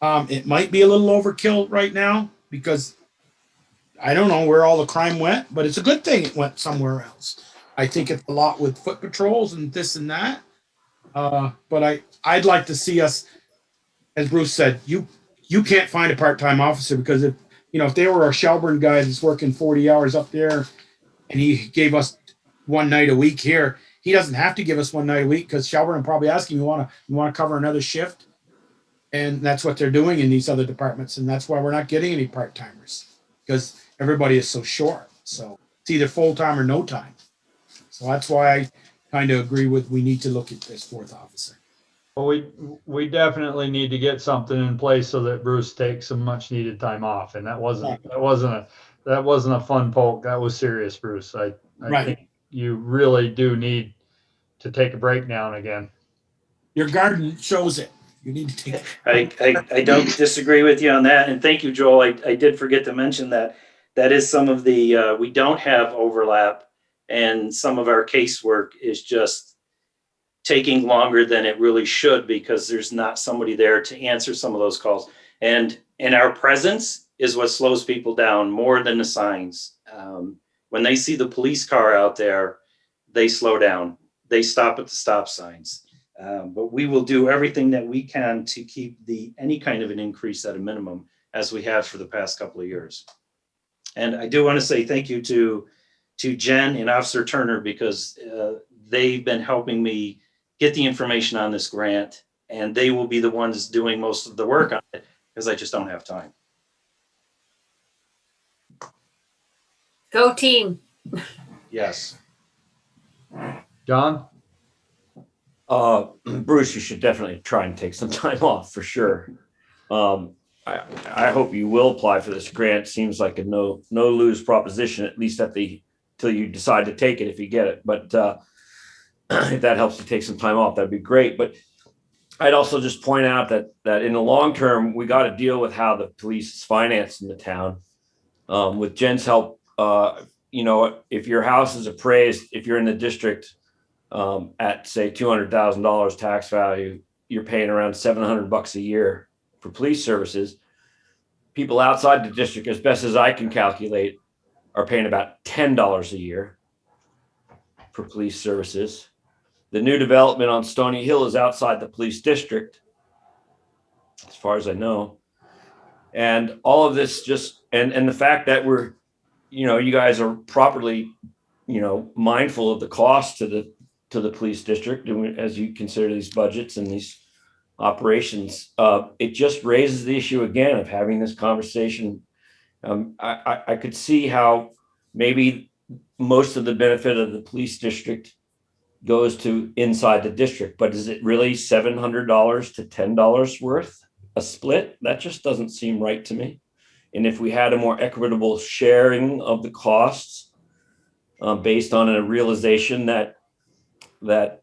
it might be a little overkill right now, because I don't know where all the crime went, but it's a good thing it went somewhere else. I think it's a lot with foot patrols and this and that. But I'd like to see us, as Bruce said, you can't find a part-time officer, because if they were a Shelburne guy that's working 40 hours up there and he gave us one night a week here, he doesn't have to give us one night a week, because Shelburne will probably ask him, you want to cover another shift? And that's what they're doing in these other departments. And that's why we're not getting any part-timers, because everybody is so short. So it's either full-time or no time. So that's why I kind of agree with, we need to look at this 4th officer. Well, we definitely need to get something in place so that Bruce takes some much needed time off. And that wasn't a fun poke. That was serious, Bruce. I Right. think you really do need to take a break now and again. Your garden shows it. You need to take. I don't disagree with you on that. And thank you, Joel. I did forget to mention that is some of the, we don't have overlap, and some of our casework is just taking longer than it really should, because there's not somebody there to answer some of those calls. And our presence is what slows people down more than the signs. When they see the police car out there, they slow down. They stop at the stop signs. But we will do everything that we can to keep any kind of an increase at a minimum, as we have for the past couple of years. And I do want to say thank you to Jen and Officer Turner, because they've been helping me get the information on this grant, and they will be the ones doing most of the work on it, because I just don't have time. Go team. Yes. John? Bruce, you should definitely try and take some time off for sure. I hope you will apply for this grant. Seems like a no lose proposition, at least till you decide to take it, if you get it. But if that helps you take some time off, that'd be great. But I'd also just point out that in the long term, we got to deal with how the police is financed in the town. With Jen's help, if your house is appraised, if you're in the district at say $200,000 tax value, you're paying around $700 a year for police services. People outside the district, as best as I can calculate, are paying about $10 a year for police services. The new development on Stony Hill is outside the police district, as far as I know. And all of this just, and the fact that we're, you guys are properly, mindful of the cost to the police district, as you consider these budgets and these operations, it just raises the issue again of having this conversation. I could see how maybe most of the benefit of the police district goes to inside the district, but is it really $700 to $10 worth a split? That just doesn't seem right to me. And if we had a more equitable sharing of the costs, based on a realization that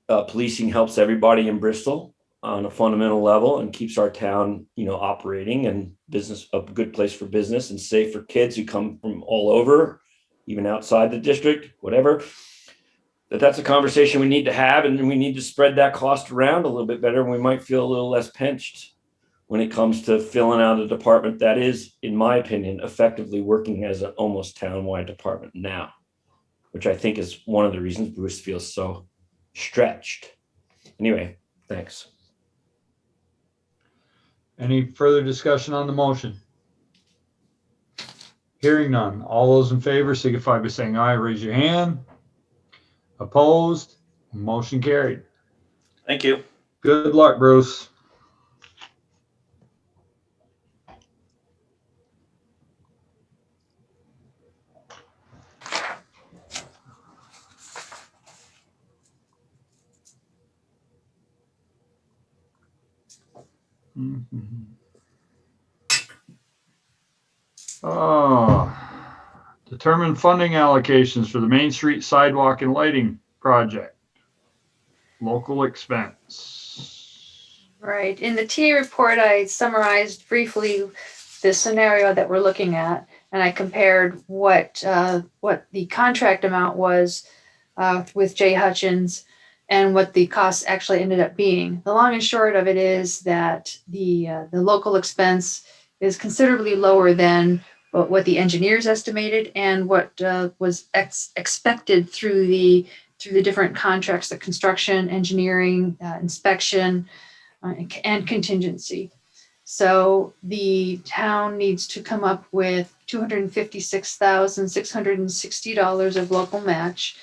policing helps everybody in Bristol, on a fundamental level and keeps our town, operating and business a good place for business and safe for kids who come from all over, even outside the district, whatever. That's a conversation we need to have, and we need to spread that cost around a little bit better. We might feel a little less pinched when it comes to filling out a department that is, in my opinion, effectively working as an almost town-wide department now, which I think is one of the reasons Bruce feels so stretched. Anyway, thanks. Any further discussion on the motion? Hearing none. All those in favor signify by saying aye. Raise your hand. Opposed? Motion carried. Thank you. Good luck, Bruce. Determine funding allocations for the Main Street sidewalk and lighting project. Local expense. Right. In the TA report, I summarized briefly the scenario that we're looking at, and I compared what the contract amount was with Jay Hutchins and what the cost actually ended up being. The long and short of it is that the local expense is considerably lower than what the engineers estimated and what was expected through the different contracts, the construction, engineering, inspection, and contingency. So the town needs to come up with $256,660 of local match.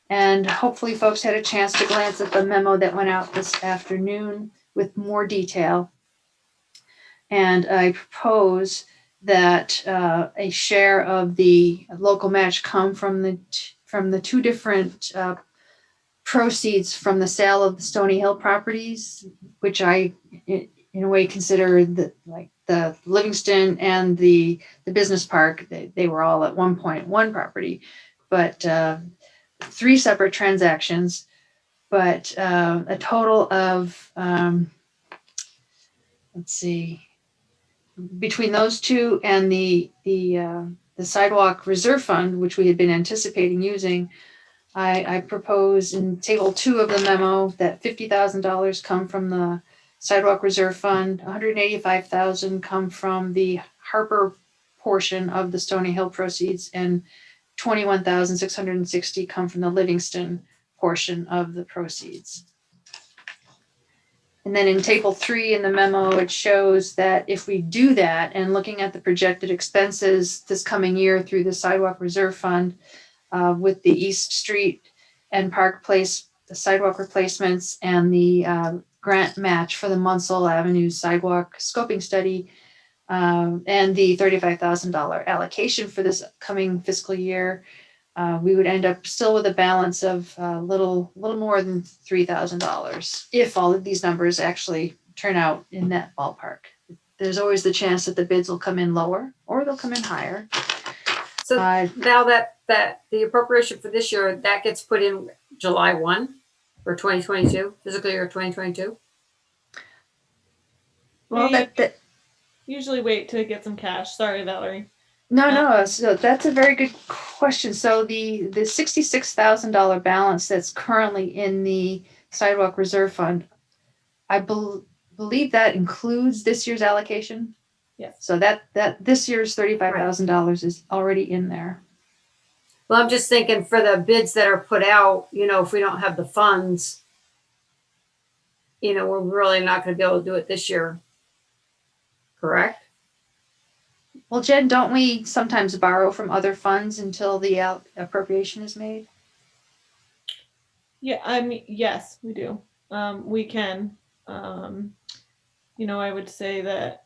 And hopefully folks had a chance to glance at the memo that went out this afternoon with more detail. And I propose that a share of the local match come from the two different proceeds from the sale of the Stony Hill properties, which I in a way consider the Livingston and the business park. They were all at one point one property, but 3 separate transactions, but a total of let's see, between those two and the sidewalk reserve fund, which we had been anticipating using, I propose in table 2 of the memo that $50,000 come from the sidewalk reserve fund, $185,000 come from the Harper portion of the Stony Hill proceeds, and $21,660 come from the Livingston portion of the proceeds. And then in table 3 in the memo, it shows that if we do that, and looking at the projected expenses this coming year through the sidewalk reserve fund, with the East Street and Park Place, the sidewalk replacements, and the grant match for the Munsell Avenue sidewalk scoping study, and the $35,000 allocation for this coming fiscal year, we would end up still with a balance of little more than $3,000 if all of these numbers actually turn out in that ballpark. There's always the chance that the bids will come in lower or they'll come in higher. So now that the appropriation for this year, that gets put in July 1 for 2022, fiscal year 2022? Well, that usually wait to get some cash. Sorry, Valerie. No. So that's a very good question. So the $66,000 balance that's currently in the sidewalk reserve fund, I believe that includes this year's allocation. Yes. So that this year's $35,000 is already in there. Well, I'm just thinking for the bids that are put out, if we don't have the funds, we're really not going to be able to do it this year. Correct? Well, Jen, don't we sometimes borrow from other funds until the appropriation is made? Yeah, I mean, yes, we do. We can. I would say that,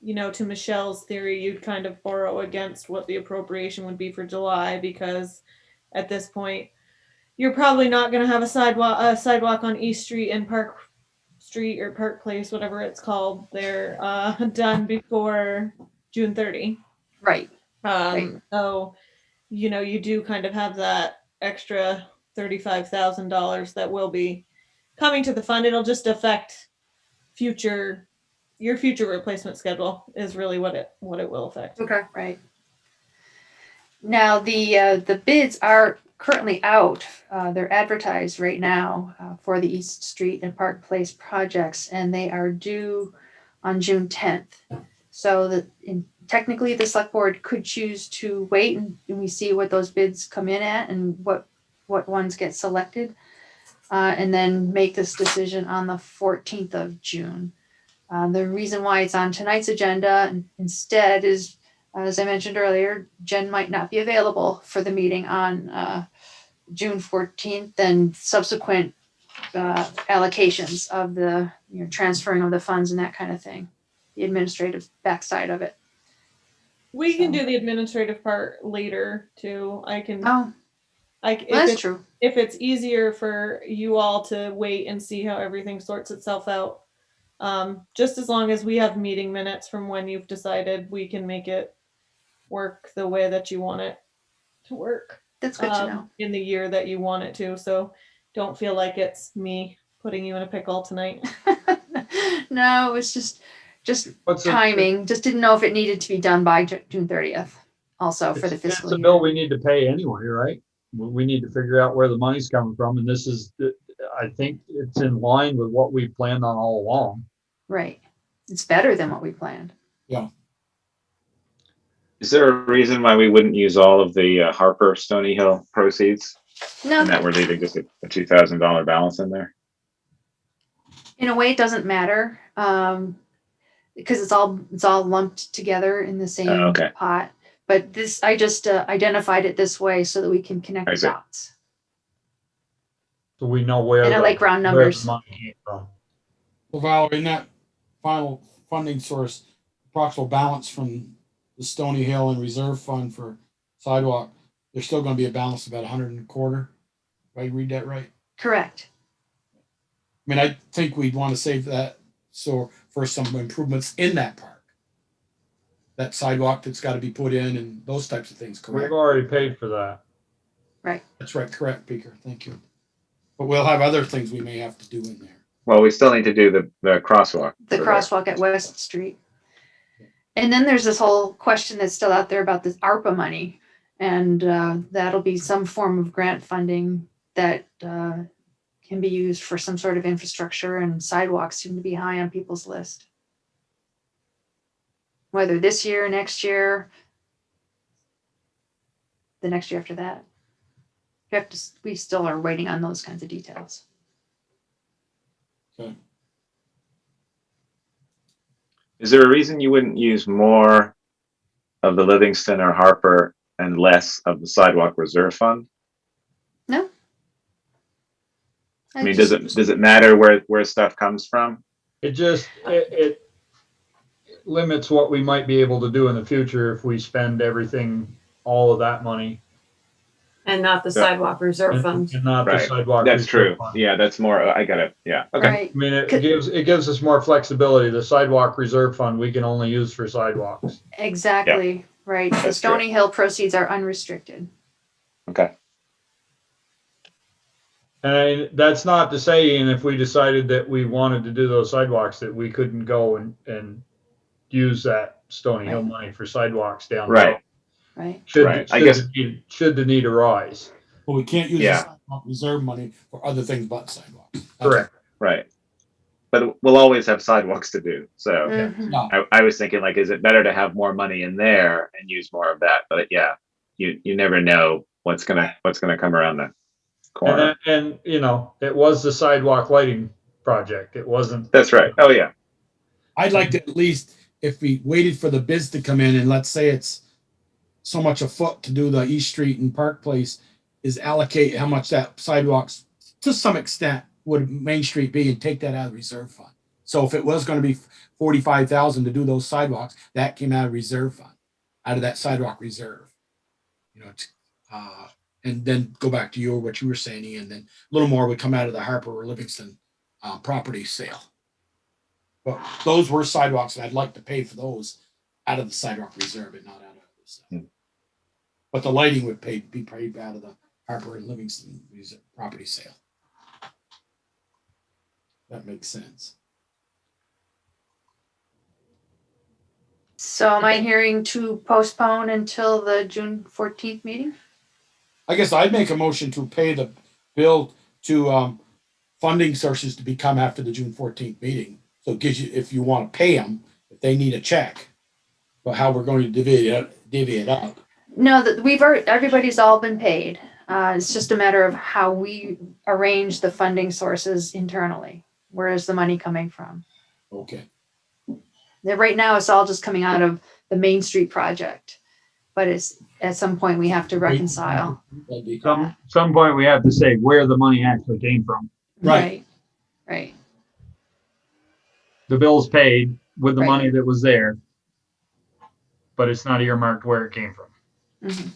to Michelle's theory, you'd kind of borrow against what the appropriation would be for July, because at this point, you're probably not going to have a sidewalk on East Street and Park Street or Park Place, whatever it's called, they're done before June 30. Right. So, you do kind of have that extra $35,000 that will be coming to the fund. It'll just affect your future replacement schedule is really what it will affect. Okay. Right. Now the bids are currently out. They're advertised right now for the East Street and Park Place projects, and they are due on June 10th. So technically, the select board could choose to wait and we see what those bids come in at and what ones get selected, and then make this decision on the 14th of June. The reason why it's on tonight's agenda instead is, as I mentioned earlier, Jen might not be available for the meeting on June 14th, and subsequent allocations of the transferring of the funds and that kind of thing, the administrative backside of it. We can do the administrative part later too. I can. Oh, if that's true. If it's easier for you all to wait and see how everything sorts itself out, just as long as we have meeting minutes from when you've decided, we can make it work the way that you want it to work. That's good to know. In the year that you want it to. So don't feel like it's me putting you in a pickle tonight. No, it was just What's timing. Just didn't know if it needed to be done by June 30th. Also for the fiscal It's a year. bill we need to pay anyway, right? We need to figure out where the money's coming from, and this is, I think it's in line with what we planned on all along. Right. It's better than what we planned. Yeah. Is there a reason why we wouldn't use all of the Harper Stony Hill proceeds? No, And that we're leaving just a $2,000 balance in there? in a way, it doesn't matter because it's all lumped together in the same okay. pot. But this, I just identified it this way so that we can connect the dots. So we know where. And I like round numbers. Where the money came from. Well, Valerie, in that final funding source, approximate balance from the Stony Hill and reserve fund for sidewalk, there's still going to be a balance of about 125. If I read that right? Correct. I mean, I think we'd want to save that so for some improvements in that park. That sidewalk that's got to be put in and those types of things, correct? We've already paid for that. Right. That's right, correct, Beaker. Thank you. But we'll have other things we may have to do in there. Well, we still need to do the crosswalk. The crosswalk at West Street. And then there's this whole question that's still out there about this ARPA money. And that'll be some form of grant funding that can be used for some sort of infrastructure, and sidewalks seem to be high on people's list. Whether this year, next year, the next year after that. We still are waiting on those kinds of details. Okay. Is there a reason you wouldn't use more of the Livingston or Harper and less of the sidewalk reserve fund? No. I mean, does it matter where stuff comes from? It limits what we might be able to do in the future if we spend all of that money. And not the sidewalk reserve fund. And not the sidewalk. That's true. Fund. Yeah, that's more, I got it. Yeah, okay. Right. I mean, it gives us more flexibility. The sidewalk reserve fund, we can only use for sidewalks. Exactly. Right. The Stony Hill proceeds are unrestricted. Okay. And that's not to say, and if we decided that we wanted to do those sidewalks, that we couldn't go and use that Stony Hill money for sidewalks down the road. Right. Should the need arise. Well, we can't use the sidewalk reserve money for other things but sidewalks. Correct. Right. But we'll always have sidewalks to do. So Mhm. I was thinking, like, is it better to have more money in there and use more of that? But yeah, you never know what's gonna come around the corner. And it was the sidewalk lighting project. It wasn't. That's right. Oh yeah. I'd like to, at least if we waited for the bids to come in, and let's say it's so much a foot to do the East Street and Park Place, is allocate how much that sidewalks to some extent would Main Street be, and take that out of the reserve fund. So if it was going to be 45,000 to do those sidewalks, that came out of reserve fund, out of that sidewalk reserve. And then go back to what you were saying, Ian. Then a little more would come out of the Harper or Livingston property sale. But those were sidewalks, and I'd like to pay for those out of the sidewalk reserve and not out of this. But the lighting would be paid out of the Harper and Livingston property sale. That makes sense. So am I hearing to postpone until the June 14th meeting? I guess I'd make a motion to pay the bill to funding sources to become after the June 14th meeting. So it gives you, if you want to pay them, if they need a check, but how we're going to divvy it up. No, that everybody's all been paid. It's just a matter of how we arrange the funding sources internally. Where is the money coming from? Okay. Right now, it's all just coming out of the Main Street project, but it's at some point we have to reconcile. Some point we have to say where the money actually came from. Right. Right. The bill's paid with the Right. money that was there, but it's not earmarked where it came from. Mhm.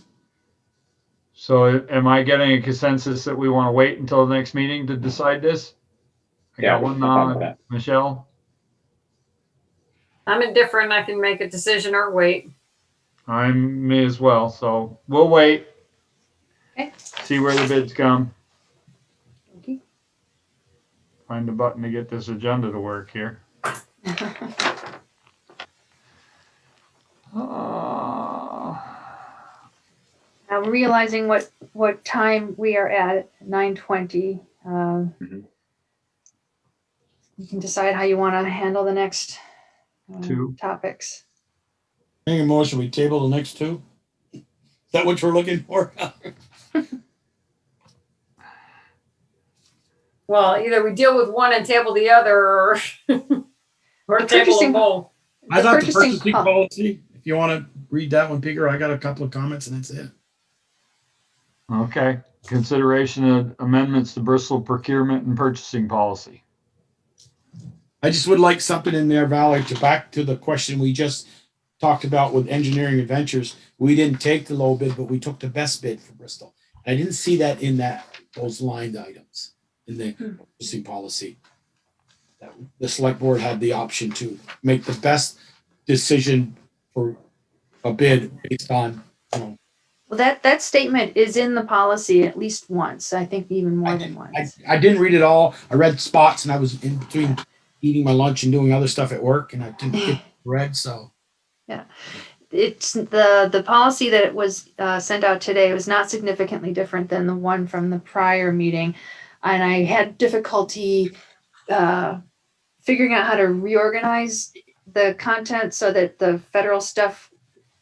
So am I getting a consensus that we want to wait until the next meeting to decide this? I got one nod. Michelle? I'm indifferent. I can make a decision or wait. I'm me as well, so we'll wait. Okay. See where the bids come. Okay. Find the button to get this agenda to work here. I'm realizing what time we are at 9:20. You can decide how you want to handle the next Two. topics. Make a motion, we table the next two. Is that what you're looking for? Well, either we deal with one and table the other, or table them both. I thought the purchasing purchasing policy, if you want to read that one, Peter, I got a couple of comments and that's it. Okay. Consideration of amendments to Bristol procurement and purchasing policy. I just would like something in there, Valerie, to back to the question we just talked about with engineering adventures. We didn't take the low bid, but we took the best bid for Bristol. I didn't see that in those lined items in the purchasing policy. The select board had the option to make the best decision for a bid based on, Well, that statement is in the policy at least once. I think even more than once. I didn't read it all. I read spots and I was in between eating my lunch and doing other stuff at work and I didn't get read, so. Yeah. It's the policy that was sent out today was not significantly different than the one from the prior meeting. And I had difficulty figuring out how to reorganize the content so that the federal stuff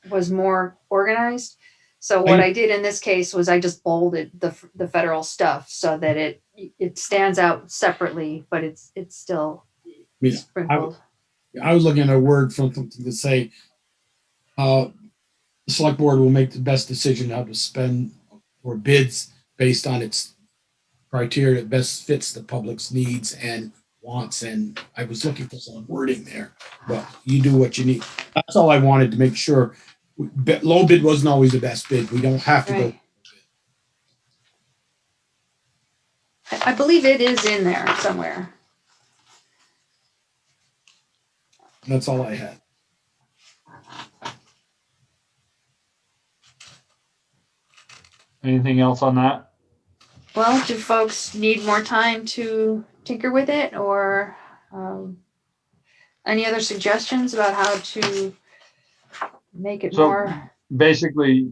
was more organized. So what I did in this case was I just bolded the federal stuff so that it stands out separately, but it's still sprinkled. I was looking at a word from something to say, the select board will make the best decision how to spend or bids based on its criteria that best fits the public's needs and wants. And I was looking for some wording there, but you do what you need. That's all I wanted to make sure. Low bid wasn't always the best bid. We don't have to go. I believe it is in there somewhere. That's all I had. Anything else on that? Well, do folks need more time to tinker with it, or any other suggestions about how to make it more? Basically,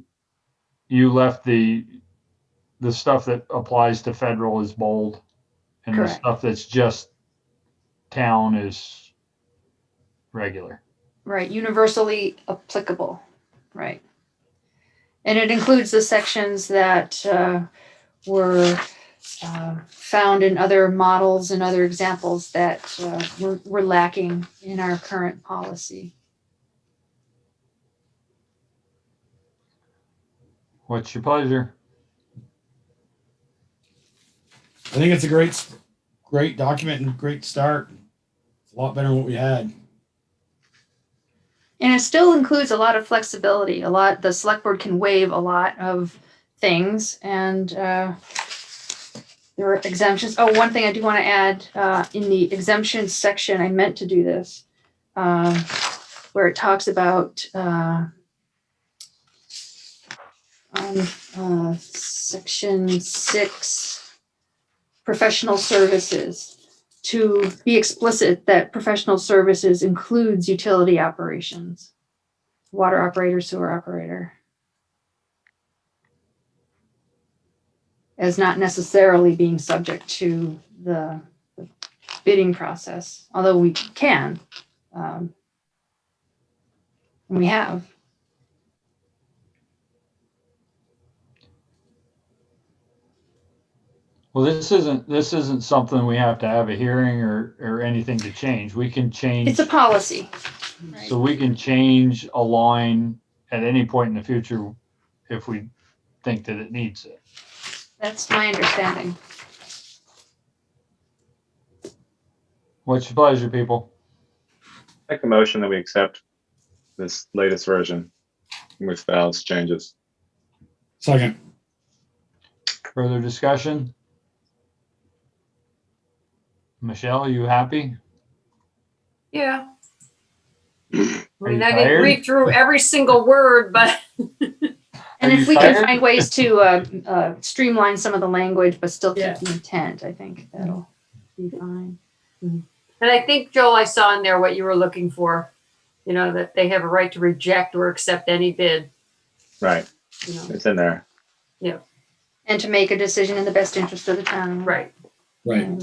you left the stuff that applies to federal is bold, and Correct. the stuff that's just town is regular. Right, universally applicable, right. And it includes the sections that were found in other models and other examples that were lacking in our current policy. What's your pleasure? I think it's a great document and great start. It's a lot better than what we had. And it still includes a lot of flexibility. The select board can waive a lot of things, and there are exemptions. Oh, one thing I do want to add in the exemptions section, I meant to do this, where it talks about section 6, professional services. to be explicit that professional services includes utility operations, water operator, sewer operator, as not necessarily being subject to the bidding process, although we can. We have. Well, this isn't something we have to have a hearing or anything to change. We can change. It's a policy. So we can change a line at any point in the future if we think that it needs it. That's my understanding. What's your pleasure, people? Make a motion that we accept this latest version with Val's changes. Second. Further discussion? Michelle, are you happy? Yeah. I Are you mean, I didn't tired? read through every single word, but And Are if you we can tired? find ways to streamline some of the language, but still keep Yeah. the intent, I think that'll be fine. and I think, Joel, I saw in there what you were looking for. You know, that they have a right to reject or accept any bid. Right. You know, It's in there. And to make a decision in the best interest of the town. right. Right.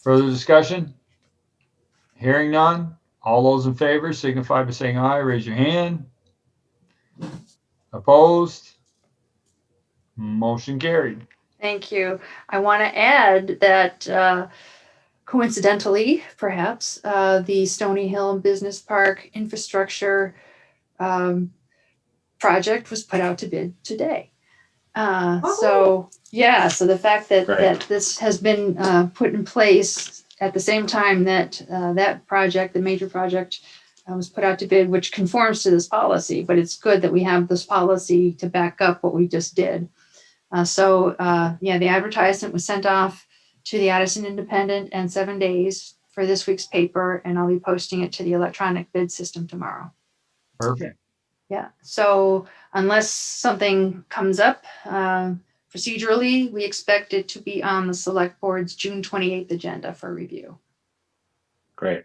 Further discussion? Hearing none? All those in favor signify by saying aye. Raise your hand. Opposed? Motion carried. Thank you. I want to add that coincidentally, perhaps, the Stony Hill Business Park infrastructure project was put out to bid today. So the fact that Great. that this has been put in place at the same time that that project, the major project, was put out to bid, which conforms to this policy. But it's good that we have this policy to back up what we just did. The advertisement was sent off to the Addison Independent and 7 days for this week's paper, and I'll be posting it to the electronic bid system tomorrow. Perfect. Yeah. So unless something comes up procedurally, we expect it to be on the select board's June 28th agenda for review. Great.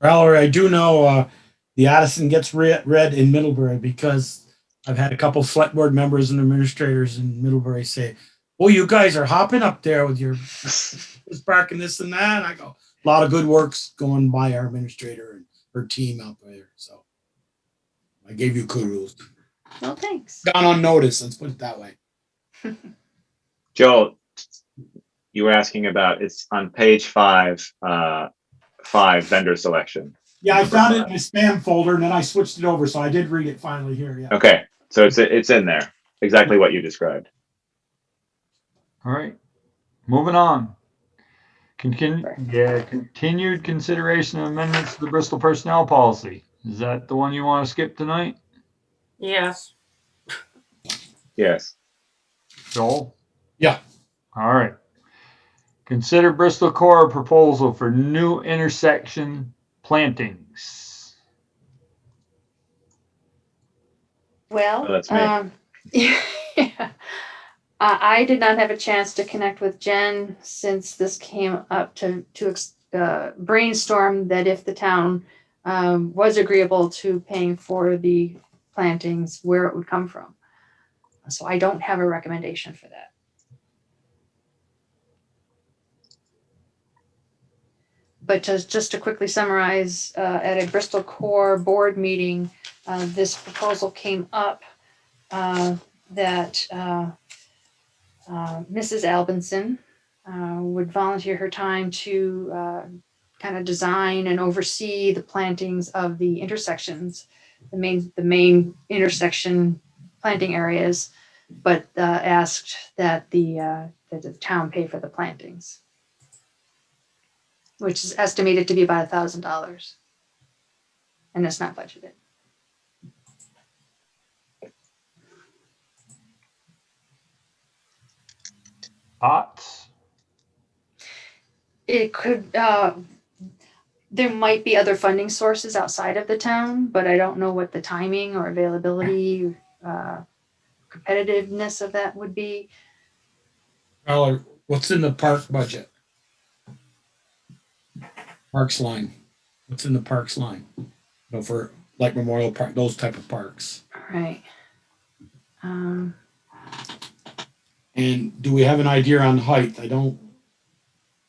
Valerie, I do know the Addison gets read in Middlebury because I've had a couple select board members and administrators in Middlebury say, "Oh, you guys are hopping up there with your park and this and that." And I go, a lot of good work's going by our administrator and her team out there. So I gave you kudos. Well, thanks. Gone unnoticed, let's put it that way. Joel, you were asking about, it's on page 5, 5 vendor selection. Yeah, I found it in my spam folder and then I switched it over. So I did read it finally here. Yeah. Okay. So it's in there. Exactly what you described. All right. Moving on. Continued consideration of amendments to the Bristol personnel policy. Is that the one you want to skip tonight? Yes. Yes. Joel? Yeah. All right. Consider Bristol Core proposal for new intersection plantings. Well, Oh, that's me. yeah. I did not have a chance to connect with Jen since this came up to brainstorm that if the town was agreeable to paying for the plantings, where it would come from. So I don't have a recommendation for that. But just to quickly summarize, at a Bristol Core board meeting, this proposal came up that Mrs. Albinson would volunteer her time to kind of design and oversee the plantings of the intersections, the main intersection planting areas, but asked that the town pay for the plantings, which is estimated to be about $1,000, and it's not budgeted. Thoughts? It could, there might be other funding sources outside of the town, but I don't know what the timing or availability, competitiveness of that would be. Well, What's in the park budget? Parks line. What's in the parks line? For like Memorial Park, those type of parks. Right. Um, And do we have an idea on height? I don't,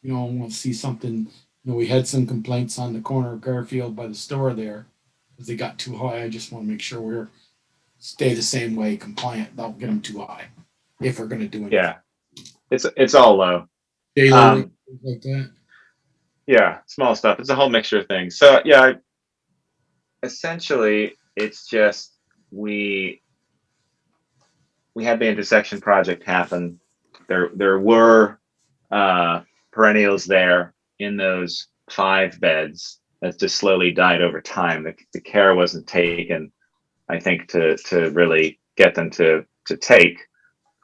want to see something. We had some complaints on the corner of Garfield by the store there because they got too high. I just want to make sure we're stay the same way, compliant. Don't get them too high if we're going to do it. Yeah, it's all low. Things like that. Yeah, small stuff. It's a whole mixture of things. So yeah, essentially, it's just we had the intersection project happen. There were perennials there in those 5 beds that just slowly died over time. The care wasn't taken, I think, to really get them to take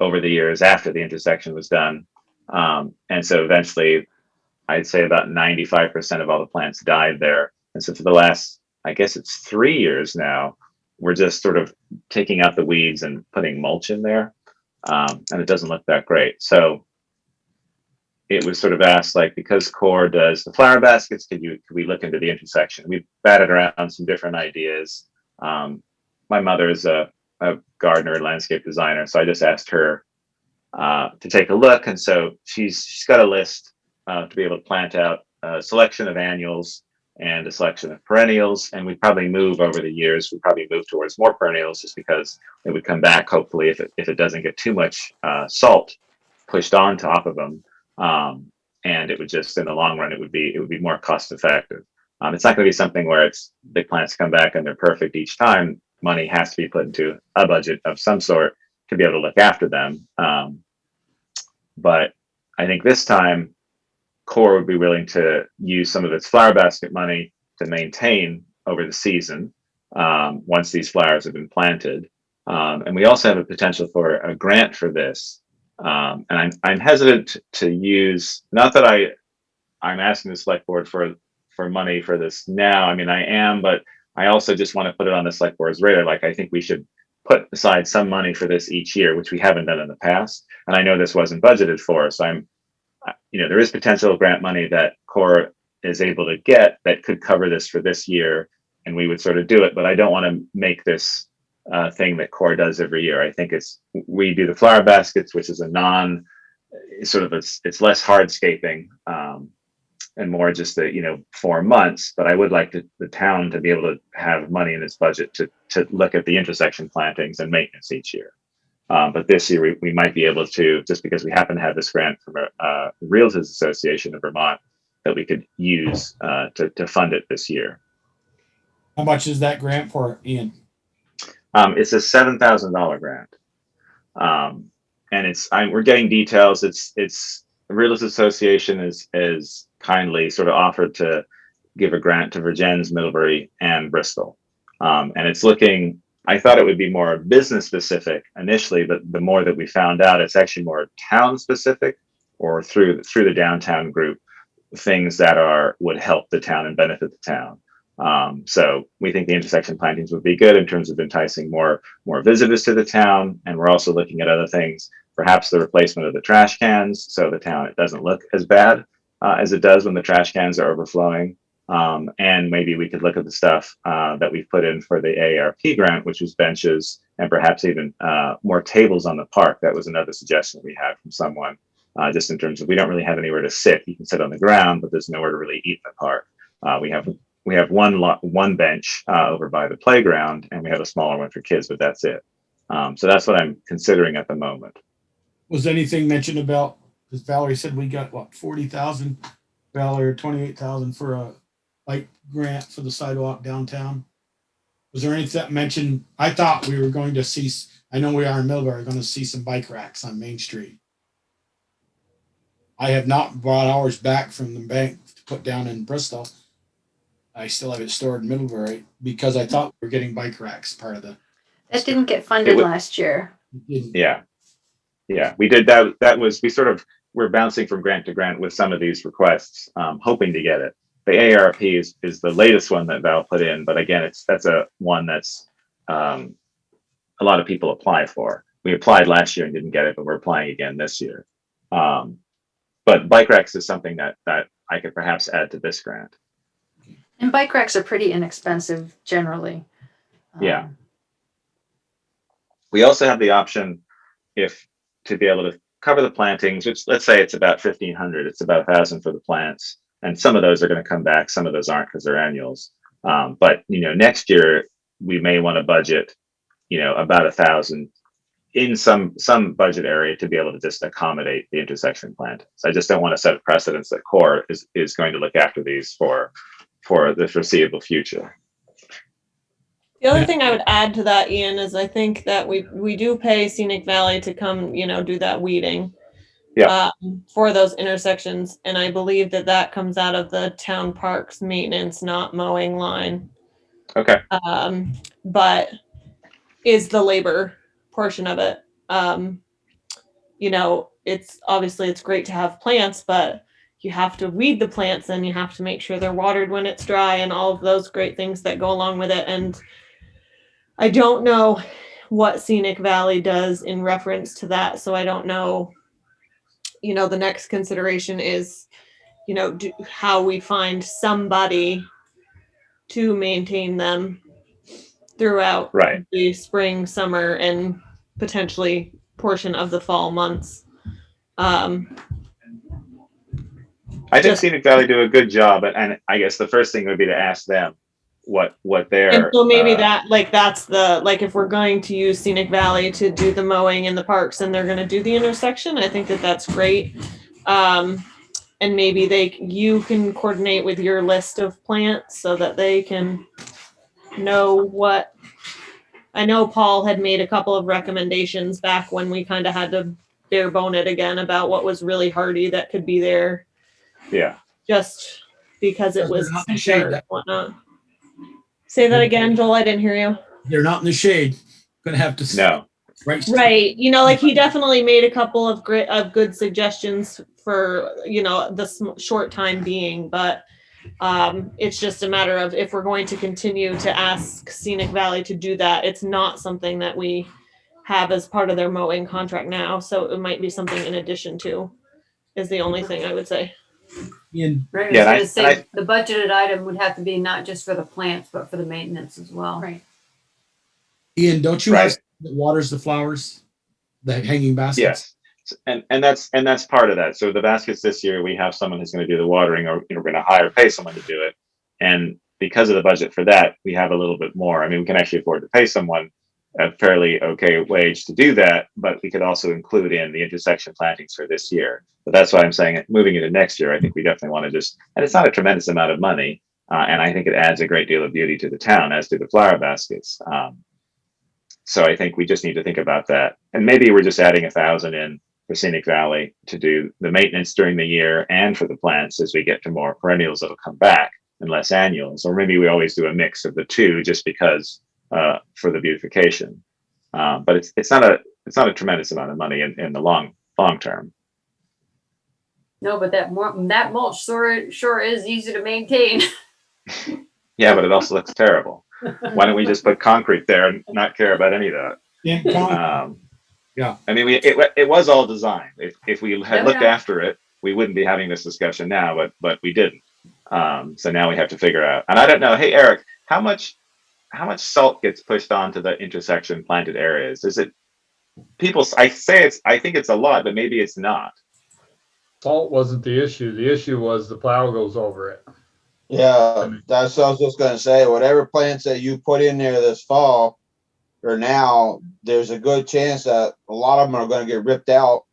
over the years after the intersection was done. And so eventually, I'd say about 95% of all the plants died there. And so for the last, I guess it's 3 years now, we're just sort of taking out the weeds and putting mulch in there. And it doesn't look that great. So it was sort of asked, like, because Core does the flower baskets, could we look into the intersection? We batted around some different ideas. My mother is a gardener and landscape designer, so I just asked her to take a look. And so she's got a list to be able to plant out a selection of annuals and a selection of perennials. And we'd probably move over the years. We'd probably move towards more perennials just because it would come back, hopefully, if it doesn't get too much salt pushed on top of them. And it would just, in the long run, it would be more cost effective. It's not going to be something where it's big plants come back and they're perfect each time. Money has to be put into a budget of some sort to be able to look after them. But I think this time, Core would be willing to use some of its flower basket money to maintain over the season once these flowers have been planted. And we also have a potential for a grant for this. And I'm hesitant to use, not that I'm asking the select board for money for this now. I mean, I am, but I also just want to put it on the select board's radar. Like, I think we should put aside some money for this each year, which we haven't done in the past. And I know this wasn't budgeted for, so there is potential grant money that Core is able to get that could cover this for this year, and we would sort of do it. But I don't want to make this thing that Core does every year. I think we do the flower baskets, which is it's less hardscaping and more just 4 months. But I would like the town to be able to have money in its budget to look at the intersection plantings and maintenance each year. But this year we might be able to, just because we happen to have this grant from a Realtors Association of Vermont that we could use to fund it this year. How much is that grant for, Ian? It's a $7,000 grant, and we're getting details. It's the Realtors Association is kindly sort of offered to give a grant to Virgins, Middlebury, and Bristol, and it's looking. I thought it would be more business specific initially, but the more that we found out, it's actually more town specific, or through the downtown group, things that would help the town and benefit the town. So we think the intersection plantings would be good in terms of enticing more visitors to the town, and we're also looking at other things, perhaps the replacement of the trash cans, so the town it doesn't look as bad as it does when the trash cans are overflowing. And maybe we could look at the stuff that we've put in for the AARP grant, which was benches and perhaps even more tables on the park. That was another suggestion we had from someone, just in terms of we don't really have anywhere to sit. You can sit on the ground, but there's nowhere to really eat in the park. We have one bench over by the playground, and we have a smaller one for kids, but that's it. So that's what I'm considering at the moment. Was anything mentioned about, because Valerie said we got, 40,000, Valerie, or 28,000 for a bike grant for the sidewalk downtown? Was there anything that mentioned? I thought we were going to see, I know we are in Middlebury, going to see some bike racks on Main Street. I have not brought ours back from the bank to put down in Bristol. I still have it stored in Middlebury because I thought we were getting bike racks part of the. That didn't get funded last year. Yeah, we did that. We're bouncing from grant to grant with some of these requests, hoping to get it. The AARP is the latest one that Val put in, but again, that's a one that's a lot of people apply for. We applied last year and didn't get it, but we're applying again this year. but bike racks is something that I could perhaps add to this grant. And bike racks are pretty inexpensive generally. Yeah. We also have the option to be able to cover the plantings, which let's say it's about 1,500, it's about 1,000 for the plants. And some of those are going to come back. Some of those aren't because they're annuals. But, next year we may want to budget, about 1,000 in some budget area to be able to just accommodate the intersection plant. So I just don't want to set a precedence that Core is going to look after these for the foreseeable future. The other thing I would add to that, Ian, is I think that we do pay Scenic Valley to come, do that weeding. Yeah. For those intersections, and I believe that comes out of the town parks maintenance, not mowing line. Okay. But is the labor portion of it. It's great to have plants, but you have to weed the plants and you have to make sure they're watered when it's dry and all of those great things that go along with it. And I don't know what Scenic Valley does in reference to that. So I don't know, the next consideration is, how we find somebody to maintain them throughout the spring, summer, and potentially portion of the fall months. I think Scenic Valley do a good job, and I guess the first thing would be to ask them what their. And so maybe that's if we're going to use Scenic Valley to do the mowing in the parks and they're going to do the intersection, I think that's great. And maybe you can coordinate with your list of plants so that they can know what. I know Paul had made a couple of recommendations back when we kind of had to bare bone it again about what was really hardy that could be there. Yeah. Just because it was They're not in the shade, whatnot. Say that again, Joel. I didn't hear you. They're not in the shade. Gonna have to. No. Right. He definitely made a couple of good suggestions for, the short time being, but it's just a matter of if we're going to continue to ask Scenic Valley to do that. It's not something that we have as part of their mowing contract now. So it might be something in addition to, is the only thing I would say. Right. Yeah, I was going to say the budgeted item would have to be not just for the plants, but for the maintenance as well. Right. Ian, don't you have that waters the flowers, the hanging baskets? Yes, and that's part of that. So the baskets this year, we have someone who's going to do the watering, or we're going to pay someone to do it. And because of the budget for that, we have a little bit more. I mean, we can actually afford to pay someone a fairly okay wage to do that, but we could also include in the intersection plantings for this year. But that's why I'm saying moving into next year, I think we definitely want to and it's not a tremendous amount of money, and I think it adds a great deal of beauty to the town, as do the flower baskets. So I think we just need to think about that, and maybe we're just adding 1,000 in for Scenic Valley to do the maintenance during the year and for the plants as we get to more perennials that'll come back and less annuals, or maybe we always do a mix of the two just because for the beautification. But it's not a tremendous amount of money in the long term. No, but that mulch sure is easy to maintain. Yeah, but it also looks terrible. Why don't we just put concrete there and not care about any of that? Yeah. I mean, it was all designed. If we had looked after it, we wouldn't be having this discussion now, but we didn't. So now we have to figure out. And I don't know. Hey, Eric, how much salt gets pushed onto the intersection planted areas? Is it people? I think it's a lot, but maybe it's not. Salt wasn't the issue. The issue was the plow goes over it. Yeah, that's what I was just going to say. Whatever plants that you put in there this fall or now, there's a good chance that a lot of them are going to get ripped out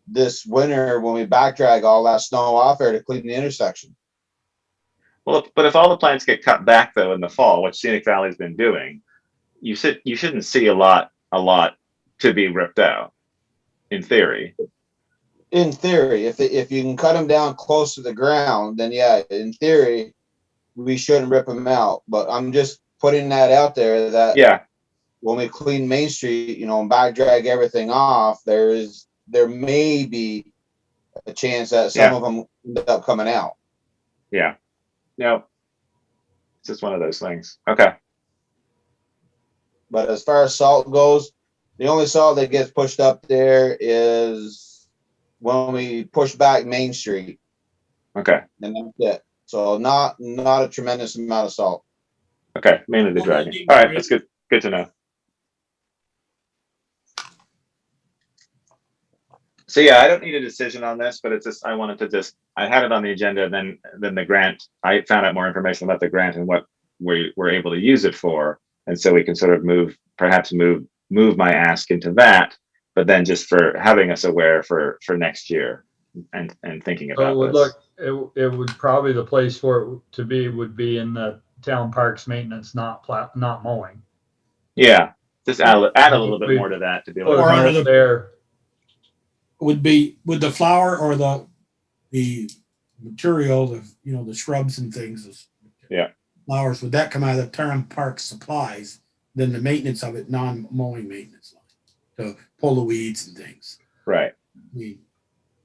this winter when we backdrag all that snow off there to clean the intersection. Well, but if all the plants get cut back though in the fall, which Scenic Valley's been doing, you shouldn't see a lot to be ripped out. In theory. In theory, if you can cut them down close to the ground, then yeah, in theory, we shouldn't rip them out. But I'm just putting that out there that when we clean Main Street, and back drag everything off, there may be a chance that some of them end up coming out. Yeah. No. It's just one of those things. Okay. But as far as salt goes, the only salt that gets pushed up there is when we push back Main Street, Okay, and that's it. So not a tremendous amount of salt. okay, mainly the dragging. All right, that's good. Good to know. So yeah, I don't need a decision on this, but it's just I wanted to I had it on the agenda. Then the grant. I found out more information about the grant and what we were able to use it for, and so we can sort of perhaps move my ask into that. But then just for having us aware for next year and thinking So it about would this. it would probably the place for it to be would be in the town parks maintenance, not mowing. Yeah, just add a little bit more to that to be able Put to. Or a under note the- there. Would the flower or the material, the shrubs and things. Yeah. Flowers, would that come out of the town park supplies? Then the maintenance of it, non-mowing maintenance line, to pull the weeds and things. Right.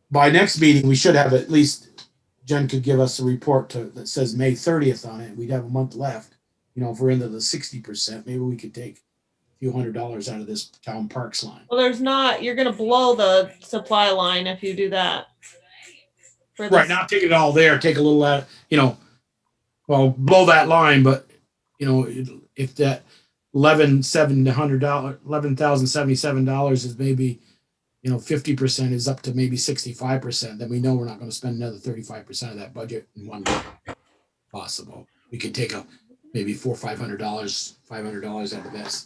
By next meeting, we should have at least, Jen could give us a report that says May 30th on it. We'd have a month left. If we're into the 60%, maybe we could take a few $100s out of this town parks line. Well, you're going to blow the supply line if you do that. For Right, not take it all there, take a little out, blow that line, but if that $11,077 is maybe 50% is up to maybe 65%, then we know we're not going to spend another 35% of that budget in one go. Possible. We could take maybe $400 or $500 out of this.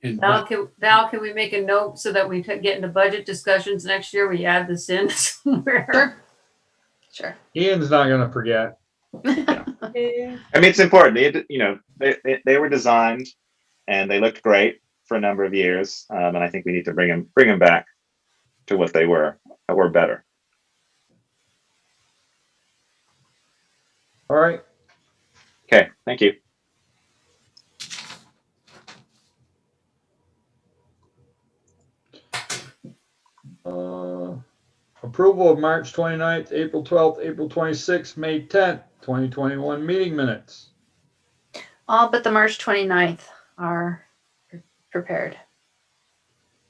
And Val, can we make a note so that we get into budget discussions next year? We add this in somewhere. Sure. Ian's not going to forget. I mean, it's important. They were designed and they looked great for a number of years, and I think we need to bring them back to what they were, or better. All right. Okay, thank you. Approval of March 29th, April 12th, April 26th, May 10th, 2021 meeting minutes. All but the March 29th are prepared.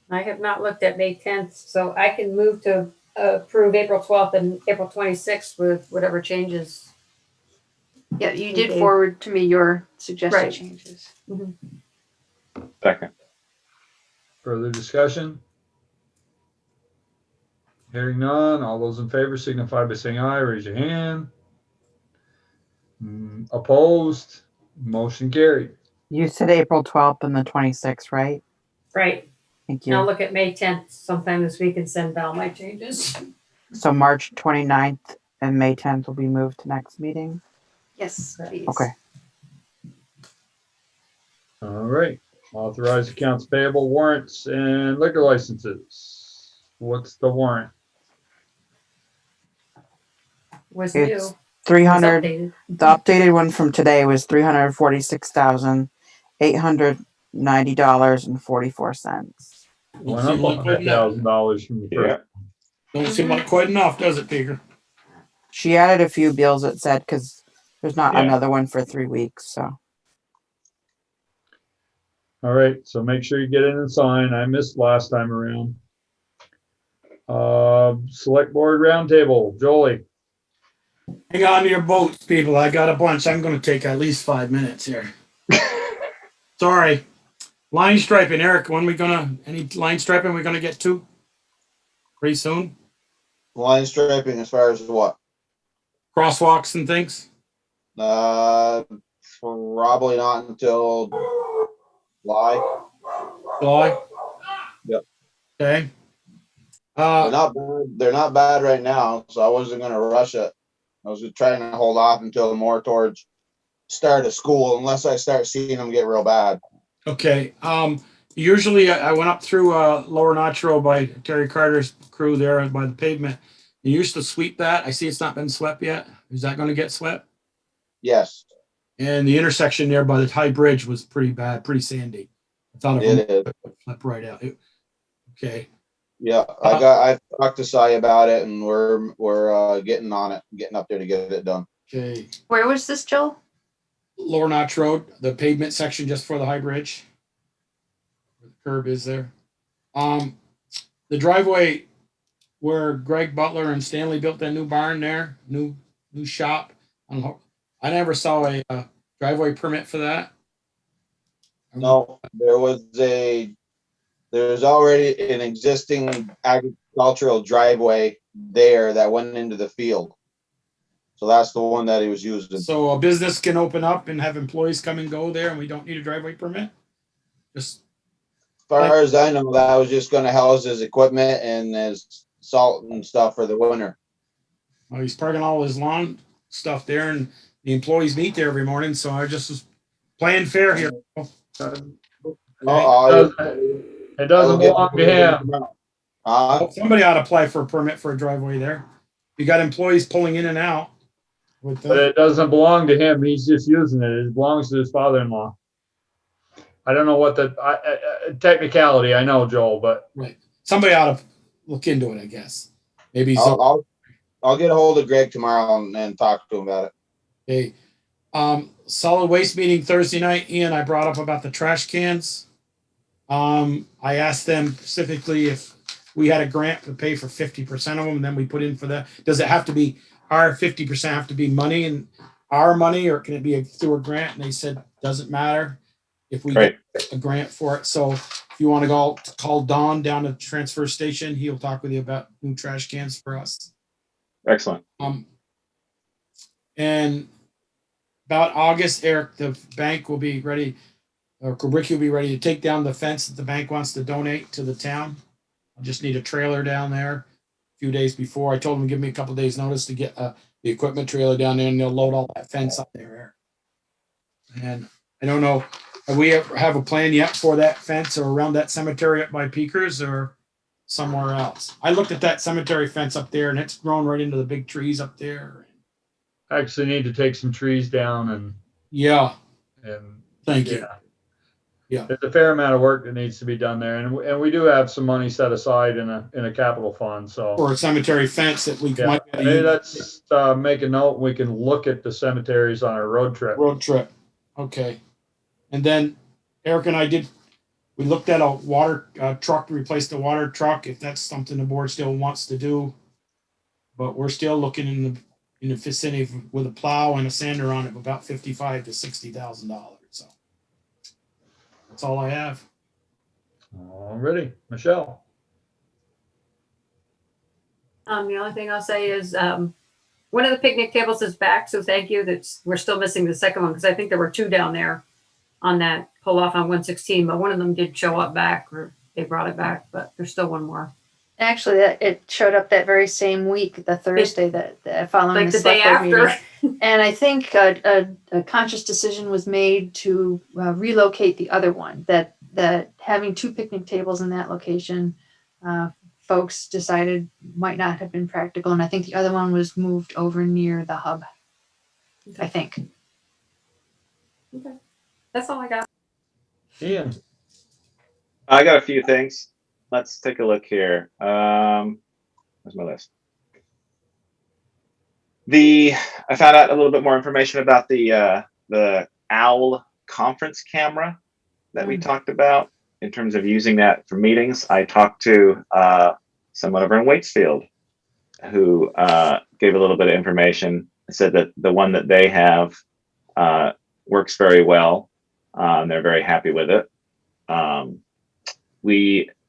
I have not looked at May 10th, so I can move to approve April 12th and April 26th with whatever changes. Yeah, you did Okay. forward to me your suggested Right. changes. Second. Further discussion? Hearing none, all those in favor signify by saying aye, raise your hand. Opposed, motion carried. You said April 12th and the 26th, right? Right. Thank And I'll you. look at May 10th sometime this week and send Val my changes. So March 29th and May 10th will be moved to next meeting. Yes, please. Okay. All right, authorize accounts payable, warrants, and liquor licenses. What's the warrant? Was It's new. Was 300. updated. The updated one from today was $346,890.44. Went up $100,000 from the first. Yeah. don't seem like quite enough, does it, Peter? She added a few bills, it said, because there's not Yeah. another one for 3 weeks. So All right, so make sure you get in and sign. I missed last time around. Select board roundtable, Jolie. Hang on to your boats, people. I got a bunch. I'm going to take at least 5 minutes here. Sorry. Line striping, Eric. Any line striping we're going to get to? Pretty soon? Line striping as far as what? Crosswalks and things? Probably not until July. July? Yep. Okay. They're not bad right now, so I wasn't gonna rush it. I was just trying to hold off until more towards start of school, unless I start seeing them get real bad. Okay. Usually I went up through Lower Notch by Terry Carter's crew there by the pavement. You used to sweep that. I see it's not been swept yet. Is that going to get swept? Yes, And the intersection there by the High Bridge was pretty bad, pretty sandy. I thought it is. flip right out. Okay. Yeah, I talked to Cy about it, and we're getting on it, getting up there to get it done. Okay. Where was this, Joel? Lower Notch Road, the pavement section just for the High Bridge. Where the curb is there. The driveway where Greg Butler and Stanley built that new barn there, new shop. I never saw a driveway permit for that. No, there's already an existing agricultural driveway there that went into the field. So that's the one that he was using. So a business can open up and have employees come and go there, and we don't need a driveway permit? Just As far as I know, that was just gonna house his equipment and his salt and stuff for the winter. well, he's parking all his lawn stuff there, and the employees meet there every morning, so I just was playing fair here. It doesn't belong to him. Somebody ought to apply for a permit for a driveway there. You got employees pulling in and out. With But it doesn't belong to him. He's just using it. It belongs to his father-in-law. I don't know what the technicality. I know, Joel, but right. Somebody ought to look into it, I guess. Maybe I'll get a hold of Greg tomorrow and talk to him about Okay. it. Solid waste meeting Thursday night. Ian, I brought up about the trash cans. I asked them specifically if we had a grant to pay for 50% of them, and then we put in for that. Does it have to be our 50% have to be money and our money, or can it be through a grant? And they said, doesn't matter if we get a grant for it. So if you want to call Don down at the transfer station, he'll talk with you about new trash cans for us. Excellent. And about August, Eric, the bank will be ready, or Kubricki will be ready to take down the fence that the bank wants to donate to the town. I just need a trailer down there a few days before. I told them to give me a couple days notice to get the equipment trailer down there, and they'll load all that fence up there. And I don't know, do we have a plan yet for that fence or around that cemetery up by Peakers or somewhere else? I looked at that cemetery fence up there, and it's grown right into the big trees up there. actually need to take some trees down and Thank you. Yeah. There's a fair amount of work that needs to be done there, and we do have some money set aside in a capital fund. So for a cemetery fence that we might maybe let's make a note. We can look at the cemeteries on our road trip. Okay. And then Eric and I we looked at a water truck to replace the water truck, if that's something the board still wants to do. But we're still looking in the vicinity with a plow and a sander on it of about $55,000 to $60,000. So that's all I have. Alrighty, Michelle. The only thing I'll say is one of the picnic tables is back, so thank you. We're still missing the second one because I think there were two down there on that pull off on 116, but one of them did show up back, or they brought it back, but there's still one more. Actually, it showed up that very same week, the Thursday that following like the the day select board after. meeting. And I think a conscious decision was made to relocate the other one. That having two picnic tables in that location, folks decided might not have been practical, and I think the other one was moved over near the hub. Okay. I think. Okay, that's all I got. Ian. I got a few things. Let's take a look here. Where's my list? I found out a little bit more information about the OWL conference camera that we talked about in terms of using that for meetings. I talked to someone over in Waitsfield who gave a little bit of information. I said that the one that they have works very well. They're very happy with it.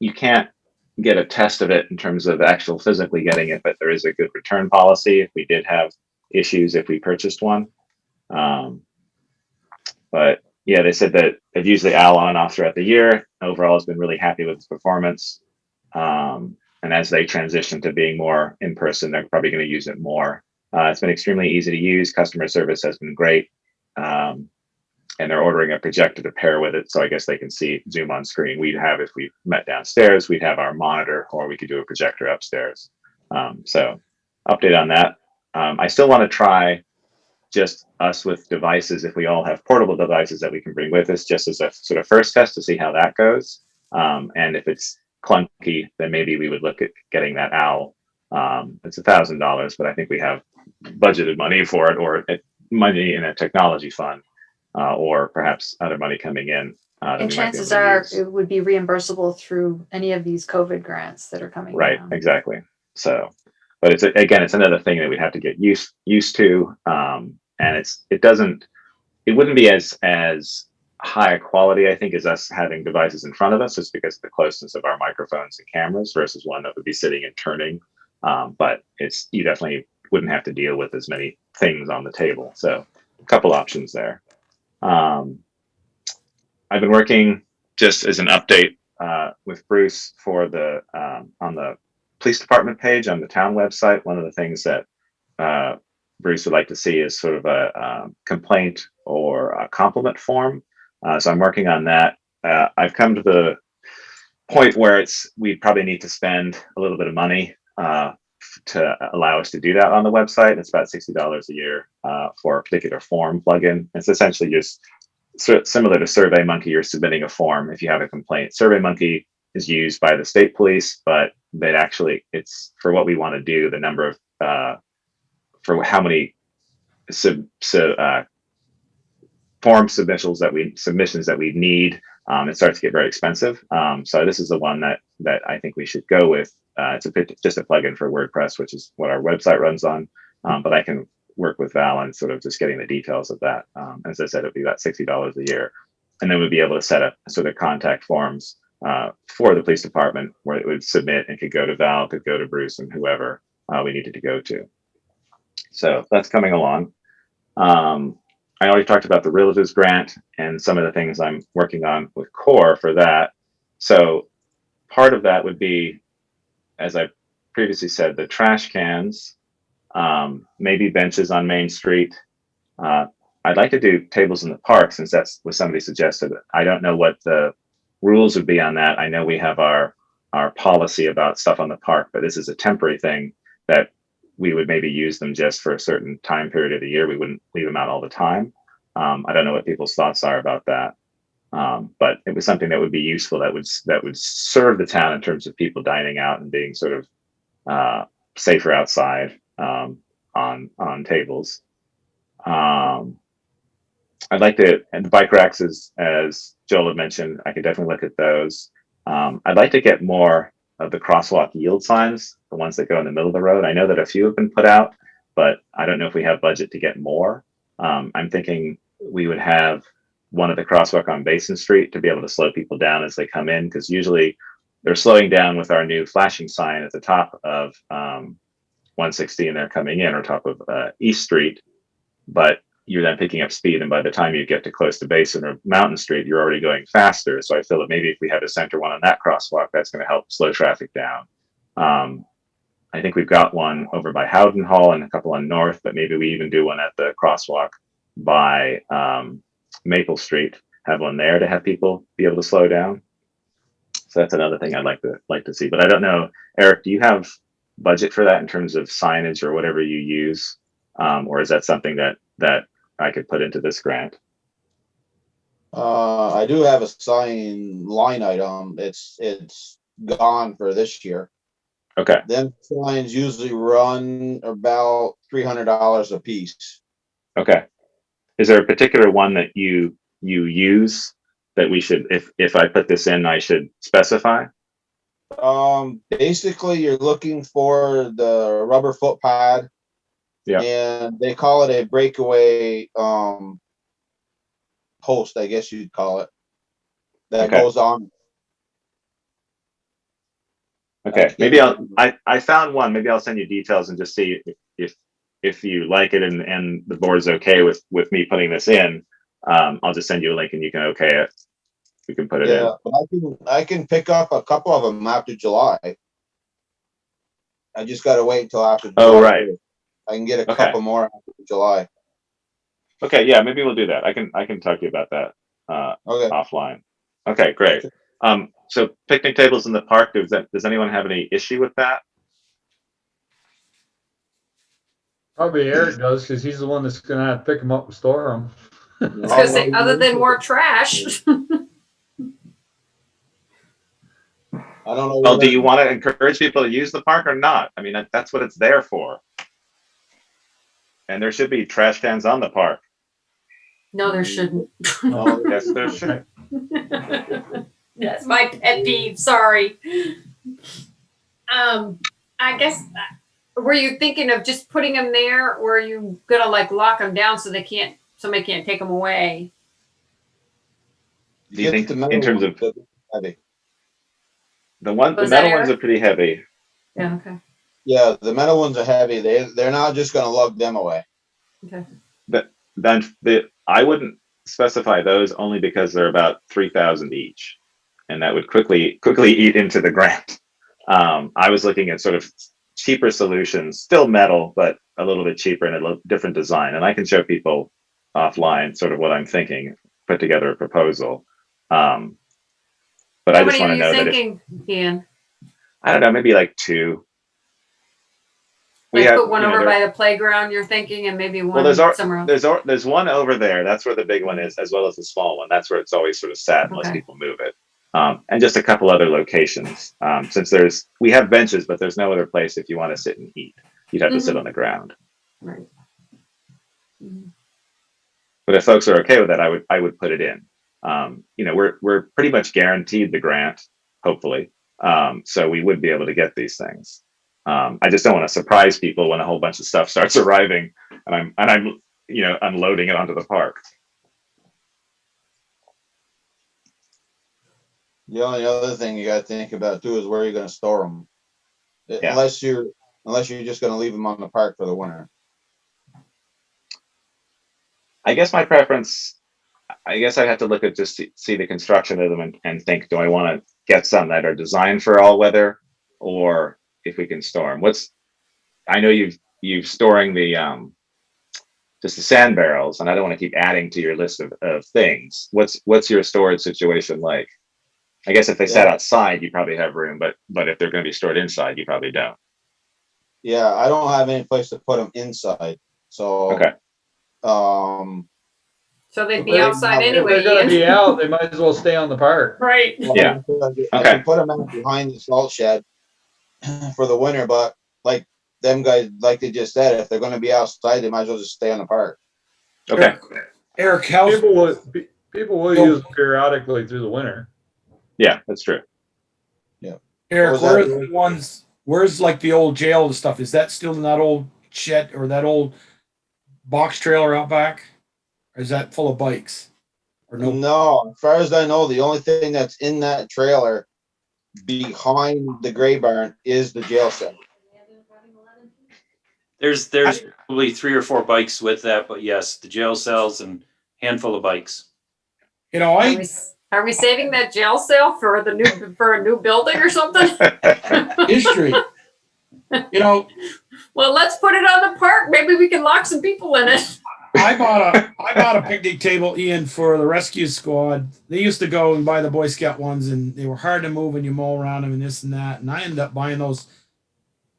You can't get a test of it in terms of actual physically getting it, but there is a good return policy if we did have issues if we purchased one. But yeah, they said that they've used the OWL on and off throughout the year. Overall, has been really happy with its performance. And as they transition to being more in person, they're probably going to use it more. It's been extremely easy to use. Customer service has been great. And they're ordering a projector to pair with it, so I guess they can see Zoom on screen. We'd have, if we met downstairs, we'd have our monitor, or we could do a projector upstairs. So update on that. I still want to try just us with devices, if we all have portable devices that we can bring with us, just as a sort of first test to see how that goes. And if it's clunky, then maybe we would look at getting that OWL. It's $1,000, but I think we have budgeted money for it, or money in a technology fund. Or perhaps other money coming in. And chances are it would be reimbursable through any of these COVID grants that are coming. Right, down. exactly. So, but it's again, it's another thing that we'd have to get used to, and it wouldn't be as high a quality, I think, as us having devices in front of us, just because of the closeness of our microphones and cameras versus one that would be sitting and turning. But you definitely wouldn't have to deal with as many things on the table. So a couple options there. I've been working, just as an update, with Bruce for on the police department page on the town website. One of the things that Bruce would like to see is sort of a complaint or a compliment form. So I'm working on that. I've come to the point where we probably need to spend a little bit of money to allow us to do that on the website. It's about $60 a year for a particular form plugin. It's essentially just similar to SurveyMonkey. You're submitting a form if you have a complaint. SurveyMonkey is used by the state police, but it's for what we want to do. The number of for how many form submissions that we need, it starts to get very expensive. So this is the one that I think we should go with. It's just a plugin for WordPress, which is what our website runs on. But I can work with Val on sort of just getting the details of that. As I said, it'd be about $60 a year, and then we'd be able to set up sort of contact forms for the police department where it would submit and could go to Val, could go to Bruce, and whoever we needed to go to. So that's coming along. I already talked about the Realtors Grant and some of the things I'm working on with Core for that. So part of that would be, as I previously said, the trash cans, maybe benches on Main Street. I'd like to do tables in the park, since that's what somebody suggested. I don't know what the rules would be on that. I know we have our policy about stuff on the park, but this is a temporary thing that we would maybe use them just for a certain time period of the year. We wouldn't leave them out all the time. I don't know what people's thoughts are about that. But it was something that would be useful, that would serve the town in terms of people dining out and being sort of safer outside on tables. I'd like to, and the bike racks, as Joel had mentioned, I could definitely look at those. I'd like to get more of the crosswalk yield signs, the ones that go in the middle of the road. I know that a few have been put out, but I don't know if we have budget to get more. I'm thinking we would have one at the crosswalk on Basin Street to be able to slow people down as they come in, because usually they're slowing down with our new flashing sign at the top of 160 and they're coming in, or top of East Street, but you're then picking up speed, and by the time you get to close to Basin or Mountain Street, you're already going faster. So I feel that maybe if we had a center one on that crosswalk, that's going to help slow traffic down. I think we've got one over by Howden Hall and a couple on North, but maybe we even do one at the crosswalk by Maple Street, have one there to have people be able to slow down. So that's another thing I'd like to see, but I don't know. Eric, do you have budget for that in terms of signage or whatever you use? Or is that something that I could put into this grant? I do have a sign line item. It's gone for this year. Okay. Them signs usually run about $300 a piece. Okay. Is there a particular one that you use that we should, if I put this in, I should specify? Basically you're looking for the rubber foot pad. Yeah. And they call it a breakaway post, I guess you'd call it. That goes on. Okay, maybe I found one. Maybe I'll send you details and just see if you like it and the board's okay with me putting this in. I'll just send you a link and you can okay it. We can put it in. Yeah, but I can pick up a couple of them after July. I just got to wait until after July. Oh, right. I can get a couple more after July. Okay, yeah, maybe we'll do that. I can talk to you about that offline. Okay, great. So picnic tables in the park, does anyone have any issue with that? Probably Eric does, because he's the one that's going to have to pick them up and store them. I was going to say, other than more trash. I don't know. Well, do you want to encourage people to use the park or not? I mean, that's what it's there for. And there should be trash cans on the park. No, there shouldn't. Oh, yes, there should. That's my pet peeve. Sorry. I guess, were you thinking of just putting them there, or are you gonna like lock them down so somebody can't take them away? Do you think in terms of heavy. the Was that metal ones Eric? are pretty heavy. Yeah, okay. Yeah, the metal ones are heavy. They're not just gonna lug them away. Okay. But then I wouldn't specify those only because they're about 3,000 each, and that would quickly eat into the grant. I was looking at sort of cheaper solutions, still metal, but a little bit cheaper and a different design. And I can show people offline sort of what I'm thinking, put together a proposal. But How I just many are want to you know that if, thinking, Ian? I don't know, maybe like 2. Like put one over by the playground, you're thinking, and maybe one somewhere else. There's one over there. That's where the big one is, as well as the small one. That's where it's always sort of sat unless Okay. people move it. And just a couple other locations. Since we have benches, but there's no other place if you want to sit and eat. You'd have to sit on the ground. Right. Mhm. But if folks are okay with that, I would put it in. We're pretty much guaranteed the grant, hopefully. So we would be able to get these things. I just don't want to surprise people when a whole bunch of stuff starts arriving and I'm unloading it onto the park. The only other thing you got to think about too is where you're going to store them. Yeah. Unless you're just going to leave them on the park for the winter. I guess my preference, I guess I'd have to look at just see the construction of them and think, do I want to get some that are designed for all weather, or if we can store them? I know you've storing the just the sand barrels, and I don't want to keep adding to your list of things. What's your storage situation like? I guess if they sat outside, you probably have room, but if they're going to be stored inside, you probably don't. Yeah, I don't have any place to put them inside. So okay. So they'd be outside anyway. If they're going to be out, they might as well stay on the park. Right. Yeah. I can put them out behind the salt shed for the winter, but like them guys, like they just said, if they're going to be outside, they might as well just stay on the park. Okay. Eric, how's People will use them periodically through the winter. Yeah, that's true. Yeah. Eric, where's like the old jail and stuff? Is that still in that old shed or that old box trailer out back? Or is that full of bikes? Or no? No, as far as I know, the only thing that's in that trailer behind the gray barn is the jail cell. There's probably 3 or 4 bikes with that, but yes, the jail cells and handful of bikes. Are we saving that jail cell for a new building or something? History. Well, let's put it on the park. Maybe we can lock some people in it. I bought a picnic table, Ian, for the rescue squad. They used to go and buy the Boy Scout ones, and they were hard to move and you mow around them and this and that. And I ended up buying those.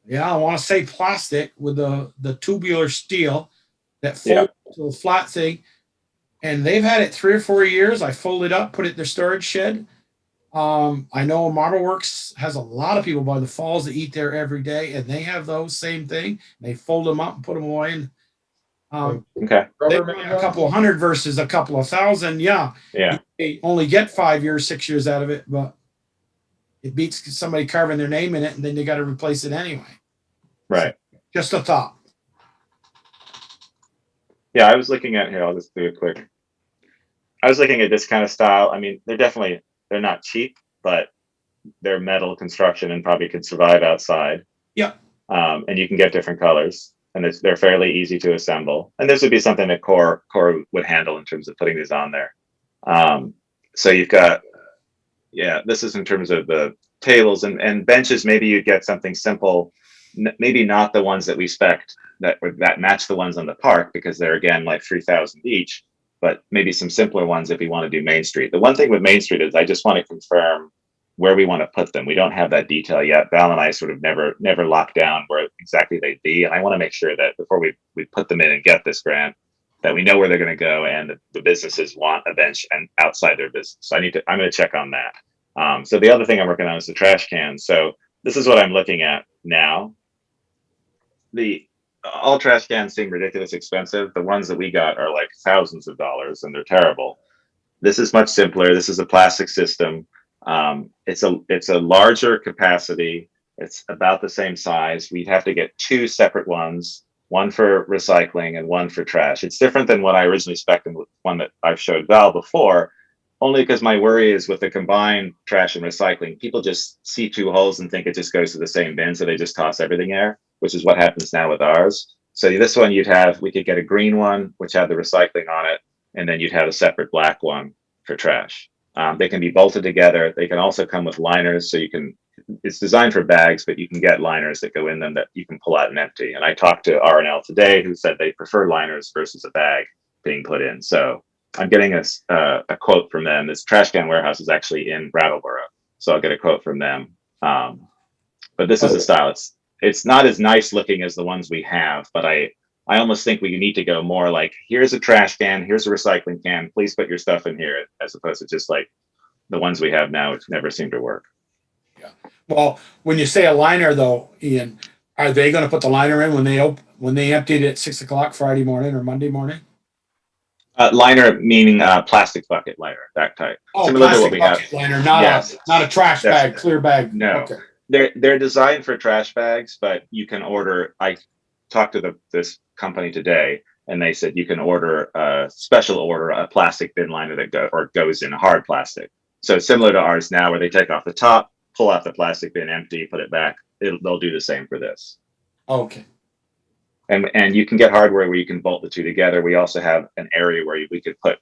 Yeah, I want to say plastic with the tubular steel that folds to a flat thing. And they've had it 3 or 4 years. I fold it up, put it in their storage shed. I know Marble Works has a lot of people by the falls that eat there every day, and they have those same thing. They fold them up and put them away. And okay, they run a couple of hundred versus a couple of thousand. Yeah. They only get 5 years, 6 years out of it, but it beats somebody carving their name in it, and then they got to replace it anyway. Right. So, just a thought. Yeah, I was looking at here. I'll just do it quick. I was looking at this kind of style. I mean, they're not cheap, but they're metal construction and probably could survive outside. Yeah. And you can get different colors, and they're fairly easy to assemble. And this would be something that Core would handle in terms of putting these on there. So you've got, this is in terms of the tables and benches. Maybe you'd get something simple, maybe not the ones that we spec'd that match the ones on the park, because they're again like 3,000 each. But maybe some simpler ones if we want to do Main Street. The one thing with Main Street is I just want to confirm where we want to put them. We don't have that detail yet. Val and I sort of never locked down where exactly they'd be. And I want to make sure that before we put them in and get this grant, that we know where they're going to go and the businesses want a bench and outside their business. So I'm going to check on that. So the other thing I'm working on is the trash cans. So this is what I'm looking at now. All trash cans seem ridiculous expensive. The ones that we got are like thousands of dollars and they're terrible. This is much simpler. This is a plastic system. It's a larger capacity. It's about the same size. We'd have to get two separate ones, one for recycling and one for trash. It's different than what I originally expected with one that I've showed Val before, only because my worry is with the combined trash and recycling, people just see two holes and think it just goes to the same bin, so they just toss everything there, which is what happens now with ours. So this one we could get a green one, which had the recycling on it, and then you'd have a separate black one for trash. They can be bolted together. They can also come with liners, so it's designed for bags, but you can get liners that go in them that you can pull out and empty. And I talked to R&L today, who said they prefer liners versus a bag being put in. So I'm getting a quote from them. This trash can warehouse is actually in Brattleboro, so I'll get a quote from them. But this is a style. It's not as nice looking as the ones we have, but I almost think we need to go more like, here's a trash can, here's a recycling can, please put your stuff in here, as opposed to just like the ones we have now, which never seem to work. Yeah. Well, when you say a liner though, Ian, are they going to put the liner in when they emptied it at 6 o'clock Friday morning or Monday morning? Liner meaning plastic bucket liner, that type. Oh, similar to what plastic we bucket have. liner, not Yes. a trash bag, clear bag. No. Okay. They're designed for trash bags, but you can order. I talked to this company today, and they said you can order a special order, a plastic bin liner that goes in hard plastic. So it's similar to ours now, where they take off the top, pull out the plastic bin empty, put it back. They'll do the same for this. Okay. And you can get hardware where you can bolt the two together. We also have an area where we could put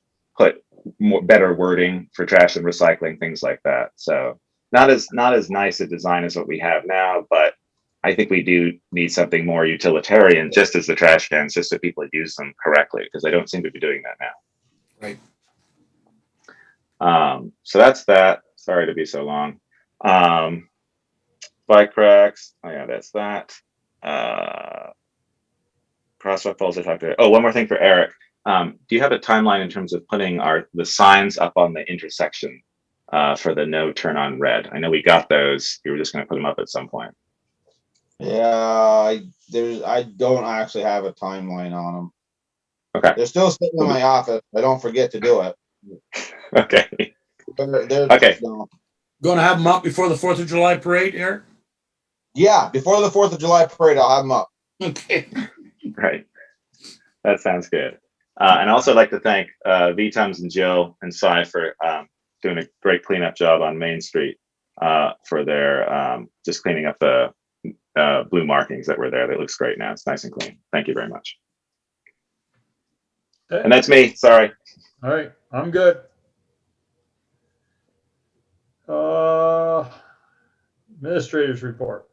better wording for trash and recycling, things like that. So not as nice a design as what we have now, but I think we do need something more utilitarian, just as the trash cans, just so people use them correctly, because they don't seem to be doing that now. Right. So that's that. Sorry to be so long. Bike racks. Oh yeah, that's that. Crosswalk poles I talked to. Oh, one more thing for Eric. Do you have a timeline in terms of putting the signs up on the intersection for the no turn on red? I know we got those. We were just going to put them up at some point. Yeah, I don't actually have a timeline on them. Okay. They're still sitting in my office. I don't forget to do it. Okay. Okay. Going to have them up before the 4th of July parade, Eric? Yeah, before the 4th of July parade, I'll have them up. Okay. Right. That sounds good. And also I'd like to thank V-Tums and Jill and Cy for doing a great cleanup job on Main Street for their just cleaning up the blue markings that were there. That looks great now. It's nice and clean. Thank you very much. Okay. And that's me. Sorry. All right, I'm good. Administrators report.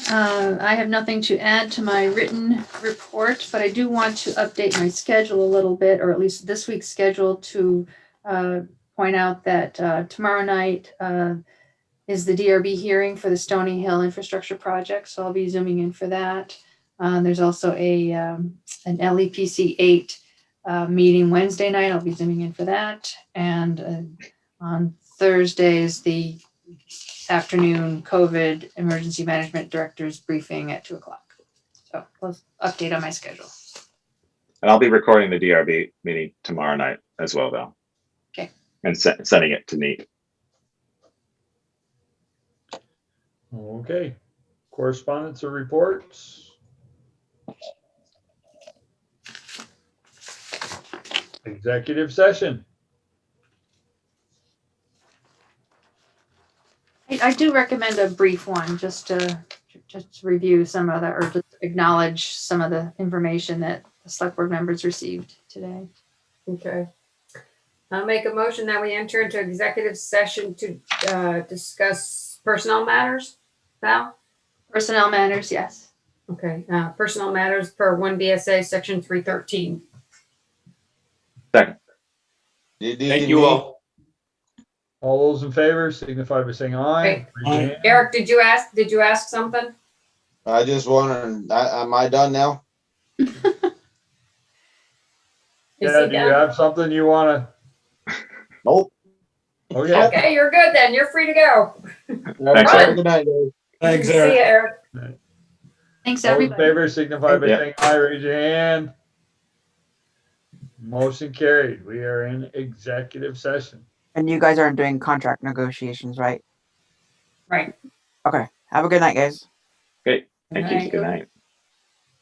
I have nothing to add to my written report, but I do want to update my schedule a little bit, or at least this week's schedule, to point out that tomorrow night is the DRB hearing for the Stony Hill infrastructure project, so I'll be zooming in for that. There's also an LEPC 8 meeting Wednesday night. I'll be zooming in for that. And on Thursday is the afternoon COVID emergency management director's briefing at 2 o'clock. So let's update on my schedule. And I'll be recording the DRB meeting tomorrow night as well, Val. Okay. And sending it to Neat. Okay. Correspondence or reports? Executive session. I do recommend a brief one, just to review some of the, or just acknowledge some of the information that the select board members received today. Okay. I'll make a motion that we enter into executive session to discuss personnel matters. Val? Personnel matters, yes. Okay, personnel matters per 1 BSA section 313. Second. Thank you all. All those in favor signify by saying aye. Hey. Raise your hand. Eric, did you ask something? I just wondering, am I done now? Is Yeah, he do you done? have something you want Nope. to? Okay. Okay, you're good then. You're free to go. Thanks, Have a Eric. good night, guys. Thanks, See Eric. you, Eric. Thanks, All in everybody. favor signify by Yeah. saying aye. Raise your hand. Motion carried. We are in executive session. And you guys aren't doing contract negotiations, right? Right. Okay. Have a good night, guys. Great. Thank you. Right. Good night.